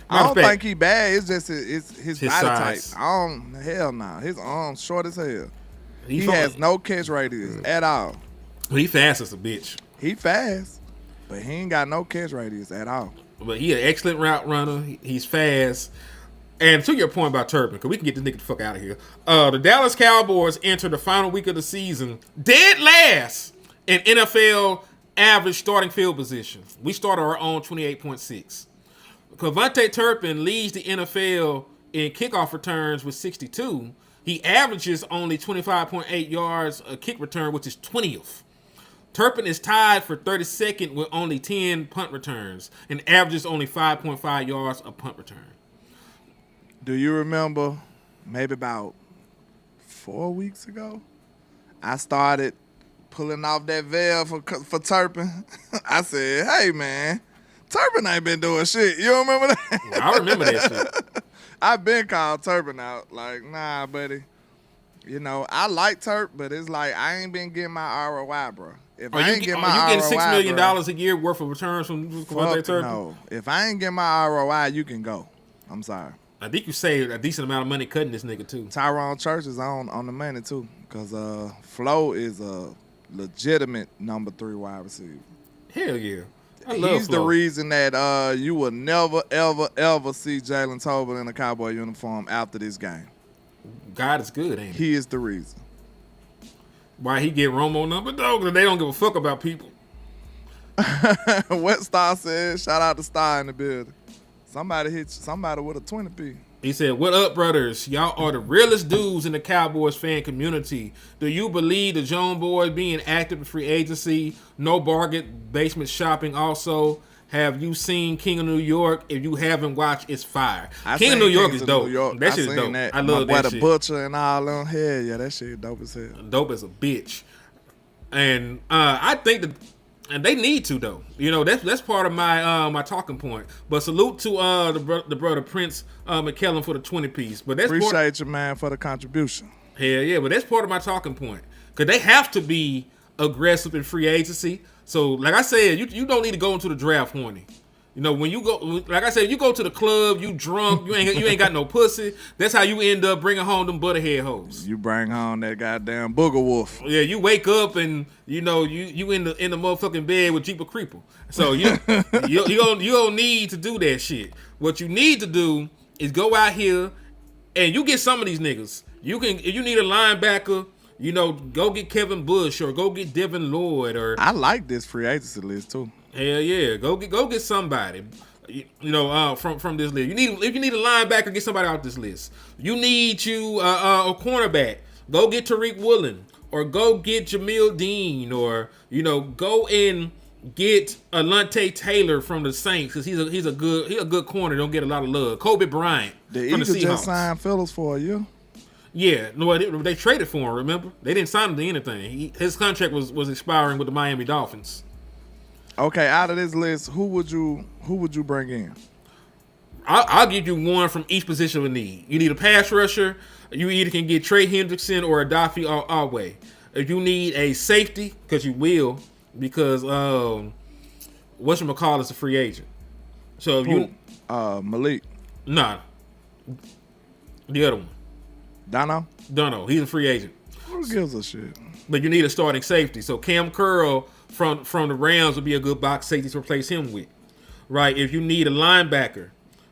I Matter don't of fact, think he bad. It's just his body size. type. Hell nah. His arms short as hell. He fun- has no catch radius at all. He fast as a bitch, He fast, but he ain't got no catch radius at all. but he an excellent route runner. He's fast. And to your point about Turpin, because we can get this nigga the fuck out of here. The Dallas Cowboys enter the final week of the season dead last in NFL average starting field position. We started our own 28.6. Cavante Turpin leads the NFL in kickoff returns with 62. He averages only 25.8 yards a kick return, which is 20th. Turpin is tied for 32nd with only 10 punt returns and averages only 5.5 yards a punt return. Do you remember maybe about 4 weeks ago? I started pulling off that veil for Turpin. I said, hey, man, Turpin ain't been doing shit. You don't remember that? I remember that shit. I've been called Turpin out. Like, nah, buddy. You know, I like Turp, but it's like I ain't been getting my ROI, bro. If I ain't getting my you getting ROI, $6 million bro, a year worth of returns from Cavante fuck Turpin? no. If I ain't getting my ROI, you can go. I'm sorry. I think you saved a decent amount of money cutting this nigga too. Tyrone Church is on the money too, because Flo is a legitimate number 3 wide receiver. Hell yeah. I love He's the Flo. reason that you will never, ever, ever see Jalen Tobin in a Cowboy uniform after this game. God is good, ain't he? He is the reason. Why he get Romo number though? Because they don't give a fuck about people. What Star said, shout out to Star in the building. Somebody hit somebody with a 20p. He said, "What up, brothers? Y'all are the realest dudes in the Cowboys fan community. Do you believe the Jones boys being active in free agency? No bargain basement shopping. Also, have you seen King of New York? If you haven't watched, it's fire. King of New York is dope. That shit is dope. I love that shit. The Butcher and all them. Hell yeah, that shit dope as hell. Dope as a bitch. And I think that, and they need to though. You know, that's part of my my talking point. But salute to the brother Prince McKellen for the 20 piece. But that's Appreciate you, man, for the contribution. Hell yeah, but that's part of my talking point. Because they have to be aggressive in free agency. So, like I said, you don't need to go into the draft horny. You know, when you go, like I said, you go to the club, you drunk, you ain't got no pussy. That's how you end up bringing home them butterhead hoes. You bring home that goddamn booger wolf. Yeah, you wake up and you know you in the motherfucking bed with Jeeper Creeper. So you don't need to do that shit. What you need to do is go out here and you get some of these niggas. If you need a linebacker, you know, go get Kevin Bush or go get Devin Lloyd or I like this free agency list too. hell yeah, go get somebody. You know, from this list. If you need a linebacker, get somebody out this list. You need a cornerback. Go get Tariq Woolen or go get Jamil Dean or you know go and get Alontae Taylor from the Saints because he's a good corner. Don't get a lot of love. Kobe Bryant The from Eagles the Seahawks. just signed Phillips for a year. Yeah, no, they traded for him. Remember, they didn't sign him to anything. His contract was expiring with the Miami Dolphins. Okay, out of this list, who would you bring in? I'll give you one from each position of need. You need a pass rusher. You either can get Trey Hendrickson or Adafi Alway. If you need a safety, because you will, because whatchamacallit is a free agent. So if you Malik. nah, the other one. Dono, he's a free agent. who gives a shit? But you need a starting safety. So Cam Curl from the Rams would be a good box safety to replace him with. Right? If you need a linebacker,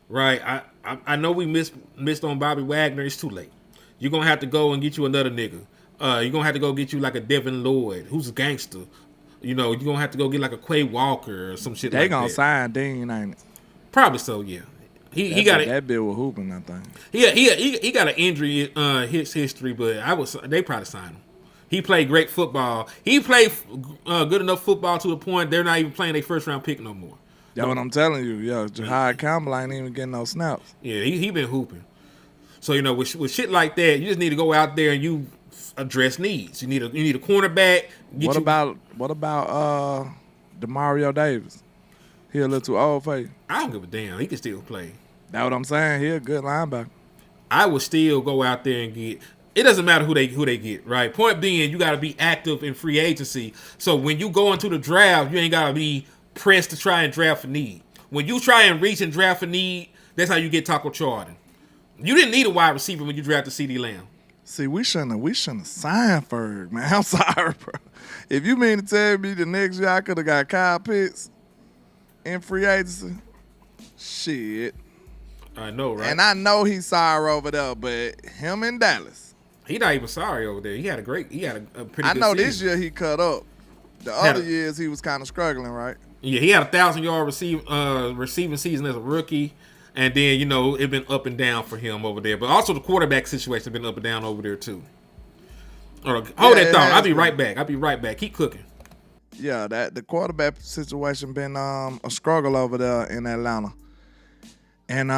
right? I know we missed on Bobby Wagner. It's too late. You're gonna have to go and get you another nigga. You're gonna have to go get you like a Devin Lloyd, who's a gangster. You know, you're gonna have to go get like a Quay Walker or some shit They like gonna that. sign Dean, ain't it? Probably so, yeah. He got that bill with hooping, I think. He got an injury history, but they probably signed him. He played great football. He played good enough football to the point they're not even playing their first round pick no more. That's what I'm telling you. Yo, Jahad Campbell ain't even getting no snaps. Yeah, he been hooping. So, you know, with shit like that, you just need to go out there and you address needs. You need a cornerback. What about DeMario Davis? He a little too old for you. I don't give a damn. He can still play. That's what I'm saying. He a good linebacker. I would still go out there and get. It doesn't matter who they get, right? Point being, you got to be active in free agency. So when you go into the draft, you ain't got to be pressed to try and draft for need. When you try and reach and draft for need, that's how you get Taco Charlton. You didn't need a wide receiver when you drafted CeeDee Lamb. See, we shouldn't have signed Ferg, man. I'm sorry, bro. If you mean to tell me the next year I could have got Kyle Pitts in free agency, shit. I know, right? And I know he's sorry over there, but him in Dallas. He not even sorry over there. He had a pretty good I know season. this year he cut up. The other years he was kind of struggling, right? Yeah, he had 1,000-yard receiving season as a rookie. And then, you know, it's been up and down for him over there. But also the quarterback situation has been up and down over there, too. Hold that thought. I'll be right back. Keep cooking. Yeah, the quarterback situation been a struggle over there in Atlanta. And,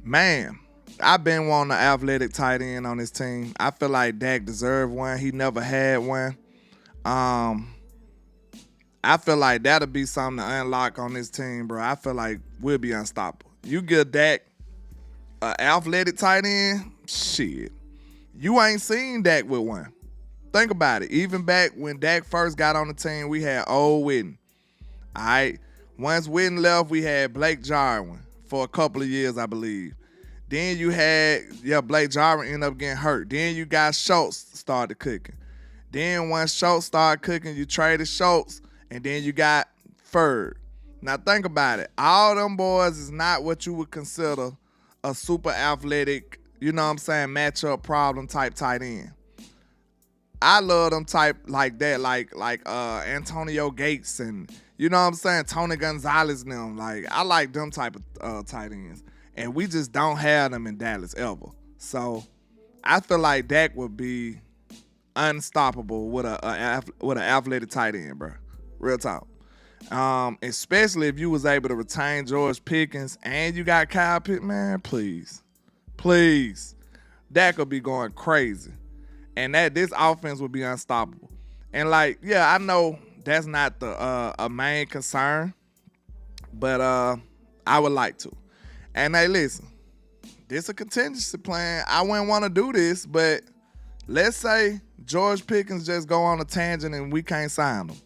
man, I've been wanting an athletic tight end on this team. I feel like Dak deserved one. He never had one. I feel like that'll be something to unlock on this team, bro. I feel like we'll be unstoppable. You give Dak an athletic tight end, shit. You ain't seen Dak with one. Think about it. Even back when Dak first got on the team, we had old Witten. All right. Once Witten left, we had Blake Jarwin for a couple of years, I believe. Then you had, Blake Jarwin ended up getting hurt. Then you got Schultz started cooking. Then once Schultz started cooking, you traded Schultz, and then you got Ferg. Now think about it. All them boys is not what you would consider a super athletic, you know what I'm saying, matchup problem type tight end. I love them type like that, like Antonio Gates and, you know what I'm saying, Tony Gonzalez and them. Like, I like them type of tight ends. And we just don't have them in Dallas ever. So I feel like Dak would be unstoppable with an athletic tight end, bro. Real talk. Especially if you was able to retain George Pickens and you got Kyle Pitt, man, please. Dak would be going crazy. And this offense would be unstoppable. And I know that's not a main concern, but I would like to. And hey, listen, this a contingency plan. I wouldn't want to do this, but let's say George Pickens just go on a tangent and we can't sign him.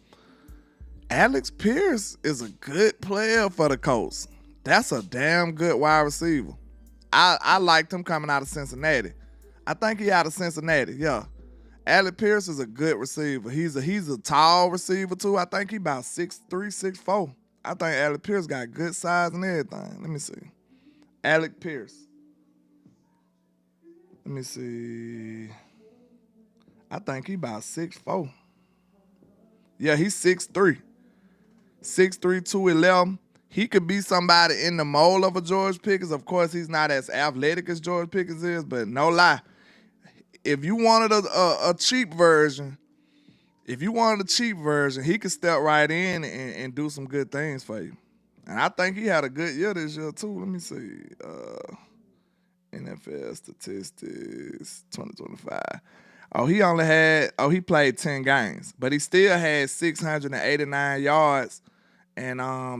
Alex Pierce is a good player for the Colts. That's a damn good wide receiver. I liked him coming out of Cincinnati. I think he out of Cincinnati, yeah. Alex Pierce is a good receiver. He's a tall receiver too. I think he about 6'3", 6'4". I think Alex Pierce got good size and everything. Let me see. Alex Pierce. Let me see. I think he about 6'4". Yeah, he's 6'3". 6'3", 211. He could be somebody in the mold of a George Pickens. Of course, he's not as athletic as George Pickens is, but no lie. If you wanted a cheap version, he could step right in and do some good things for you. And I think he had a good year this year, too. Let me see. NFL statistics, 2025. He played 10 games, but he still had 689 yards and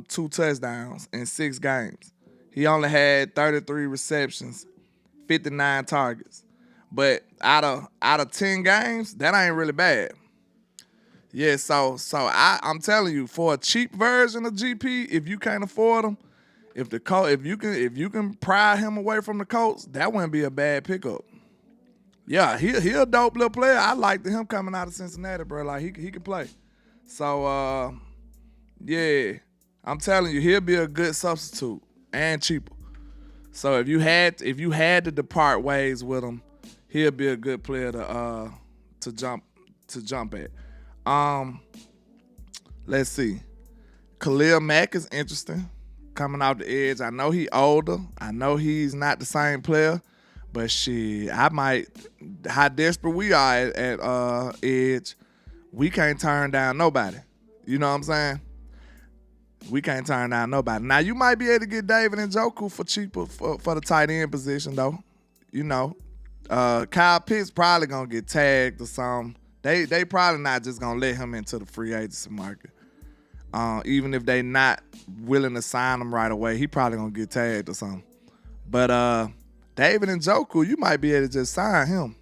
2 touchdowns in 6 games. He only had 33 receptions, 59 targets. But out of 10 games, that ain't really bad. Yeah, so I'm telling you, for a cheap version of GP, if you can't afford him, if you can pry him away from the Colts, that wouldn't be a bad pickup. Yeah, he a dope little player. I liked him coming out of Cincinnati, bro. Like he can play. So yeah, I'm telling you, he'll be a good substitute and cheaper. So if you had to depart ways with him, he'll be a good player to jump at. Let's see. Khalil Mack is interesting. Coming off the edge. I know he older. I know he's not the same player. But shit, how desperate we are at edge, we can't turn down nobody. You know what I'm saying? We can't turn down nobody. Now, you might be able to get David Njoku for cheaper for the tight end position, though. You know. Kyle Pitts probably going to get tagged or something. They probably not just going to let him into the free agency market. Even if they not willing to sign him right away, he probably going to get tagged or something. But David Njoku, you might be able to just sign him.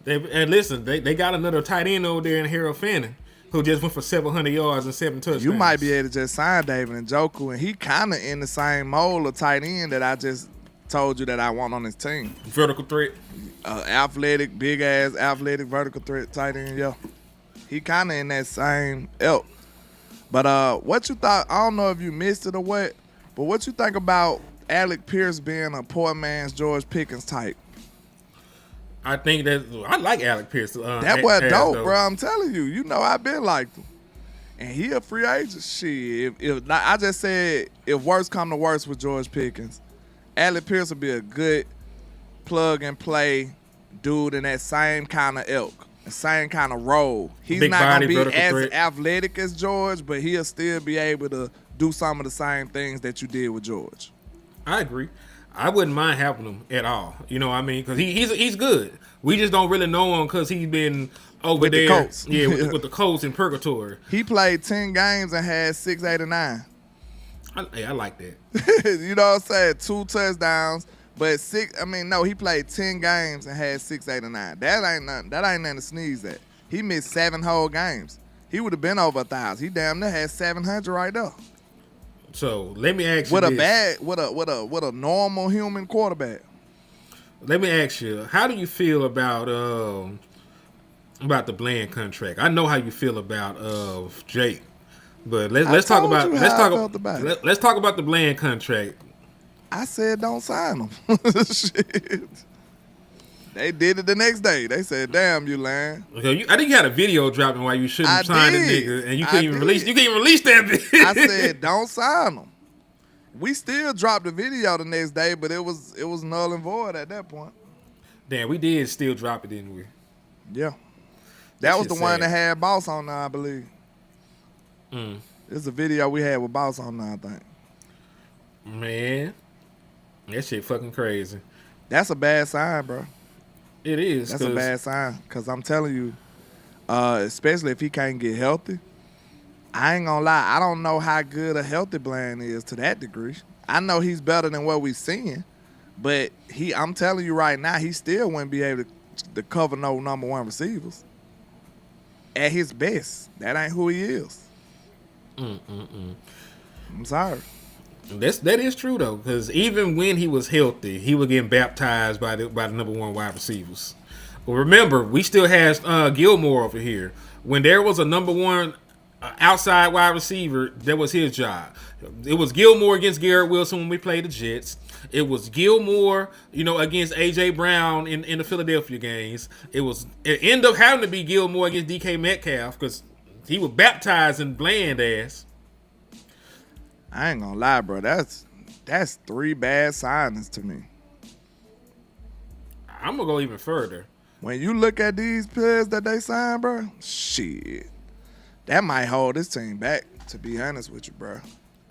And listen, they got another tight end over there in Harold Fanning, who just went for 700 yards and 7 touchdowns. You might be able to just sign David Njoku, and he kind of in the same mold of tight end that I just told you that I want on his team. Vertical threat. Athletic, big-ass, athletic, vertical threat tight end, yeah. He kind of in that same ilk. But what you thought, I don't know if you missed it or what, but what you think about Alec Pierce being a poor man's George Pickens type? I think I like Alec Pierce. That boy dope, bro. I'm telling you. You know I've been like him. And he a free agent. Shit. If I just said if worse come to worse with George Pickens, Alec Pierce would be a good plug and play dude in that same kind of ilk, the same kind of role. He's Big not gonna body, be as threat. athletic as George, but he'll still be able to do some of the same things that you did with George. I agree. I wouldn't mind having him at all. You know what I mean? Because he's good. We just don't really know him because he's been over with there. The Colts. Yeah, with the Colts in purgatory. He played 10 games and had 689. I like that. You know what I'm saying? 2 touchdowns, but he played 10 games and had 689. That ain't nothing to sneeze at. He missed 7 whole games. He would have been over 1,000. He damn near had 700 right there. So let me ask you with a normal human quarterback. Let me ask you, how do you feel about the Bland contract? I know how you feel about Jake, but let's talk about the Bland contract. I said don't sign him. Shit. They did it the next day. They said, "Damn you, Land." Okay, I think you had a video dropping why you shouldn't sign the nigga, and you couldn't even release. You can't even release that bitch. I said, "Don't sign him." We still dropped the video the next day, but it was null and void at that point. Damn, we did still drop it, didn't we? Yeah, that was the one that had Boss on there, I believe. It's a video we had with Boss on there, I think. Man, that shit fucking crazy. That's a bad sign, bro. It is. That's a bad sign, because I'm telling you, especially if he can't get healthy, I ain't gonna lie, I don't know how good a healthy Bland is to that degree. I know he's better than what we've seen, but I'm telling you right now, he still wouldn't be able to to cover no number one receivers. At his best, that ain't who he is. I'm sorry. That is true though, because even when he was healthy, he was getting baptized by the number one wide receivers. But remember, we still had Gilmore over here. When there was a number one outside wide receiver, that was his job. It was Gilmore against Garrett Wilson when we played the Jets. It was Gilmore, against A.J. Brown in the Philadelphia games. It ended up having to be Gilmore against D.K. Metcalf because he was baptized in bland ass. I ain't gonna lie, bro. That's 3 bad signings to me. I'm gonna go even further. When you look at these players that they signed, bro, shit, that might hold this team back, to be honest with you, bro.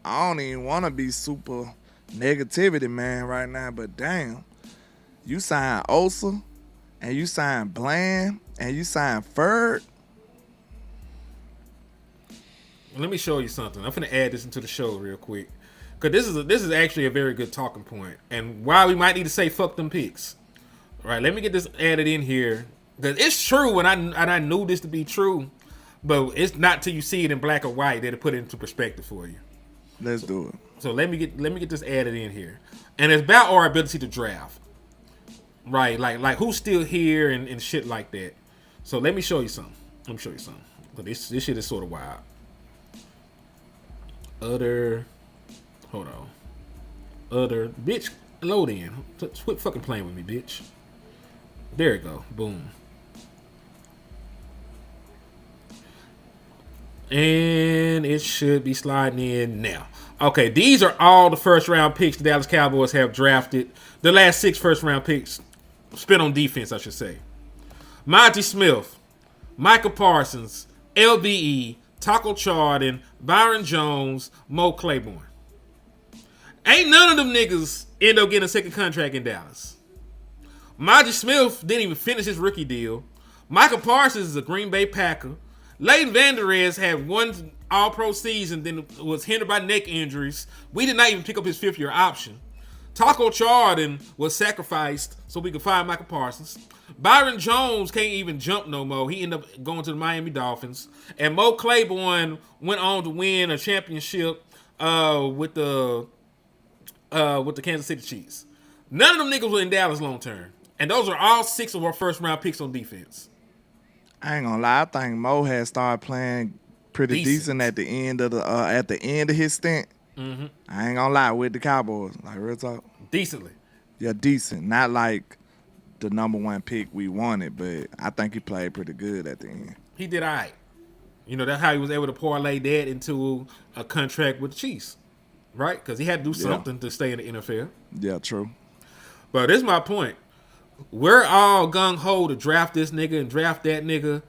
I don't even want to be super negativity, man, right now, but damn, you signed Osa, and you signed Bland, and you signed Ferd. Let me show you something. I'm gonna add this into the show real quick, because this is actually a very good talking point, and why we might need to say fuck them picks. All right, let me get this added in here, because it's true, and I knew this to be true, but it's not till you see it in black or white that it put it into perspective for you. Let's do it. So let me get this added in here, and it's about our ability to draft, right? Like who's still here and shit like that. So let me show you something. But this shit is sort of wild. Hold on. Bitch, load in. Quit fucking playing with me, bitch. There it go. Boom. And it should be sliding in now. Okay, these are all the first round picks the Dallas Cowboys have drafted. The last 6 first round picks spent on defense, I should say. Monty Smith, Micah Parsons, LBE, Taco Charlton, Byron Jones, Mo Claiborne. Ain't none of them niggas end up getting a second contract in Dallas. Monty Smith didn't even finish his rookie deal. Micah Parsons is a Green Bay Packer. Leighton Vander Esch had one all-pro season, then was hindered by neck injuries. We did not even pick up his 5th-year option. Taco Charlton was sacrificed so we could find Micah Parsons. Byron Jones can't even jump no more. He ended up going to the Miami Dolphins. And Mo Claiborne went on to win a championship with the Kansas City Chiefs. None of them niggas were in Dallas long term. And those are all 6 of our first-round picks on defense. I ain't gonna lie. I think Mo had started playing pretty decent at the end of his stint. Mm-hmm. I ain't gonna lie, with the Cowboys, like real talk. Decently. Yeah, decent. Not like the number 1 pick we wanted, but I think he played pretty good at the end. He did all right. That's how he was able to parlay that into a contract with the Chiefs, right? Because he had to do something to stay in the NFL. Yeah, true. But this is my point. We're all gung-ho to draft this nigga and draft that nigga.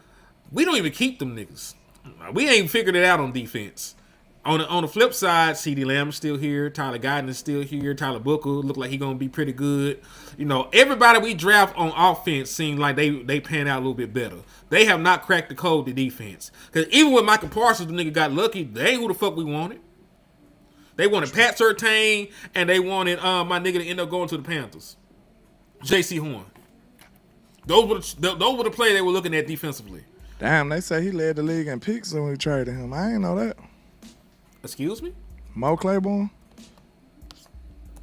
We don't even keep them niggas. We ain't figured it out on defense. On the flip side, CeeDee Lamb is still here. Tyler Guyton is still here. Tyler Booker look like he gonna be pretty good. Everybody we draft on offense seems like they pan out a little bit better. They have not cracked the code to defense. Because even with Michael Parsons, the nigga got lucky. They ain't who the fuck we wanted. They wanted Pat Surtain, and they wanted my nigga to end up going to the Panthers. J.C. Horn. Those were the players they were looking at defensively. Damn, they say he led the league in picks when we traded him. I ain't know that. Excuse me? Mo Claiborne?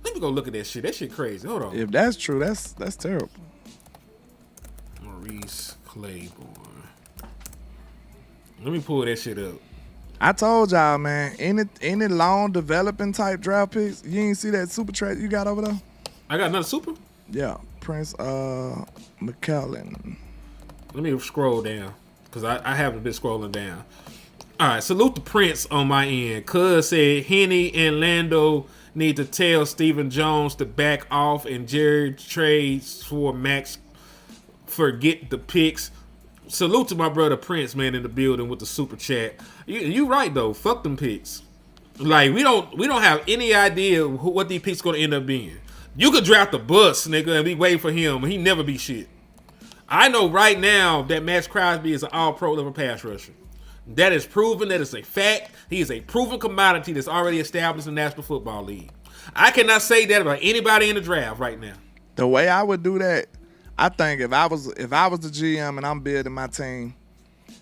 Let me go look at that shit. That shit crazy. Hold on. If that's true, that's terrible. Maurice Claiborne. Let me pull that shit up. I told y'all, man, any long developing type draft picks, you ain't see that super trade you got over there? I got another super? Yeah, Prince McCallan. Let me scroll down, because I haven't been scrolling down. All right, salute the Prince on my end. Cuz said Henny and Lando need to tell Stephen Jones to back off and Jerry trades for Maxx. Forget the picks. Salute to my brother Prince, man, in the building with the super chat. You right though. Fuck them picks. Like we don't have any idea what these picks gonna end up being. You could draft a bus, nigga, and be waiting for him. He never be shit. I know right now that Maxx Crosby is an all-pro level pass rusher. That is proven. That is a fact. He is a proven commodity that's already established in the National Football League. I cannot say that about anybody in the draft right now. The way I would do that, I think if I was the GM and I'm building my team,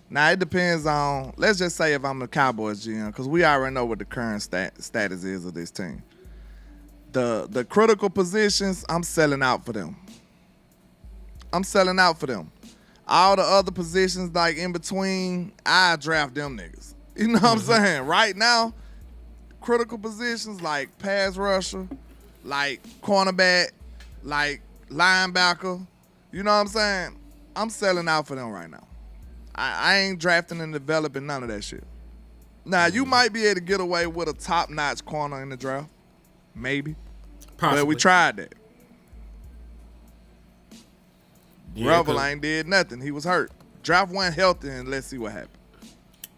now it depends on. Let's just say if I'm the Cowboys GM, because we already know what the current status is of this team. The critical positions, I'm selling out for them. All the other positions, like in between, I draft them niggas. You know what I'm saying? Right now, critical positions like pass rusher, like cornerback, like linebacker. You know what I'm saying? I'm selling out for them right now. I ain't drafting and developing none of that shit. Now, you might be able to get away with a top-notch corner in the draft. Maybe. Possibly. But we tried that. Yeah, Revel ain't did nothing. He was hurt. Draft one healthy, and let's see what happened.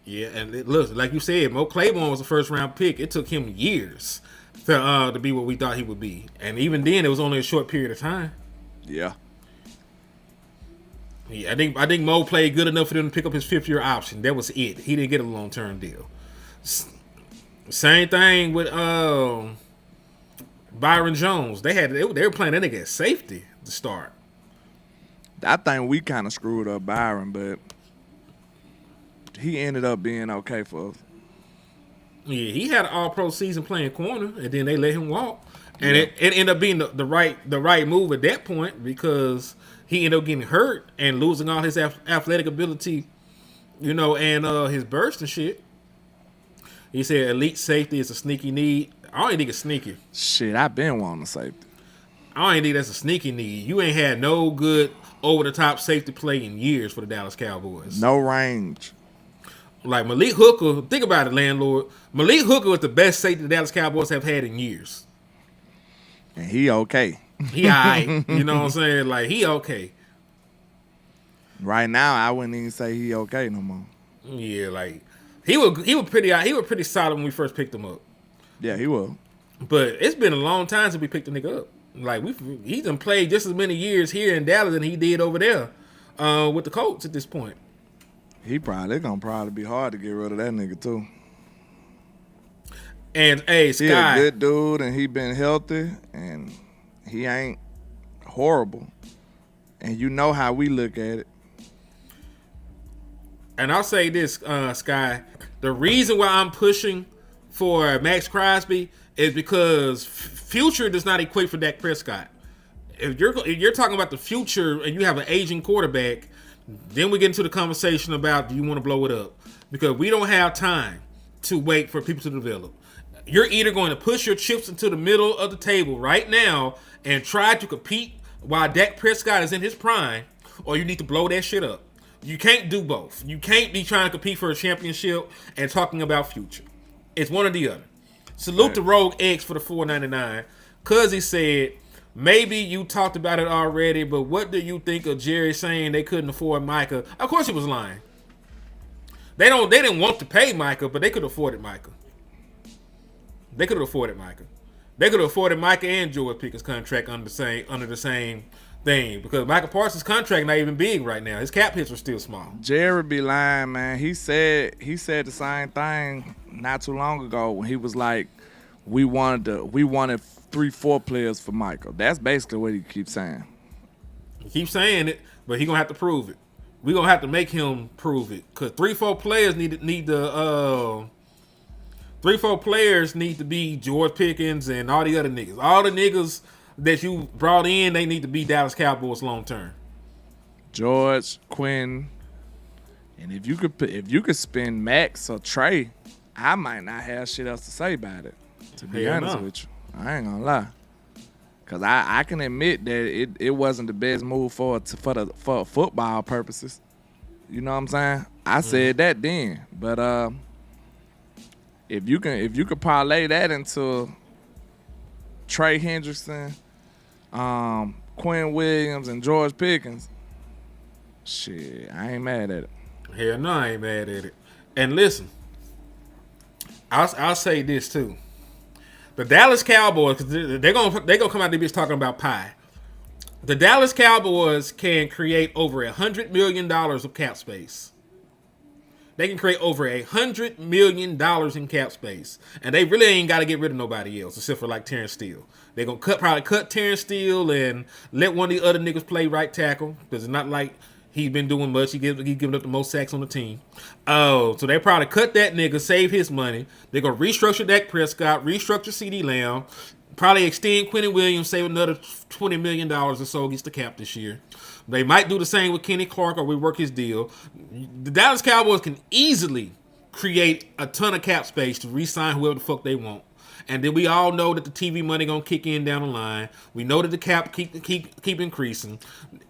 Yeah, and look, like you said, Mo Claiborne was a first-round pick. It took him years to be what we thought he would be. And even then, it was only a short period of time. Yeah. Yeah, I think Mo played good enough for them to pick up his fifth-year option. That was it. He didn't get a long-term deal. Same thing with Byron Jones. They were playing that nigga at safety to start. I think we kind of screwed up Byron, but he ended up being okay for us. Yeah, he had an all-pro season playing corner, and then they let him walk. And it ended up being the right move at that point because he ended up getting hurt and losing all his athletic ability, you know, and his burst and shit. He said elite safety is a sneaky need. I don't even think it's sneaky. Shit, I been wanting a safety. I don't even think that's a sneaky need. You ain't had no good over-the-top safety play in years for the Dallas Cowboys. No range. Like Malik Hooker, think about it, landlord. Malik Hooker was the best safety the Dallas Cowboys have had in years. And he okay. He all right. You know what I'm saying? Like, he okay. Right now, I wouldn't even say he okay no more. Yeah, like he was pretty solid when we first picked him up. Yeah, he will. But it's been a long time since we picked the nigga up. Like he done played just as many years here in Dallas than he did over there with the Colts at this point. It's gonna probably be hard to get rid of that nigga too. And hey, Sky, he a good dude and he been healthy and he ain't horrible. And you know how we look at it. And I'll say this, Sky, the reason why I'm pushing for Maxx Crosby is because future does not equate for Dak Prescott. If you're talking about the future and you have an aging quarterback, then we get into the conversation about do you want to blow it up? Because we don't have time to wait for people to develop. You're either going to push your chips into the middle of the table right now and try to compete while Dak Prescott is in his prime, or you need to blow that shit up. You can't do both. You can't be trying to compete for a championship and talking about future. It's one or the other. Salute to Rogue X for the $4.99. Cuz he said, maybe you talked about it already, but what do you think of Jerry saying they couldn't afford Micah? Of course he was lying. They didn't want to pay Micah, but they could have afforded Micah. They could have afforded Micah. They could have afforded Micah and George Pickens' contract under the same thing because Michael Parsons' contract not even big right now. His cap hits are still small. Jerry be lying, man. He said the same thing not too long ago when he was like, we wanted 3-4 players for Michael. That's basically what he keeps saying. He keeps saying it, but he gonna have to prove it. We gonna have to make him prove it because 3-4 players need the 3-4 players need to be George Pickens and all the other niggas. All the niggas that you brought in, they need to be Dallas Cowboys long term. George, Quinn, and if you could spend Maxx or Trey, I might not have shit else to say about it. To be honest with you, I ain't gonna lie, cause I can admit that it wasn't the best move for football purposes. You know what I'm saying? I said that then, but if you could parlay that into Trey Hendrickson, Quinn Williams, and George Pickens, shit, I ain't mad at it. Hell no, I ain't mad at it. And listen, I'll say this too. The Dallas Cowboys, cause they're gonna come out the bitch talking about pie. The Dallas Cowboys can create over $100 million of cap space. They can create over $100 million in cap space, and they really ain't got to get rid of nobody else except for like Terrence Steele. They're gonna probably cut Terrence Steele and let one of the other niggas play right tackle because it's not like he's been doing much. He's giving up the most sacks on the team. Oh, so they probably cut that nigga, save his money. They're gonna restructure Dak Prescott, restructure CeeDee Lamb, probably extend Quentin Williams, save another $20 million or so against the cap this year. They might do the same with Kenny Clark or rework his deal. The Dallas Cowboys can easily create a ton of cap space to re-sign whoever the fuck they want. And then we all know that the TV money gonna kick in down the line. We know that the cap keep increasing.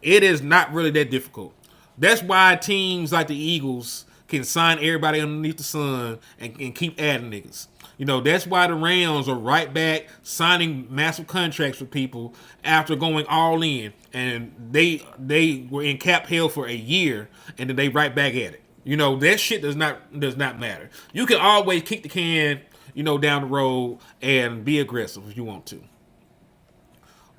It is not really that difficult. That's why teams like the Eagles can sign everybody underneath the sun and keep adding niggas. You know, that's why the Rams are right back signing massive contracts with people after going all in. And they were in cap hell for a year, and then they right back at it. You know, that shit does not matter. You can always kick the can, you know, down the road and be aggressive if you want to.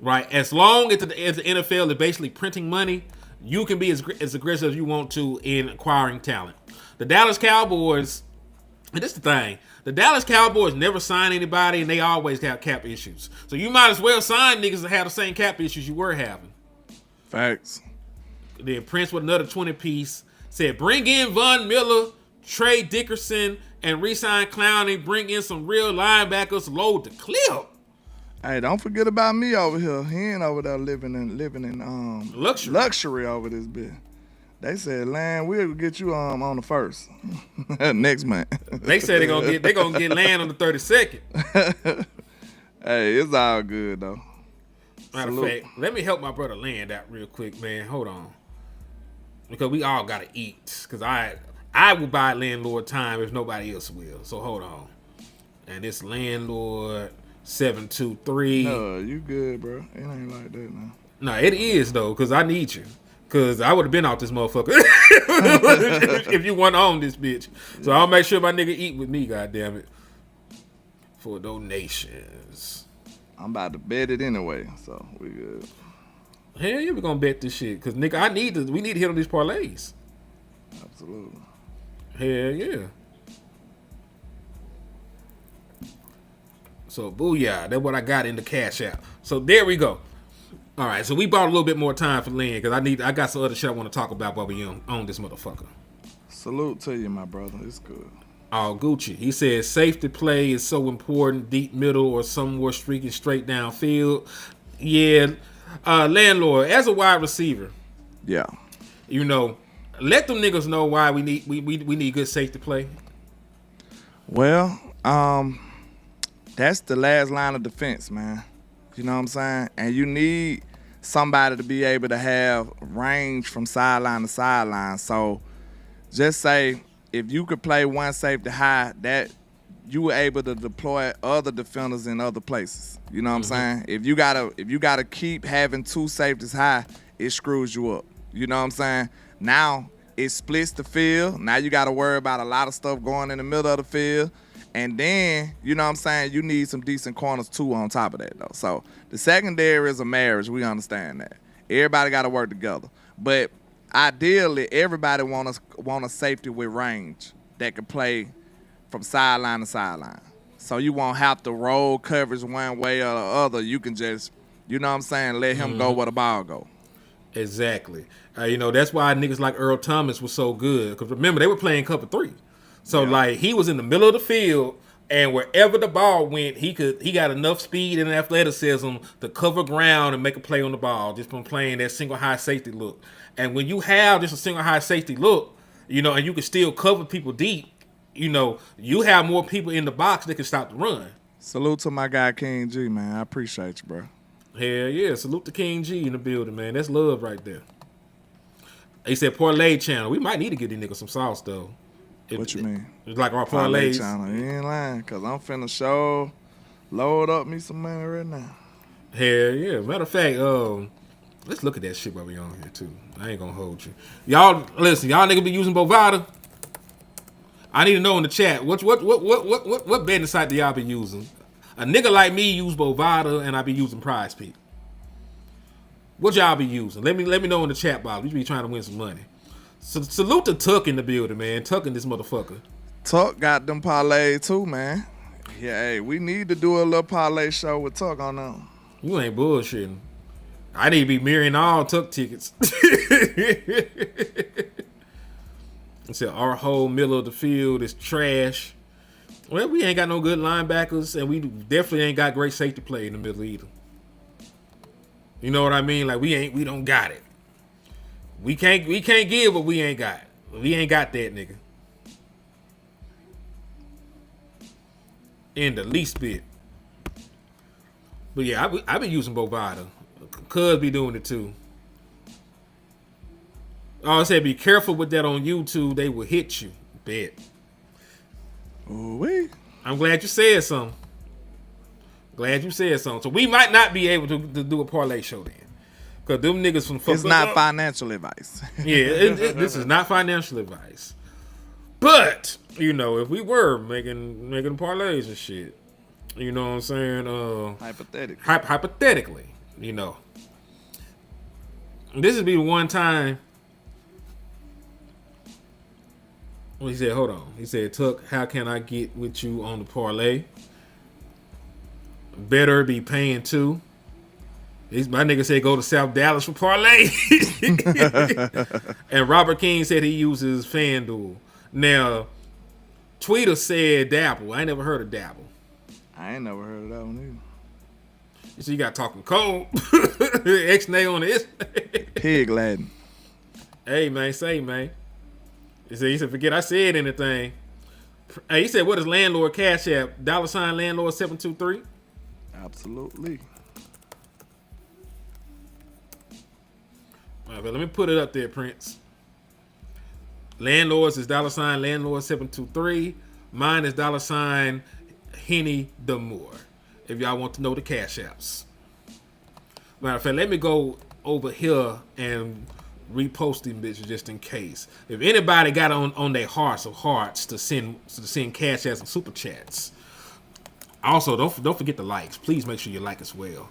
Right? As long as the NFL is basically printing money, you can be as aggressive as you want to in acquiring talent. The Dallas Cowboys, and this is the thing, the Dallas Cowboys never sign anybody, and they always have cap issues. So you might as well sign niggas that have the same cap issues you were having. Facts. Then Prince with another 20-piece said, bring in Von Miller, trade Dickerson, and re-sign Clowney. Bring in some real linebackers, load the clip. Hey, don't forget about me over here. He ain't over there living in luxury over this bit. They said, Land, we'll get you on the first next month. They said they gonna get Land on the 32nd. Hey, it's all good though. Matter of fact, let me help my brother Land out real quick, man. Hold on, because we all gotta eat. Because I will buy landlord time if nobody else will. So hold on, and it's landlord 723. No, you good, bro? It ain't like that now. No, it is though, because I need you. Because I would have been out this motherfucker if you weren't on this bitch. So I'll make sure my nigga eat with me, goddammit. For donations. I'm about to bet it anyway, so we good. Hell yeah, we gonna bet this shit. Because, nigga, we need to hit on these parlays. Absolutely. Hell yeah. So, booyah. That's what I got in the cash out. So, there we go. All right, so we bought a little bit more time for Lynn because I got some other shit I want to talk about while we on this motherfucker. Salute to you, my brother. It's good. Oh, Gucci. He says safety play is so important, deep middle or somewhere streaking straight downfield. Yeah, landlord, as a wide receiver. Yeah. You know, let them niggas know why we need good safety play. Well, that's the last line of defense, man. You know what I'm saying? And you need somebody to be able to have range from sideline to sideline. So just say if you could play one safety high, that you were able to deploy other defenders in other places. You know what I'm saying? If you gotta keep having two safeties high, it screws you up. You know what I'm saying? Now it splits the field. Now you gotta worry about a lot of stuff going in the middle of the field. And then, you know what I'm saying, you need some decent corners too on top of that, though. So the secondary is a marriage. We understand that. Everybody got to work together. But ideally, everybody want a safety with range that can play from sideline to sideline. So you won't have to roll coverage one way or the other. You can just, you know what I'm saying, let him go where the ball go. Exactly. You know, that's why niggas like Earl Thomas was so good. Because remember, they were playing cover 3. So, like, he was in the middle of the field, and wherever the ball went, he got enough speed and athleticism to cover ground and make a play on the ball just from playing that single high safety look. And when you have just a single high safety look, you know, and you can still cover people deep, you know, you have more people in the box that can stop the run. Salute to my guy, King G, man. I appreciate you, bro. Hell yeah. Salute to King G in the building, man. That's love right there. He said, parlay channel. We might need to get these niggas some sauce, though. What you mean? It's like our parlays. Channel. You ain't lying, because I'm finna load up me some money right now. Hell yeah. Matter of fact, let's look at that shit while we on here, too. I ain't gonna hold you. Y'all, listen, y'all niggas be using Bovada? I need to know in the chat, what betting site do y'all be using? A nigga like me use Bovada, and I be using Prize Peak. What y'all be using? Let me know in the chat box. We be trying to win some money. Salute to Tuck in the building, man. Tuck in this motherfucker. Tuck got them parlay too, man. Yeah, hey, we need to do a little parlay show with Tuck on them. You ain't bullshitting. I need to be mirroring all Tuck tickets. It said our whole middle of the field is trash. Well, we ain't got no good linebackers, and we definitely ain't got great safety play in the middle either. You know what I mean? Like we don't got it. We can't give what we ain't got. We ain't got that, nigga. In the least bit. But yeah, I been using Bovada. Cuz be doing it too. Oh, I said be careful with that on YouTube. They will hit you. Bet. Ooh-wee. I'm glad you said something. So we might not be able to do a parlay show then. Because them niggas from It's not financial advice. Yeah, this is not financial advice. But, you know, if we were making parlays and shit, you know what I'm saying? Hypothetically, you know. This would be the one time. Well, he said, hold on. He said, Tuck, how can I get with you on the parlay? Better be paying too. My nigga said go to South Dallas for parlay. And Robert King said he uses FanDuel. Now, Tweeter said Dabble. I ain't never heard of Dabble. I ain't never heard of that one either. You see, you got talking cold. X-Nay on this. Pig Latin. Hey, man, say, man. He said, forget I said anything. Hey, he said, what is Landlord Cash App? $ Landlord 723? Absolutely. All right, but let me put it up there, Prince. Landlords is $ Landlord 723. Mine is $ Henny the Moore. If y'all want to know the cash apps. Matter of fact, let me go over here and repost them bitches just in case. If anybody got on their hearts of hearts to send cash apps and super chats. Also, don't forget the likes. Please make sure you like as well.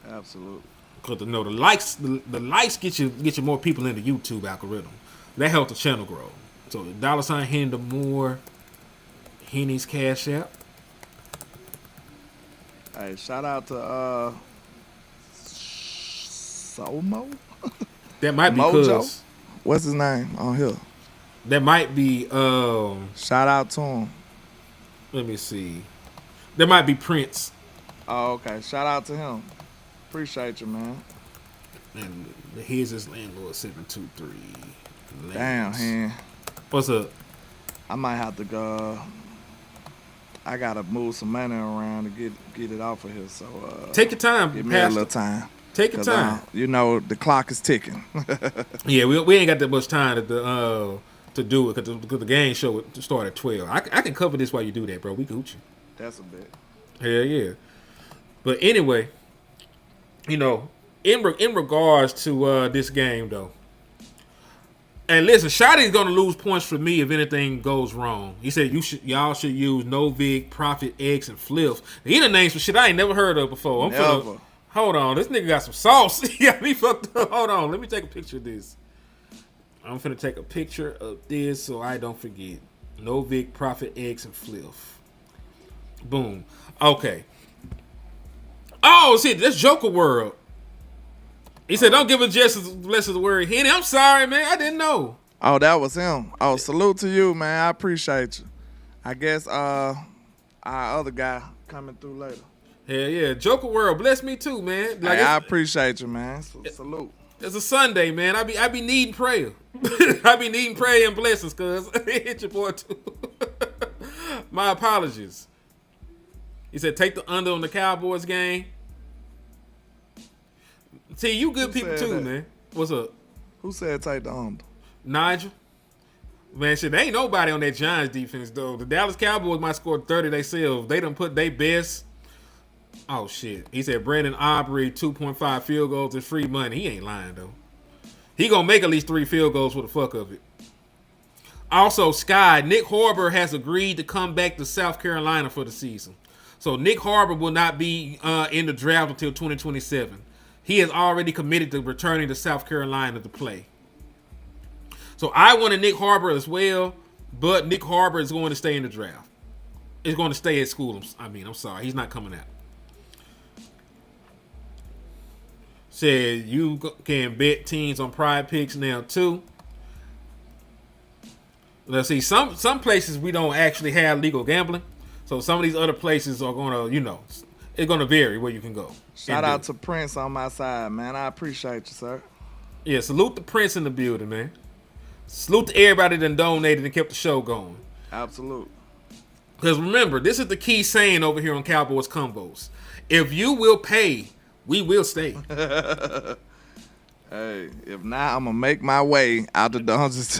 Absolutely. Because the likes get you more people in the YouTube algorithm. That helps the channel grow. So $ Henny the Moore, Henny's cash app. Hey, shout out to Somo. That might be Mojo. cuz. What's his name on here? That might be Shout out to him. let me see. That might be Prince. Oh, okay. Shout out to him. Appreciate you, man. And his is Landlord 723. Damn, man. What's up? I might have to go. I gotta move some money around to get it off of here. So Take your time, give me a little time. Take your time. You know the clock is ticking. Yeah, we ain't got that much time to do it because the game show would start at 12. I can cover this while you do that, bro. We Gucci. That's a bit. Hell yeah. But anyway, you know, in regards to this game though, and listen, Shotty's gonna lose points for me if anything goes wrong. He said y'all should use Novik, Profit X, and Fliff. He done named some shit I ain't never heard of before. Hold on, this nigga got some sauce. He got me fucked up. Hold on, let me take a picture of this. I'm finna take a picture of this so I don't forget. Novik, Profit X, and Fliff. Boom. Okay. Oh, see, that's Joker World. He said, don't give a just less of the word Henny. I'm sorry, man. I didn't know. Oh, that was him. Oh, salute to you, man. I appreciate you. I guess our other guy coming through later. Hell yeah. Joker World, bless me too, man. Like, hey, I appreciate you, man. Salute. It's a Sunday, man. I be needing prayer. I be needing prayer and blessings, cuz. Hit your boy too. My apologies. He said, take the under on the Cowboys game. See, you good people too, that? Man. What's up? Who said take the under? Nigel. Man, shit, there ain't nobody on that Giants defense, though. The Dallas Cowboys might score 30 themselves. They done put their best. Oh, shit. He said Brandon Aubrey, 2.5 field goals is free money. He ain't lying, though. He gonna make at least 3 field goals for the fuck of it. Also, Sky, Nick Horber has agreed to come back to South Carolina for the season. So Nick Horber will not be in the draft until 2027. He has already committed to returning to South Carolina to play. So I wanted Nick Harbor as well, but Nick Harbor is going to stay in the draft. He's going to stay at school. I'm sorry. He's not coming out. Said you can bet teams on Pride Picks now too. Let's see. Some places we don't actually have legal gambling. So some of these other places are going to, it's going to vary where you can go. Shout out to Prince on my side, man. I appreciate you, sir. Yeah, salute the Prince in the building, man. Salute to everybody that donated and kept the show going. Absolute. Because remember, this is the key saying over here on Cowboys Convos. If you will pay, we will stay. Hey, if not, I'm gonna make my way out the dungeons.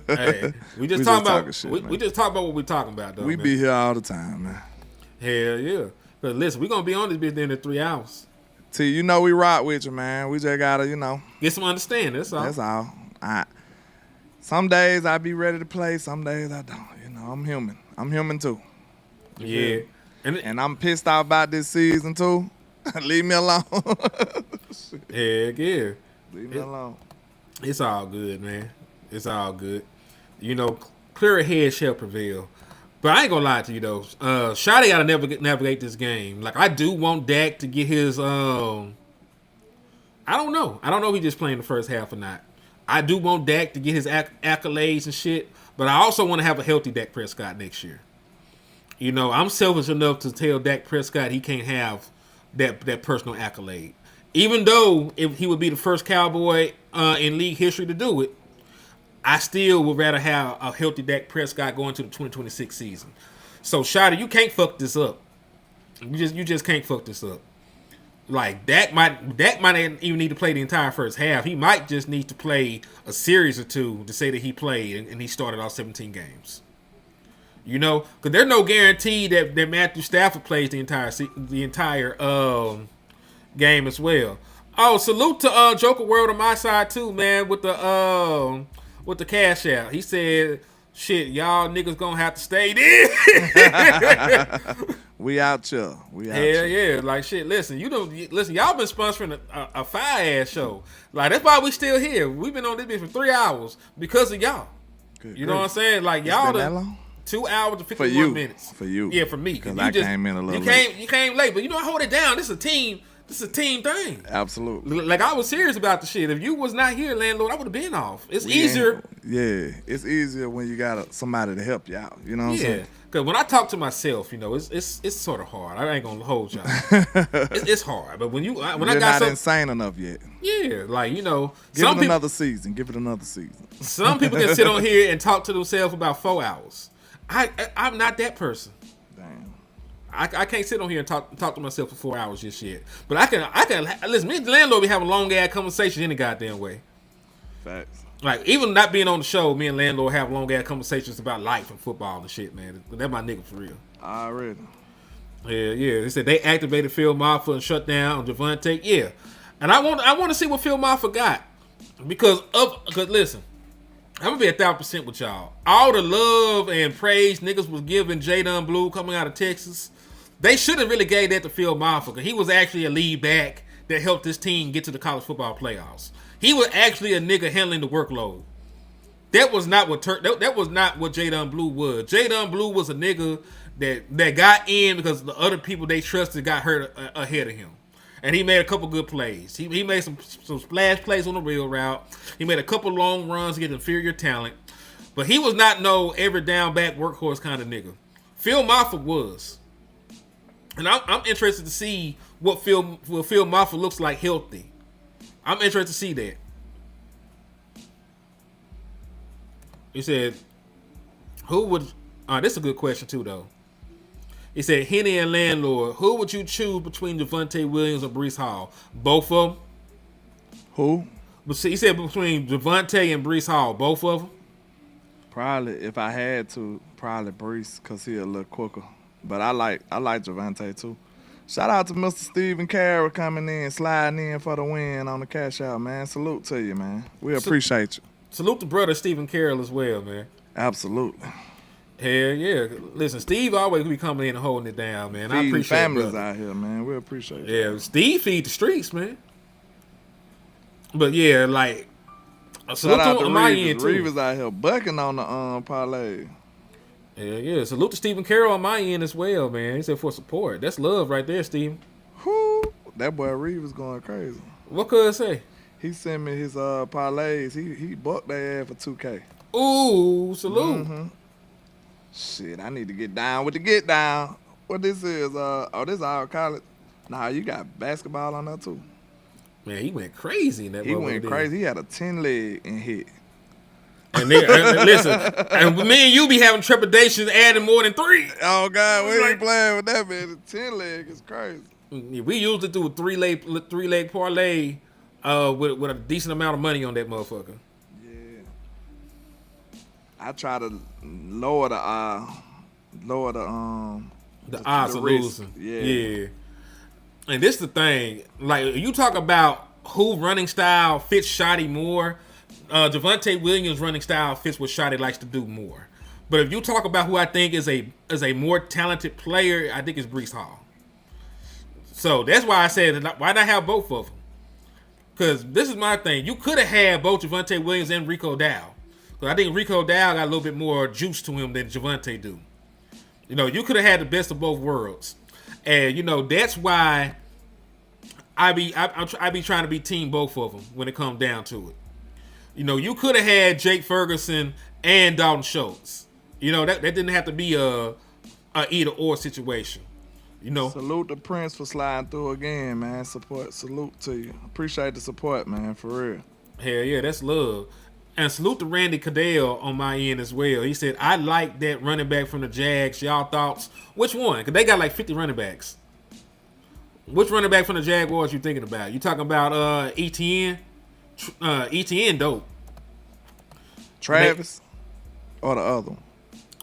Hey, we just talking about what we talking about, though. We man. be here all the time, man. Hell yeah. But listen, we gonna be on this bitch in 3 hours. T, we rock with you, man. We just gotta, get some understanding. That's all. That's all. Some days I be ready to play. Some days I don't. I'm human. I'm human too. Yeah. And I'm pissed off about this season too. Leave me alone. Heck yeah. Leave me alone. It's all good, man. It's all good. Clear head shall prevail. But I ain't gonna lie to you though. Shotty gotta navigate this game. Like I do want Dak to get his. I don't know. I don't know if he's just playing the first half or not. I do want Dak to get his accolades and shit. But I also want to have a healthy Dak Prescott next year. I'm selfish enough to tell Dak Prescott he can't have that personal accolade. Even though if he would be the first Cowboy in league history to do it, I still would rather have a healthy Dak Prescott going to the 2026 season. So, Shotty, you can't fuck this up. You just can't fuck this up. Like Dak might even need to play the entire first half. He might just need to play a series or two to say that he played and he started all 17 games. Because there's no guarantee that Matthew Stafford plays the entire game as well. Oh, salute to Joker World on my side too, man, with the cash out. He said, "Shit, y'all niggas gonna have to stay there." We out here. Hell yeah. Like shit, listen, y'all been sponsoring a fire ass show. Like that's why we still here. We've been on this bitch for 3 hours because of y'all. Good you know what I'm saying? Like y'all that long? 2 hours and 51 minutes. For you. Yeah, for me. Because I came in a little late. You came late, but I hold it down. This is a team thing. Absolutely. Like I was serious about the shit. If you was not here, landlord, I would have been off. It's easier. Yeah, it's easier when you got somebody to help you out. You know what I'm saying? Because when I talk to myself, it's sort of hard. I ain't gonna hold y'all. it's hard. But when you're I got not insane enough yet. Yeah, like Give it another season. Some people can sit on here and talk to themselves about 4 hours. I'm not that person. Damn. I can't sit on here and talk to myself for 4 hours just yet. But I can listen. Me and the landlord be having long ass conversations any goddamn way. Facts. Like even not being on the show, me and landlord have long ass conversations about life and football and shit, man. That's my nigga for real. Already. Yeah. They said they activated Phil Maffa and shut down on Javonte. Yeah, and I want to see what Phil Maffa got because listen. I'm gonna be 1,000% with y'all. All the love and praise niggas was giving Jadon Blue coming out of Texas, they should have really gave that to Phil Maffa because he was actually a lead back that helped this team get to the college football playoffs. He was actually a nigga handling the workload. That was not what Jadon Blue was. Jadon Blue was a nigga that got in because the other people they trusted got hurt ahead of him. And he made a couple good plays. He made some splash plays on the real route. He made a couple long runs against inferior talent. But he was not no every down back workhorse kind of nigga. Phil Maffa was. And I'm interested to see what Phil Maffa looks like healthy. I'm interested to see that. He said, who would... this is a good question too, though. He said, Henny and landlord, who would you choose between Javonte Williams and Breece Hall? Both of them. Who? He said between Javonte and Breece Hall, both of them. Probably, if I had to, probably Breece because he a little quicker. But I like Javonte too. Shout out to Mr. Stephen Carroll coming in, sliding in for the win on the cash out, man. Salute to you, man. We appreciate you. Salute to brother Stephen Carroll as well, man. Absolutely. Hell yeah. Listen, Steve always be coming in and holding it down, man. I appreciate families out here, man. We appreciate it. Yeah, Steve feed the streets, man. But yeah, like Salute Shout out to to on my Reeves. end, too. Reeves out here bucking on the parlay. Yeah. Salute to Stephen Carroll on my end as well, man. He said for support. That's love right there, Steven. Whoo, that boy Reeves was going crazy. What could I say? He sent me his parlays. He bucked their ass for 2K. Ooh, salute. Mm-hmm. Shit, I need to get down with the get down. What this is? This is our college. Nah, you got basketball on there too. Man, he went crazy in that. He went crazy. He had a 10-leg and hit. And listen, and me and you be having trepidations adding more than 3. Oh God, we ain't playing with that man. The 10-leg is crazy. We usually do a three leg parlay with a decent amount of money on that motherfucker. Yeah. I try to lower the odds of risk. losing. Yeah. And this the thing. Like, you talk about who running style fits Shotty more. Javonte Williams' running style fits what Shotty likes to do more. But if you talk about who I think is a more talented player, I think it's Breece Hall. So that's why I said, why not have both of them? Because this is my thing. You could have had both Javonte Williams and Rico Dow. Because I think Rico Dow got a little bit more juice to him than Javonte do. You know, you could have had the best of both worlds. And, you know, that's why I be trying to be team both of them when it comes down to it. You know, you could have had Jake Ferguson and Dalton Schultz. You know, that didn't have to be a either or situation. You know. Salute to Prince for sliding through again, man. Salute to you. Appreciate the support, man, for real. Hell yeah, that's love. And salute to Randy Cadell on my end as well. He said, I like that running back from the Jags. Y'all thoughts? Which one? Because they got like 50 running backs. Which running back from the Jaguars you thinking about? You talking about ETN? ETN dope. Travis or the other one?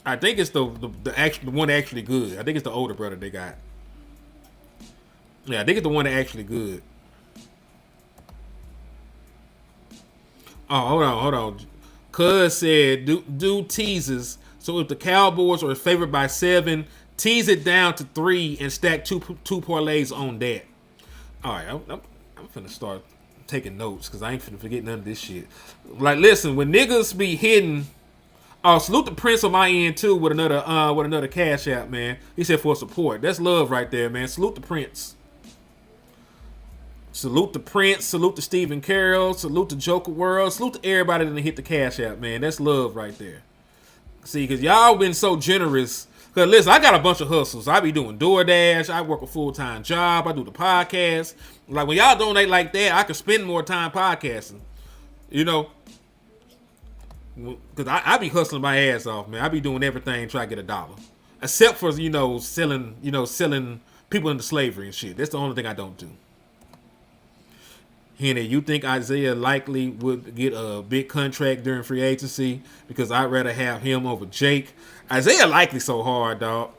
I think it's the one actually good. I think it's the older brother they got. Yeah, I think it's the one that actually good. Oh, hold on. Cuz said do teases. So if the Cowboys are favored by 7, tease it down to 3 and stack two parlays on that. All right, I'm finna start taking notes because I ain't finna forget none of this shit. Like, listen, when niggas be hitting, salute the Prince on my end too with another cash app, man. He said for support. That's love right there, man. Salute the Prince. Salute the Prince. Salute to Stephen Carroll. Salute to Joker World. Salute to everybody that hit the cash app, man. That's love right there. See, because y'all been so generous. Because listen, I got a bunch of hustles. I be doing DoorDash. I work a full-time job. I do the podcast. Like, when y'all donate like that, I can spend more time podcasting. You know? Because I be hustling my ass off, man. I be doing everything to try to get $1. Except for, selling people into slavery and shit. That's the only thing I don't do. Henny, you think Isaiah likely would get a big contract during free agency? Because I'd rather have him over Jake. Isaiah likely so hard, dog.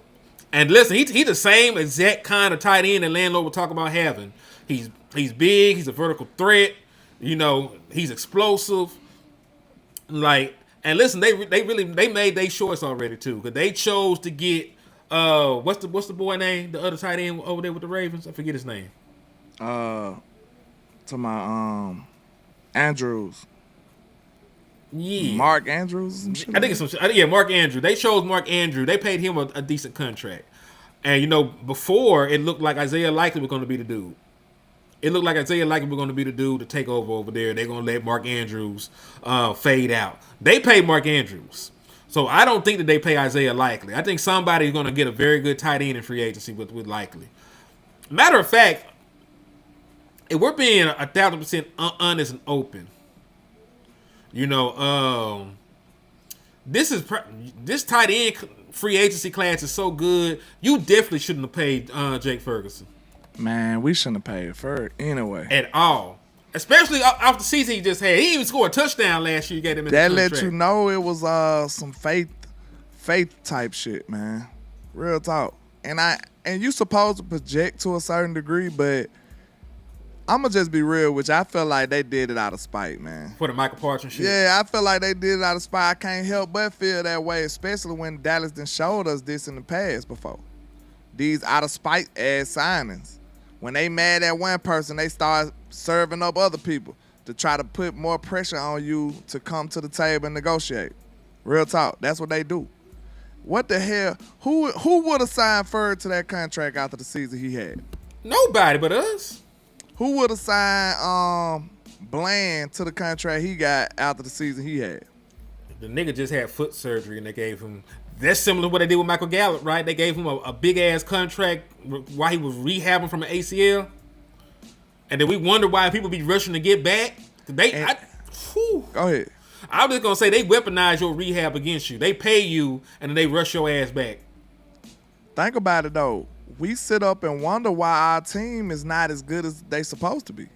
And listen, he the same exact kind of tight end that Landlord will talk about having. He's big. He's a vertical threat. You know, he's explosive. Like, and listen, they made their choice already too, because they chose to get what's the boy name? The other tight end over there with the Ravens. I forget his name. To my Andrews. Yeah, Mark Andrews. I think it's Mark Andrew. They chose Mark Andrew. They paid him a decent contract. And, you know, before it looked like Isaiah Likely was going to be the dude. It looked like Isaiah Likely was going to be the dude to take over there. They're going to let Mark Andrews fade out. They paid Mark Andrews. So I don't think that they pay Isaiah Likely. I think somebody's going to get a very good tight end in free agency with Likely. Matter of fact, if we're being 1,000% honest and open, you know, this tight end free agency class is so good. You definitely shouldn't have paid Jake Ferguson. Man, we shouldn't have paid Ferg anyway. At all. Especially off the season he just had. He even scored a touchdown last year. You got him in that the let contract. you know it was some faith type shit, man. Real talk. And you supposed to project to a certain degree, but I'ma just be real with you. I feel like they did it out of spite, man. For the Michael Parsons shit. Yeah, I feel like they did it out of spite. I can't help but feel that way, especially when Dallas done showed us this in the past before. These out of spite ass signings. When they mad at one person, they start serving up other people. to try to put more pressure on you to come to the table and negotiate. Real talk. That's what they do. What the hell? Who would have signed Ferg to that contract after the season he had? Nobody but us. Who would have signed Bland to the contract he got after the season he had? The nigga just had foot surgery and they gave him. That's similar to what they did with Michael Gallup, right? They gave him a big ass contract while he was rehabbing from an ACL, and then we wonder why people be rushing to get back. Go ahead. I was just gonna say they weaponize your rehab against you. They pay you and then they rush your ass back. Think about it though. We sit up and wonder why our team is not as good as they supposed to be.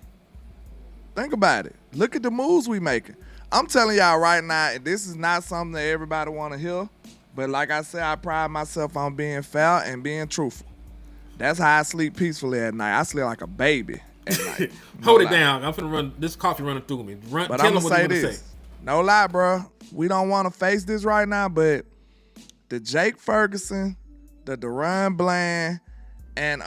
Think about it. Look at the moves we making. I'm telling y'all right now, this is not something that everybody want to hear. But like I said, I pride myself on being fair and being truthful. That's how I sleep peacefully at night. I sleep like a baby at night. Hold it down. I'm finna run this coffee running through me. But I'm gonna say this. No lie, bro. We don't want to face this right now, but the Jake Ferguson, the Deron Bland, and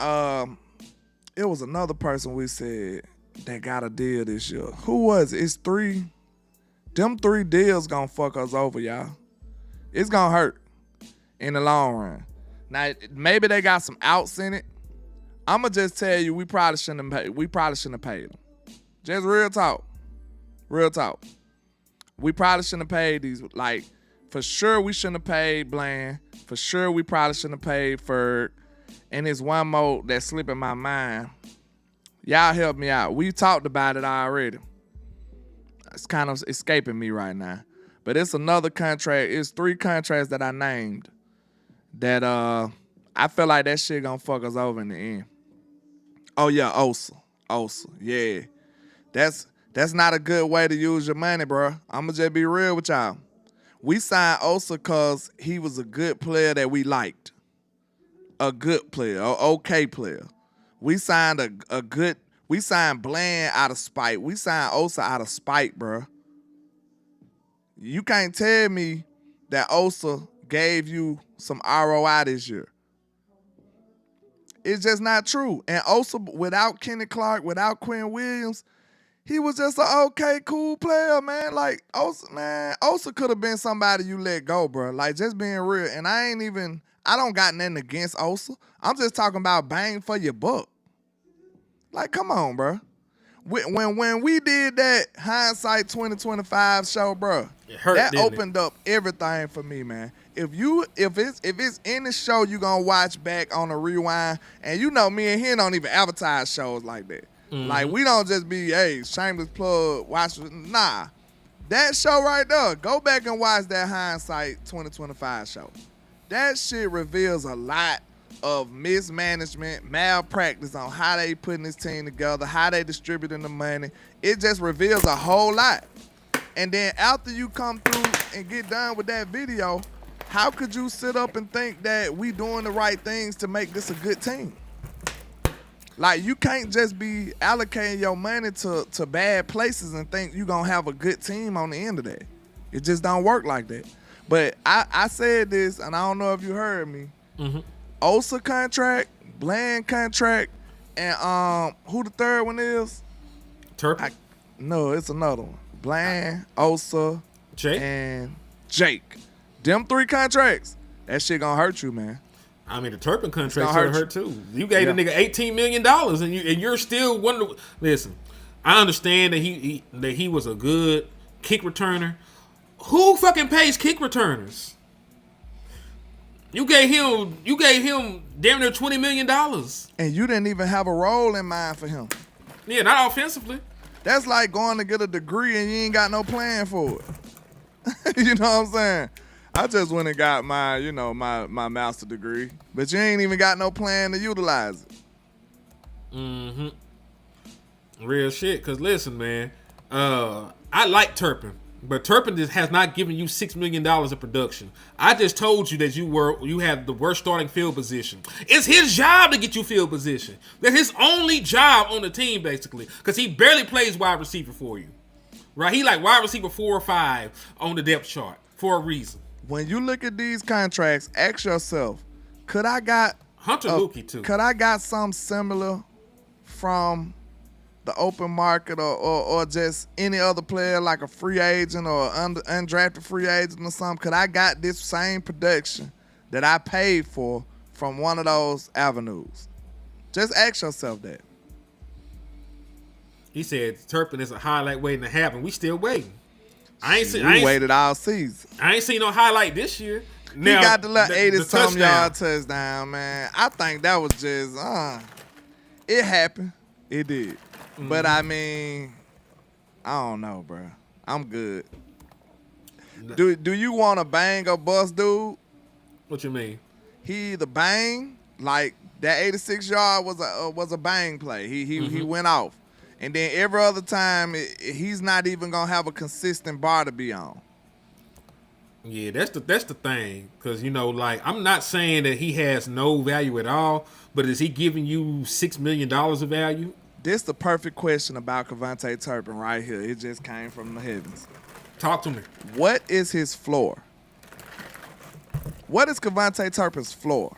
it was another person we said that got a deal this year. Who was it? It's three. Them 3 deals gonna fuck us over, y'all. It's gonna hurt in the long run. Now, maybe they got some outs in it. I'ma just tell you, we probably shouldn't have paid them. Just real talk. Real talk. We probably shouldn't have paid these. Like, for sure we shouldn't have paid Bland. For sure we probably shouldn't have paid Ferg. And there's one more that's slipping my mind. Y'all help me out. We talked about it already. It's kind of escaping me right now. But it's another contract. It's 3 contracts that I named that I feel like that shit gonna fuck us over in the end. Oh yeah, Osa. Yeah. That's not a good way to use your money, bro. I'ma just be real with y'all. We signed Osa because he was a good player that we liked. A good player, an okay player. We signed we signed Bland out of spite. We signed Osa out of spite, bro. You can't tell me that Osa gave you some ROI this year. It's just not true. And Osa, without Kenny Clark, without Quinn Williams, he was just an okay, cool player, man. Like, Osa could have been somebody you let go, bro. Like, just being real. And I don't got nothing against Osa. I'm just talking about bang for your buck. Like, come on, bro. When we did that hindsight 2025 show, bro, that opened up everything for me, man. If it's in the show you gonna watch back on the rewind, and you know me and him don't even advertise shows like that. Mm-hmm. Like, we don't just be, hey, shameless plug, watch. Nah. That show right there, go back and watch that hindsight 2025 show. That shit reveals a lot of mismanagement, malpractice on how they putting this team together, how they distributing the money. It just reveals a whole lot. And then after you come through and get done with that video, how could you sit up and think that we doing the right things to make this a good team? Like, you can't just be allocating your money to bad places and think you're going to have a good team on the end of that. It just don't work like that. But I said this, and I don't know if you heard me. Mm-hmm. Osa contract, Bland contract, and who the third one is? Turpin? No, it's another one. Bland, Osa, Jake? and Jake. Them 3 contracts, that shit gonna hurt you, man. I mean, the Turpin contract should hurt too. You gave the nigga $18 million, and you're still wondering. Listen, I understand that he was a good kick returner. Who fucking pays kick returners? You gave him damn near $20 million. And you didn't even have a role in mind for him. Yeah, not offensively. That's like going to get a degree and you ain't got no plan for it. You know what I'm saying? I just went and got my master degree. But you ain't even got no plan to utilize it. Mm-hmm. Real shit. Because listen, man, I like Turpin. But Turpin just has not given you $6 million of production. I just told you that you have the worst starting field position. It's his job to get you field position. That's his only job on the team, basically, because he barely plays wide receiver for you, right? He like wide receiver 4 or 5 on the depth chart for a reason. When you look at these contracts, ask yourself, could I got Hunter Lukey too? Could I got something similar from the open market or just any other player like a free agent or undrafted free agent or something, could I got this same production that I paid for from one of those avenues? Just ask yourself that. He said Turpin is a highlight waiting to happen. We still waiting. We waited all season. I ain't seen no highlight this year. Now, he got the little 80-something yard touchdown, man. I think that was just, it happened. It did. Mm-hmm. But, I mean, I don't know, bro. I'm good. Do you want to bang or bust, dude? What you mean? He either bang, like that 86 yard was a bang play. He went off. And then every other time, he's not even going to have a consistent bar to be on. Yeah, that's the thing. Because, like, I'm not saying that he has no value at all, but is he giving you $6 million of value? This the perfect question about Kevontae Turpin right here. It just came from the heavens. Talk to me. What is his floor? What is Kevontae Turpin's floor?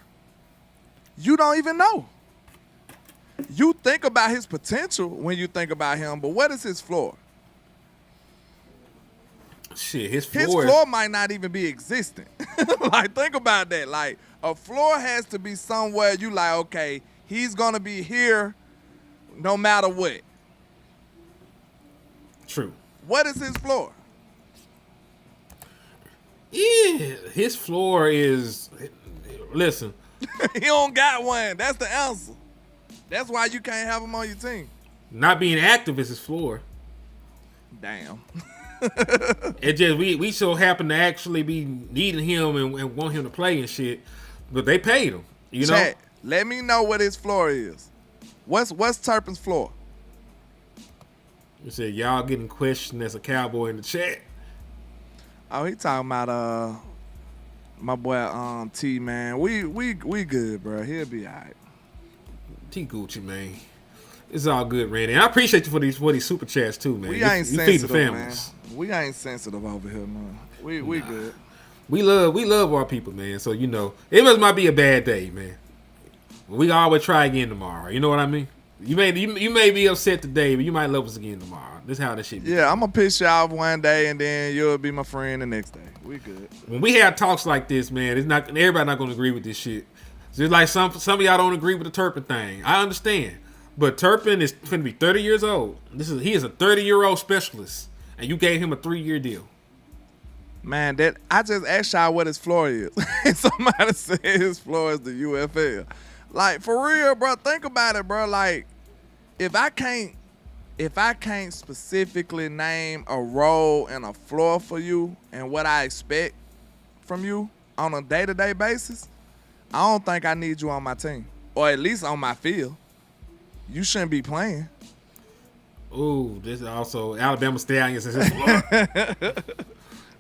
You don't even know. You think about his potential when you think about him, but what is his floor? Shit, his floor might not even be existent. Like, think about that. Like, a floor has to be somewhere you like, okay, he's going to be here no matter what. True. What is his floor? Yeah, his floor is, listen. He don't got one. That's the answer. That's why you can't have him on your team. Not being active is his floor. Damn. It just we so happen to actually be needing him and want him to play and shit, but they paid him. Chat, let me know what his floor is. What's Turpin's floor? You said y'all getting questioned as a Cowboy in the chat. Oh, he talking about my boy T, man. We good, bro. He'll be all right. T Gucci, man. It's all good, Randy. I appreciate you for these super chats too, man. We ain't sensitive, man. We ain't sensitive over here, man. We good. We love our people, man. So it might be a bad day, man. We always try again tomorrow. You know what I mean? You may be upset today, but you might love us again tomorrow. This is how this shit be. Yeah, I'm gonna piss you off one day, and then you'll be my friend the next day. We good. When we have talks like this, man, everybody not gonna agree with this shit. Just like some of y'all don't agree with the Turpin thing. I understand. But Turpin is going to be 30 years old. He is a 30-year-old specialist, and you gave him a 3-year deal. Man, I just asked y'all what his floor is. And somebody said his floor is the UFL. Like, for real, bro, think about it, bro. Like, if I can't specifically name a role and a floor for you and what I expect from you on a day-to-day basis, I don't think I need you on my team, or at least on my field. You shouldn't be playing. Ooh, this is also Alabama Stallions is his floor.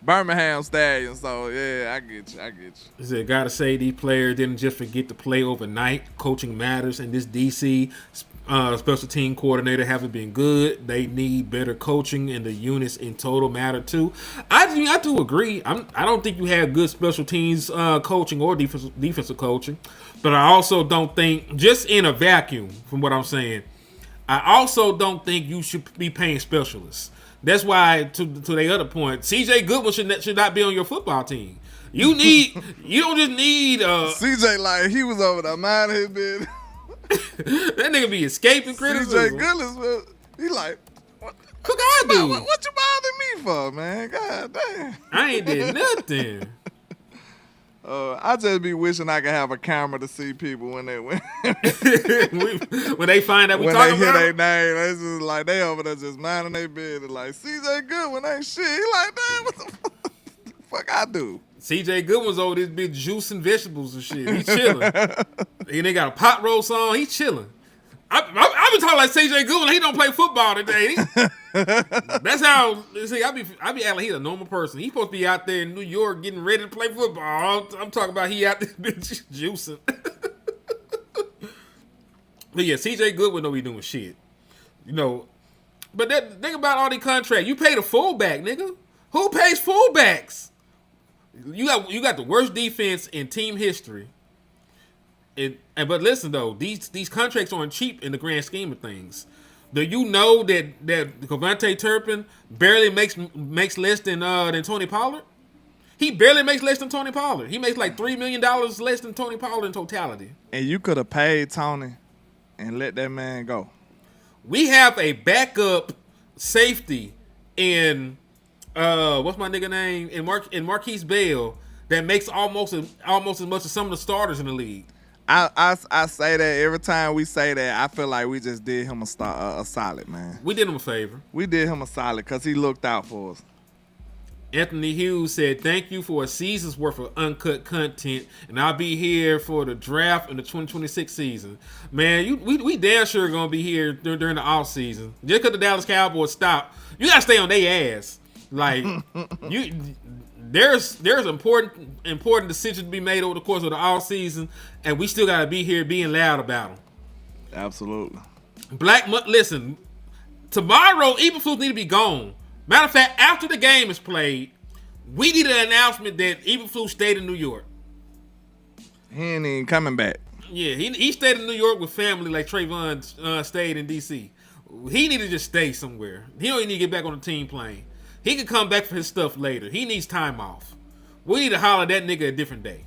Birmingham Stallions, so yeah, I get you. He said, gotta say, these players didn't just forget to play overnight. Coaching matters, and this DC special team coordinator haven't been good. They need better coaching, and the units in total matter too. I do agree. I don't think you have good special teams coaching or defensive coaching, but I also don't think, just in a vacuum from what I'm saying, I also don't think you should be paying specialists. That's why, to the other point, CJ Goodwin should not be on your football team. You don't just need CJ, like, he was over there minding his business. That nigga be escaping criticism. CJ Goodwin, he like, what I do? What you bothering me for, man? God damn. I ain't did nothing. I just be wishing I could have a camera to see people when they when they find out we talking about. When they hear their name, it's just like they over there just minding their business. Like, CJ Goodwin ain't shit. He like, damn, what the fuck I do? CJ Goodwin's over this big juicing vegetables and shit. He chilling. And they got a pot roast on. He chilling. I've been talking like CJ Goodwin. He don't play football today. That's how. See, I be acting like he's a normal person. He's supposed to be out there in New York getting ready to play football. I'm talking about he out there bitch juicing. But yeah, CJ Goodwin don't be doing shit. But think about all the contracts. You paid a fullback, nigga. Who pays fullbacks? You got the worst defense in team history. But listen though, these contracts aren't cheap in the grand scheme of things. Do you know that Covante Turpin barely makes less than Tony Pollard? He barely makes less than Tony Pollard. He makes like $3 million less than Tony Pollard in totality. And you could have paid Tony and let that man go. We have a backup safety in what's my nigga name in Marquise Bell that makes almost as much as some of the starters in the league. I say that every time we say that, I feel like we just did him a solid, man. We did him a favor. We did him a solid because he looked out for us. Anthony Hughes said, "Thank you for a season's worth of uncut content, and I'll be here for the draft and the 2026 season." Man, we damn sure gonna be here during the off season. Just because the Dallas Cowboys stop, you gotta stay on their ass. Like there's important decisions to be made over the course of the off season, and we still gotta be here being loud about them. Absolutely. Listen, tomorrow Eberflus need to be gone. Matter of fact, after the game is played, we need an announcement that Eberflus stayed in New York. He ain't even coming back. Yeah, he stayed in New York with family like Trayvon stayed in D.C. He need to just stay somewhere. He don't even need to get back on the team plane. He can come back for his stuff later. He needs time off. We need to holler at that nigga a different day.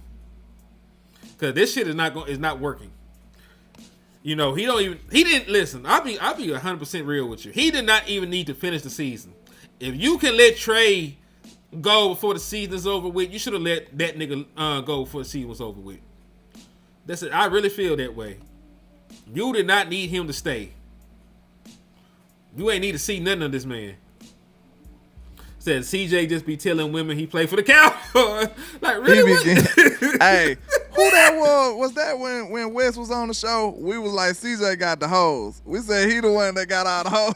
Cause this shit is not working. You know, he didn't listen. I'll be 100% real with you. He did not even need to finish the season. If you can let Trey go before the season is over with, you should have let that nigga go before the season was over with. That's it. I really feel that way. You did not need him to stay. You ain't need to see nothing of this man. Said CJ just be telling women he played for the Cowboys. Like, really? Hey, who that was? Was that when Wes was on the show? We was like, CJ got the hoes. We said he the one that got all the hoes.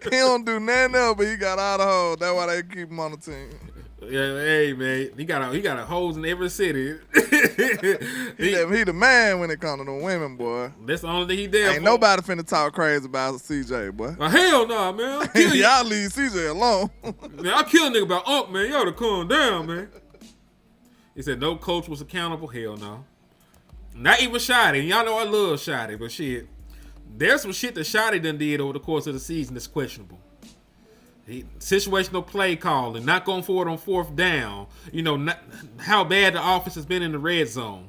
He don't do nothing else, but he got all the hoes. That's why they keep him on the team. Yeah, hey man, he got a hoes in every city. he the man when it comes to the women, boy. That's the only thing he did. Ain't nobody finna talk crazy about CJ, boy. Hell no, man. I'll kill you. Y'all leave CJ alone. Man, I'll kill a nigga about Unc, man. Y'all to calm down, man. He said no coach was accountable. Hell no. Not even Shotty. Y'all know I love Shotty, but shit, there's some shit that Shotty done did over the course of the season that's questionable. Situational play calling, not going forward on fourth down. You know, how bad the offense has been in the red zone.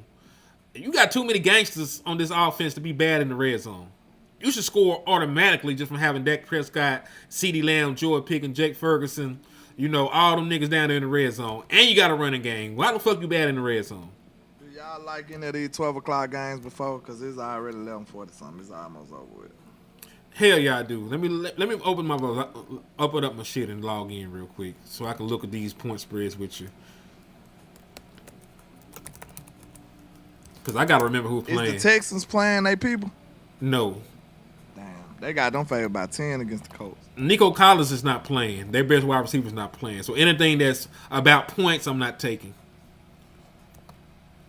You got too many gangsters on this offense to be bad in the red zone. You should score automatically just from having Dak Prescott, CeeDee Lamb, Jordan Pickens, Jake Ferguson, you know, all them niggas down there in the red zone. And you got a running game. Why the fuck you bad in the red zone? Do y'all like any of these 12 o'clock games before? Because it's already 11:40 something. It's almost over with. Hell yeah, I do. Let me open up my shit and log in real quick so I can look at these point spreads with you. Cause I gotta remember who's playing. Is the Texans playing they people? No. Damn, they got them favored by 10 against the Colts. Nico Collins is not playing. Their best wide receiver is not playing. So anything that's about points, I'm not taking.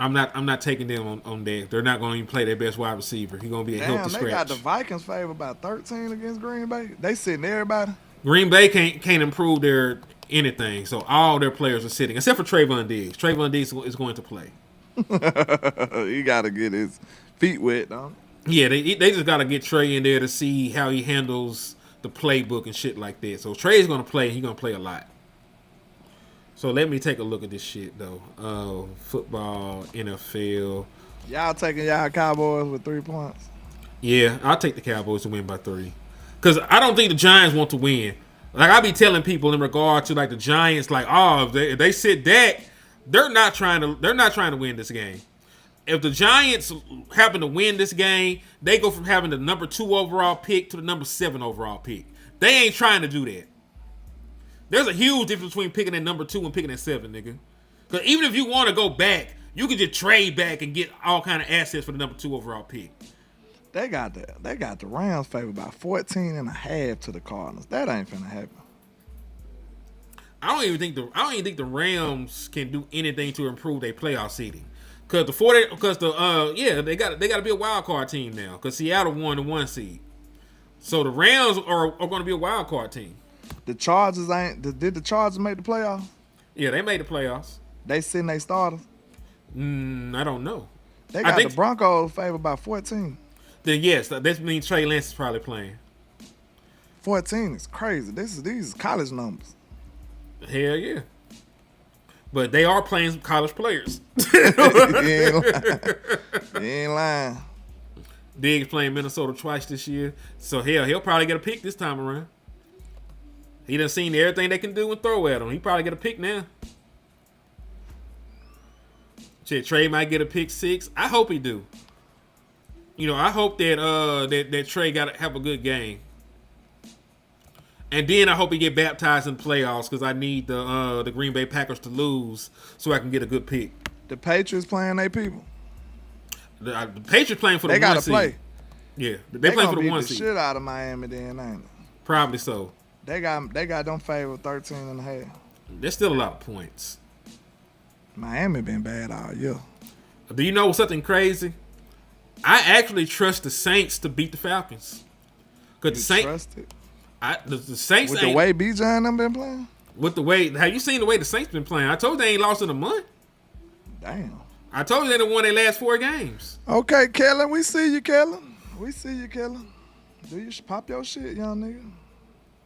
I'm not taking them on that. They're not going to even play their best wide receiver. He's going to be a healthy scratch. They got the Vikings favored by 13 against Green Bay. They sitting everybody. Green Bay can't improve their anything. So all their players are sitting, except for Trayvon Diggs. Trayvon Diggs is going to play. He got to get his feet wet, don't he? Yeah, they just got to get Trey in there to see how he handles the playbook and shit like that. So Trey's going to play. He's going to play a lot. So let me take a look at this shit, though. Football, NFL. Y'all taking y'all Cowboys with 3 points? Yeah, I'll take the Cowboys to win by 3. Because I don't think the Giants want to win. Like, I be telling people in regard to, like, the Giants, like, oh, if they sit Dak, they're not trying to win this game. If the Giants happen to win this game, they go from having the number 2 overall pick to the number 7 overall pick. They ain't trying to do that. There's a huge difference between picking at number 2 and picking at 7, nigga. Because even if you want to go back, you can just trade back and get all kind of assets for the number 2 overall pick. They got the Rams favored by 14.5 to the Cardinals. That ain't finna happen. I don't even think the Rams can do anything to improve their playoff seeding. They got to be a wild card team now. Because Seattle won the 1 seed, so the Rams are going to be a wild card team. The Chargers did the Chargers make the playoffs? Yeah, they made the playoffs. They sitting they starters? I don't know. They got the Broncos favored by 14. Then yes, that means Trey Lance is probably playing. 14 is crazy. These college numbers. Hell yeah. But they are playing some college players. You ain't lying. Diggs playing Minnesota twice this year. So hell, he'll probably get a pick this time around. He done seen everything they can do and throw at him. He probably get a pick now. Shit, Trey might get a pick 6. I hope he do. You know, I hope that Trey have a good game. And then I hope he get baptized in playoffs because I need the Green Bay Packers to lose so I can get a good pick. The Patriots playing their people. The Patriots playing for the they 1 gotta seed. play. Yeah, they playing for the beat 1 the seed. Shit out of Miami then, ain't it? Probably so. They got them favored 13 and a half. There's still a lot of points. Miami been bad all year. Do you know something crazy? I actually trust the Saints to beat the Falcons. Cause the Saints, trust it? the Saints With the way BJ and them been playing? With the way, have you seen the way the Saints been playing? I told you they ain't lost in a month. Damn. I told you they done won their last 4 games. Okay, Kellen, we see you, Kellen. We see you, Kellen. Do you pop your shit, young nigga?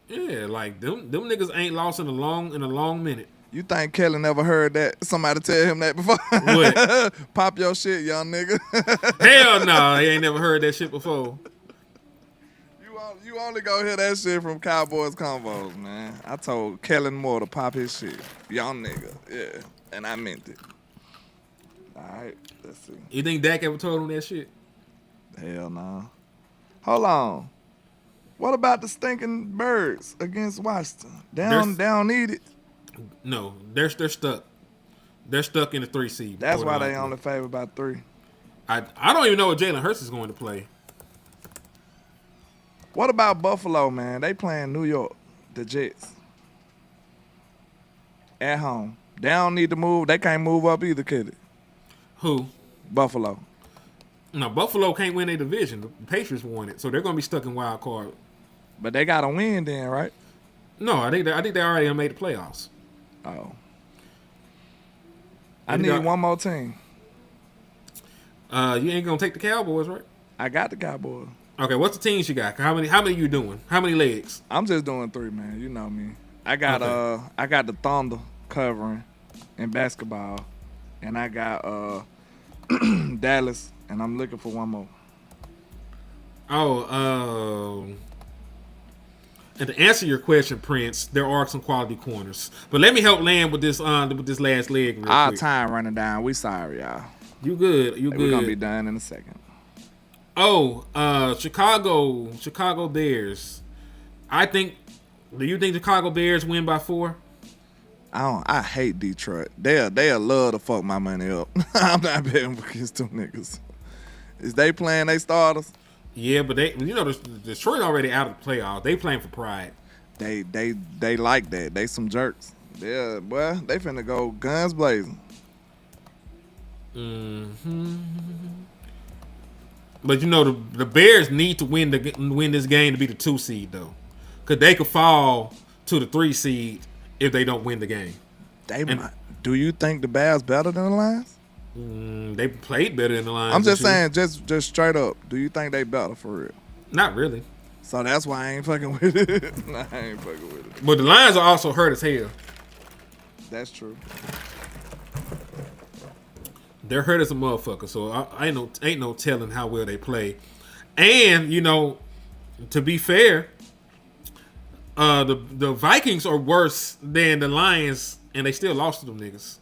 Yeah, like them niggas ain't lost in a long minute. You think Kellen never heard that? Somebody tell him that before? What? Pop your shit, young nigga. Hell no, he ain't never heard that shit before. You only go hear that shit from Cowboys Convos, man. I told Kellen Moore to pop his shit. Young nigga. Yeah. And I meant it. All right. Let's see. You think Dak ever told him that shit? Hell no. Hold on. What about the stinking birds against Washington? They don't need it. No, they're stuck. They're stuck in the 3 seed. That's why they only favor by 3. I don't even know what Jalen Hurts is going to play. What about Buffalo, man? They playing New York, the Jets. At home. They don't need to move. They can't move up either, kid. Who? Buffalo. No, Buffalo can't win their division. The Patriots won it, so they're going to be stuck in wild card. But they got to win then, right? No, I think they already made the playoffs. Oh. I need one more team. You ain't gonna take the Cowboys, right? I got the Cowboys. Okay, what's the teams you got? How many you doing? How many legs? I'm just doing 3, man. You know me. I got the Thunder covering in basketball, and I got Dallas, and I'm looking for one more. And to answer your question, Prince, there are some quality corners. But let me help land with this last leg real Our quick. time running down. We sorry, y'all. You good. You good. We're going to be done in a second. Chicago Bears. Do you think Chicago Bears win by 4? I hate Detroit. They'll love to fuck my money up. I'm not betting against them niggas. Is they playing they starters? Yeah, but Detroit already out of the playoffs. They playing for pride. They like that. They some jerks. Yeah, boy, they finna go guns blazing. Mm-hmm. But the Bears need to win this game to be the 2 seed though, because they could fall to the 3 seed if they don't win the game. Do you think the Bears better than the Lions? They played better than the Lions. I'm just saying, just straight up. Do you think they better for real? Not really. So that's why I ain't fucking with it. Nah, I ain't fucking with it. But the Lions are also hurt as hell. That's true. They're hurt as a motherfucker. So ain't no telling how well they play. And to be fair, the Vikings are worse than the Lions, and they still lost to them niggas.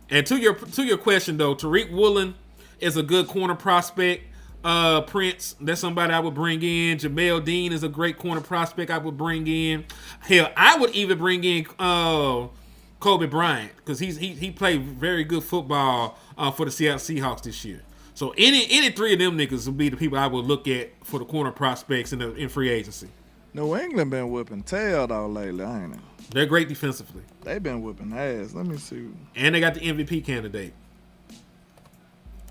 And to your question though, Tariq Woolen is a good corner prospect. Prince, that's somebody I would bring in. Jamel Dean is a great corner prospect I would bring in. Hell, I would even bring in Kobe Bryant because he played very good football for the Seattle Seahawks this year. So any 3 of them niggas would be the people I would look at for the corner prospects in free agency. New England been whipping tail though lately, ain't it? They're great defensively. They been whipping ass. Let me see. And they got the MVP candidate.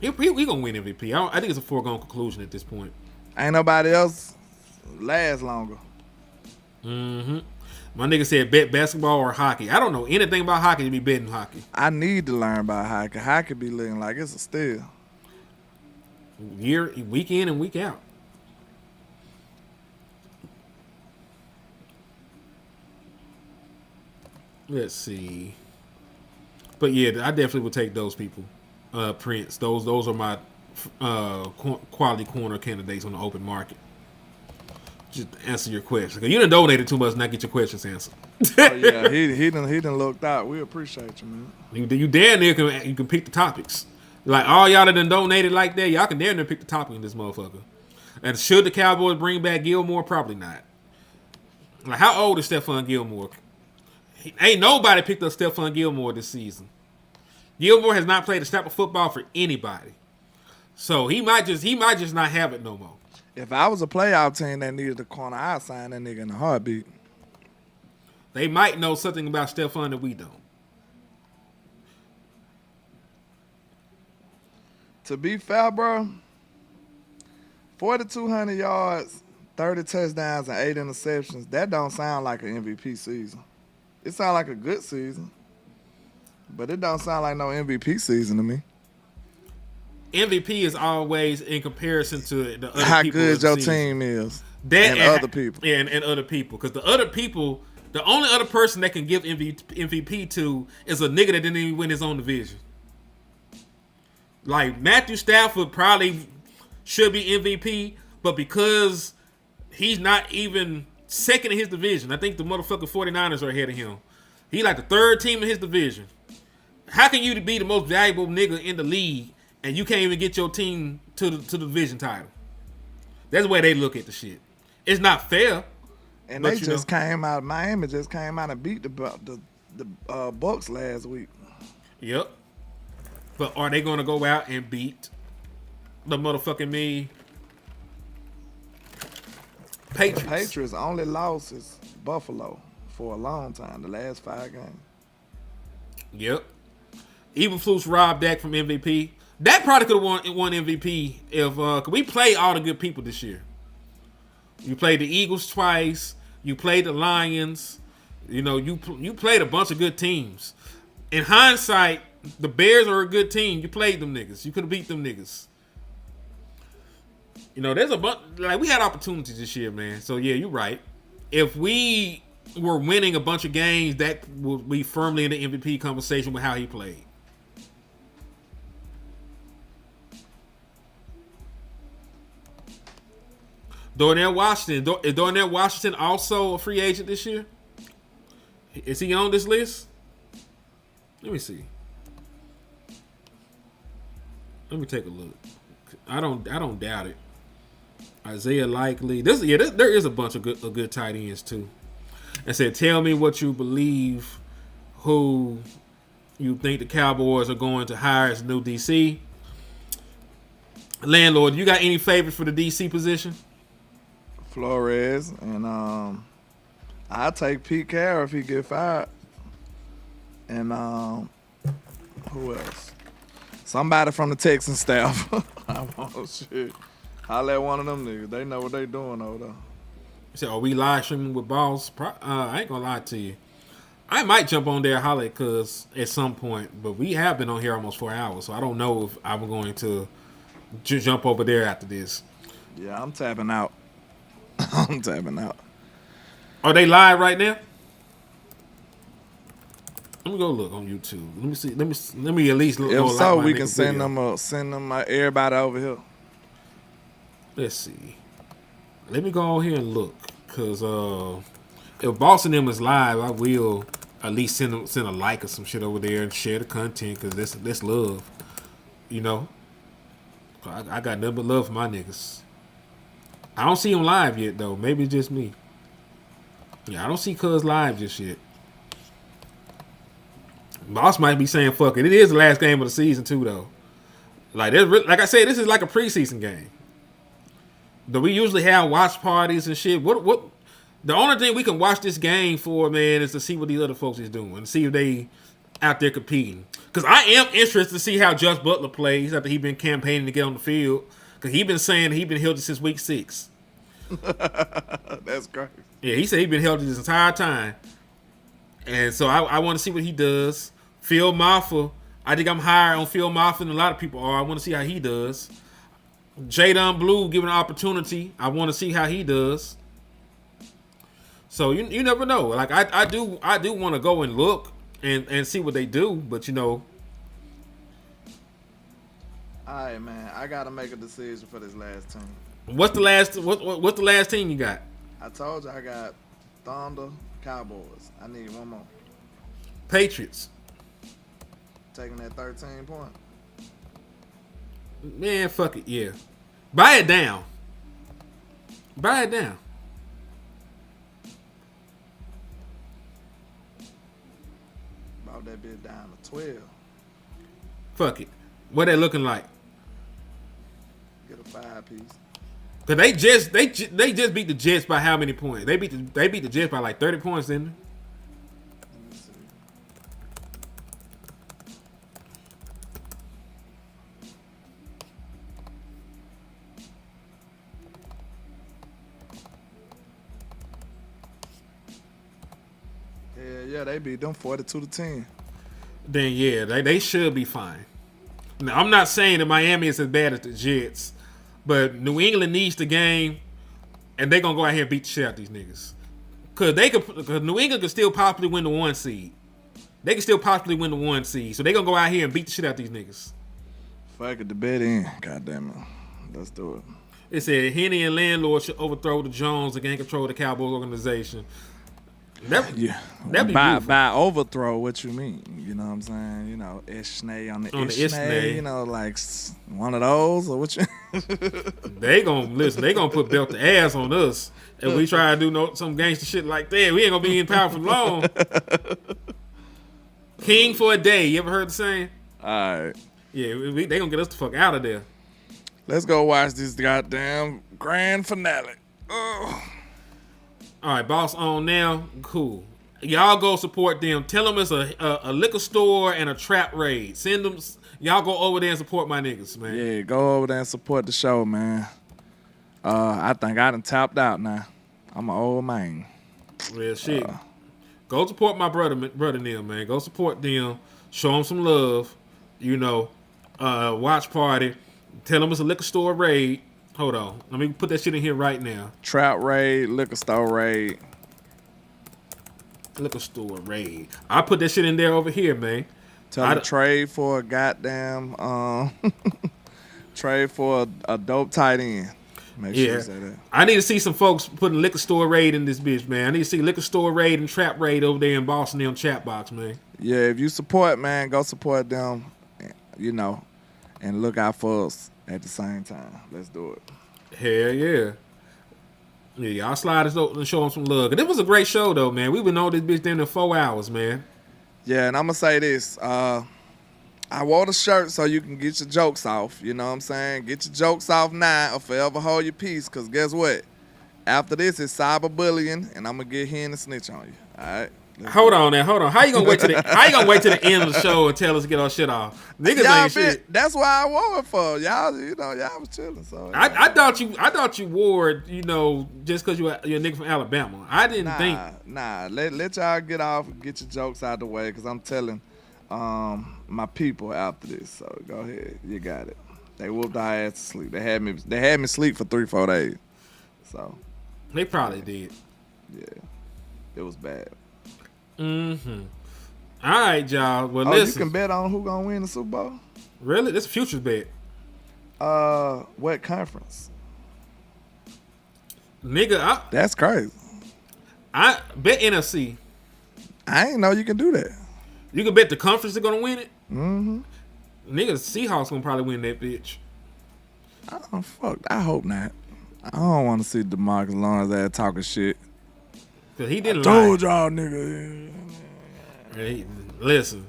We gonna win MVP. I think it's a foregone conclusion at this point. Ain't nobody else last longer. Mm-hmm. My nigga said bet basketball or hockey. I don't know anything about hockey to be betting hockey. I need to learn about hockey. Hockey be looking like it's a steal. week in and week out. Let's see. But yeah, I definitely would take those people. Prince. Those are my quality corner candidates on the open market. Just answer your question. Cause you done donated too much and not get your questions answered. Oh yeah, he done looked out. We appreciate you, man. You damn near you can pick the topics. Like all y'all that done donated like that, y'all can damn near pick the topic in this motherfucker. And should the Cowboys bring back Gilmore? Probably not. Like how old is Stephon Gilmore? Ain't nobody picked up Stephon Gilmore this season. Gilmore has not played a snap of football for anybody. So he might just not have it no more. If I was a playoff team that needed a corner, I'd sign that nigga in a heartbeat. They might know something about Stephon that we don't. To be fair, bro, 4,200 yards, 30 touchdowns, and 8 interceptions, that don't sound like an MVP season. It sounds like a good season, but it don't sound like no MVP season to me. MVP is always in comparison to the other How people good of the your season. team is And other people. Yeah, and other people. Because the other people, the only other person that can give MVP to is a nigga that didn't even win his own division. Like, Matthew Stafford probably should be MVP, but because he's not even second in his division, I think the motherfucking 49ers are ahead of him. He like the third team in his division. How can you be the most valuable nigga in the league and you can't even get your team to the division title? That's the way they look at the shit. It's not fair. And they just came out. Miami just came out and beat the Bucks last week. Yep. But are they going to go out and beat the motherfucking Patriots? The Patriots only lost is Buffalo for a long time, the last 5 games. Yep. Even Flus robbed Dak from MVP. Dak probably could have won MVP if cause we played all the good people this year. You played the Eagles twice. You played the Lions. You know, you played a bunch of good teams. In hindsight, the Bears are a good team. You played them niggas. You could have beat them niggas. You know, there's a bunch. Like, we had opportunities this year, man. So yeah, you're right. If we were winning a bunch of games, that would be firmly in the MVP conversation with how he played. Darnell Washington. Is Darnell Washington also a free agent this year? Is he on this list? Let me see. Let me take a look. I don't doubt it. Isaiah Likely. There is a bunch of good tight ends too. And said, tell me what you believe, who you think the Cowboys are going to hire as new DC. Landlord, you got any favorites for the DC position? Flores, and I'll take Pete Carroll if he get fired. And who else? Somebody from the Texan staff. Oh shit. Holla at one of them niggas. They know what they doing over there. So are we live streaming with balls? I ain't gonna lie to you. I might jump on there, holla, cause at some point, but we have been on here almost 4 hours, so I don't know if I'm going to jump over there after this. Yeah, I'm tapping out. I'm tapping out. Are they live right now? Let me go look on YouTube. Let me see. Let me at least look. If so, we can send them everybody over here. Let's see. Let me go on here and look, cause if Boss and them is live, I will at least send a like or some shit over there and share the content, cause that's love. You know, I got nothing but love for my niggas. I don't see him live yet though. Maybe it's just me. Yeah, I don't see Cuz live just yet. Boss might be saying fuck it. It is the last game of the season too though. Like I said, this is like a preseason game. Do we usually have watch parties and shit? What? The only thing we can watch this game for, man, is to see what these other folks is doing and see if they out there competing. Because I am interested to see how Just Butler plays after he been campaigning to get on the field. Because he been saying he been healthy since week 6. That's great. Yeah, he said he been healthy this entire time. And so I want to see what he does. Phil Maffa, I think I'm higher on Phil Maffa than a lot of people are. I want to see how he does. Jadon Blue given an opportunity. I want to see how he does. So you never know. Like I do want to go and look and see what they do, but All right, man. I gotta make a decision for this last team. what's the last team you got? I told you I got Thunder, Cowboys. I need one more. Patriots. Taking that 13 point. Man, fuck it, yeah. Buy it down. Buy it down. Brought that bit down to 12. Fuck it. What they looking like? Get a 5-piece. Cause they just beat the Jets by how many points? They beat the Jets by like 30 points, didn't they? Let me see. Yeah, they beat them 42-10. Then yeah, they should be fine. Now, I'm not saying that Miami is as bad as the Jets, but New England needs the game, and they're gonna go out here and beat the shit out these niggas. Cause New England could still possibly win the 1 seed. They can still possibly win the 1 seed, so they're gonna go out here and beat the shit out these niggas. Fuck it, the bet in. God damn it. Let's do it. It said Henny and Landlord should overthrow the Jones and gain control of the Cowboys organization. That'd be beautiful. By overthrow, what you mean? You know what I'm saying? You know, Ishnay on the Ishnay, you know, like one of those, or what you... They gonna put belt the ass on us if we try to do some gangster shit like that. We ain't gonna be in power for long. King for a day. You ever heard the saying? All right. Yeah, they gonna get us the fuck out of there. Let's go watch this goddamn grand finale. Ugh. All right, boss on now. Cool. Y'all go support them. Tell them it's a liquor store and a trap raid. Send them. Y'all go over there and support my niggas, man. Yeah, go over there and support the show, man. I think I done tapped out now. I'm an old man. Real shit. Go support my brother Neil, man. Go support them. Show them some love. You know, watch party. Tell them it's a liquor store raid. Hold on. Let me put that shit in here right now. Trap raid, liquor store raid. Liquor store raid. I put that shit in there over here, man. Tell them trade for a goddamn trade for a dope tight end. Make sure you say that. I need to see some folks putting liquor store raid in this bitch, man. I need to see liquor store raid and trap raid over there in Boston on chat box, man. Yeah, if you support, man, go support them. You know, and look out for us at the same time. Let's do it. Hell yeah. Yeah, y'all slide us over and show them some love. It was a great show, though, man. We've been on this bitch damn near 4 hours, man. Yeah, and I'm going to say this. I wore the shirt so you can get your jokes off. You know what I'm saying? Get your jokes off now or forever hold your peace. Because guess what? After this, it's cyberbullying, and I'm going to get here and snitch on you. All right? Hold on. How you gonna wait to the end of the show and tell us to get our shit off? Niggas ain't shit. That's why I wore it for y'all. You know, y'all was chilling. So I thought you wore it, you know, just because you're a nigga from Alabama. I didn't think. Nah. Let y'all get off and get your jokes out the way, because I'm telling my people after this. So go ahead, you got it. They whooped our ass to sleep. They had me sleep for 3-4 days. So they probably did. Yeah, it was bad. Mm-hmm. All right, y'all. Well, You listen. can bet on who gonna win the Super Bowl? Really? That's a futures bet. What conference? Nigga, that's crazy. I bet NFC. I ain't know you can do that. You can bet the conference is gonna win it? Mm-hmm. Nigga, the Seahawks gonna probably win that bitch. Oh, fuck. I hope not. I don't want to see DeMarcus Lawrence ass talking shit. Cause he didn't told y'all, nigga. Hey, listen,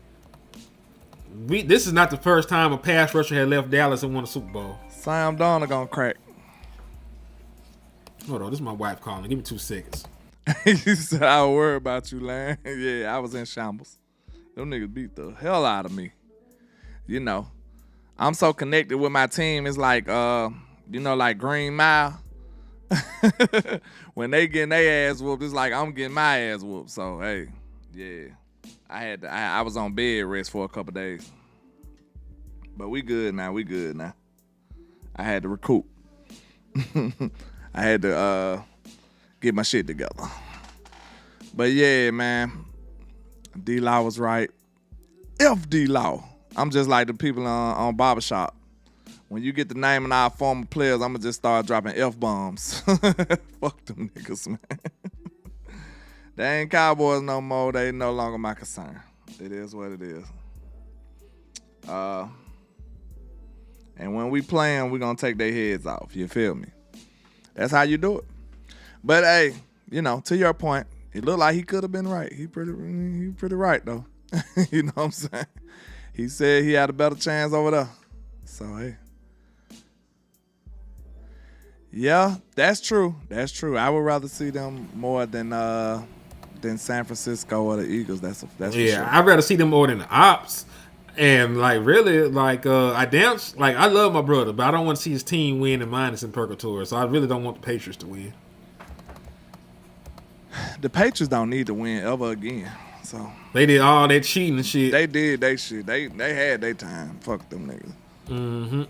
this is not the first time a pass rusher had left Dallas and won a Super Bowl. Sam Darnold gonna crack. Hold on, this is my wife calling. Give me 2 seconds. He said, I worry about you, Lan. Yeah, I was in shambles. Them niggas beat the hell out of me. You know, I'm so connected with my team. It's like, you know, like Green Mile. When they getting their ass whooped, it's like I'm getting my ass whooped. So hey, yeah, I was on bed rest for a couple days, but we good now. I had to recoup. I had to get my shit together. But yeah, man, D-Law was right. F D-Law. I'm just like the people on Barbershop. When you get the name of our former players, I'm going to just start dropping F-bombs. Fuck them niggas, man. They ain't Cowboys no more. They no longer my concern. It is what it is. And when we play them, we're going to take their heads off. You feel me? That's how you do it. But, hey, you know, to your point, it looked like he could have been right. He pretty right, though. You know what I'm saying? He said he had a better chance over there. So, hey. Yeah, that's true. That's true. I would rather see them more than San Francisco or the Eagles. That's for sure. I'd rather see them more than the Ops. And like really, like I love my brother, but I don't want to see his team win and mine is in purgatory. So I really don't want the Patriots to win. The Patriots don't need to win ever again. So they did all that cheating and shit. They did they shit. They had their time. Fuck them niggas. Mm-hmm.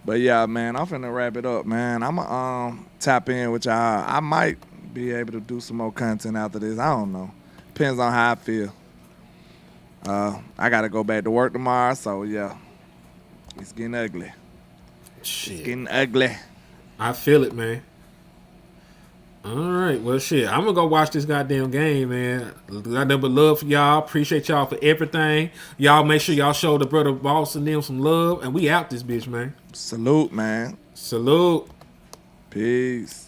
But yeah, man, I'm finna wrap it up, man. I'ma tap in with y'all. I might be able to do some more content after this. I don't know. Depends on how I feel. I gotta go back to work tomorrow, so yeah. It's getting ugly. Shit. It's getting ugly. I feel it, man. All right, well, shit. I'm gonna go watch this goddamn game, man. Got nothing but love for y'all. Appreciate y'all for everything. Y'all make sure y'all show the brother Boss and them some love, and we out this bitch, man. Salute, man. Salute. Peace.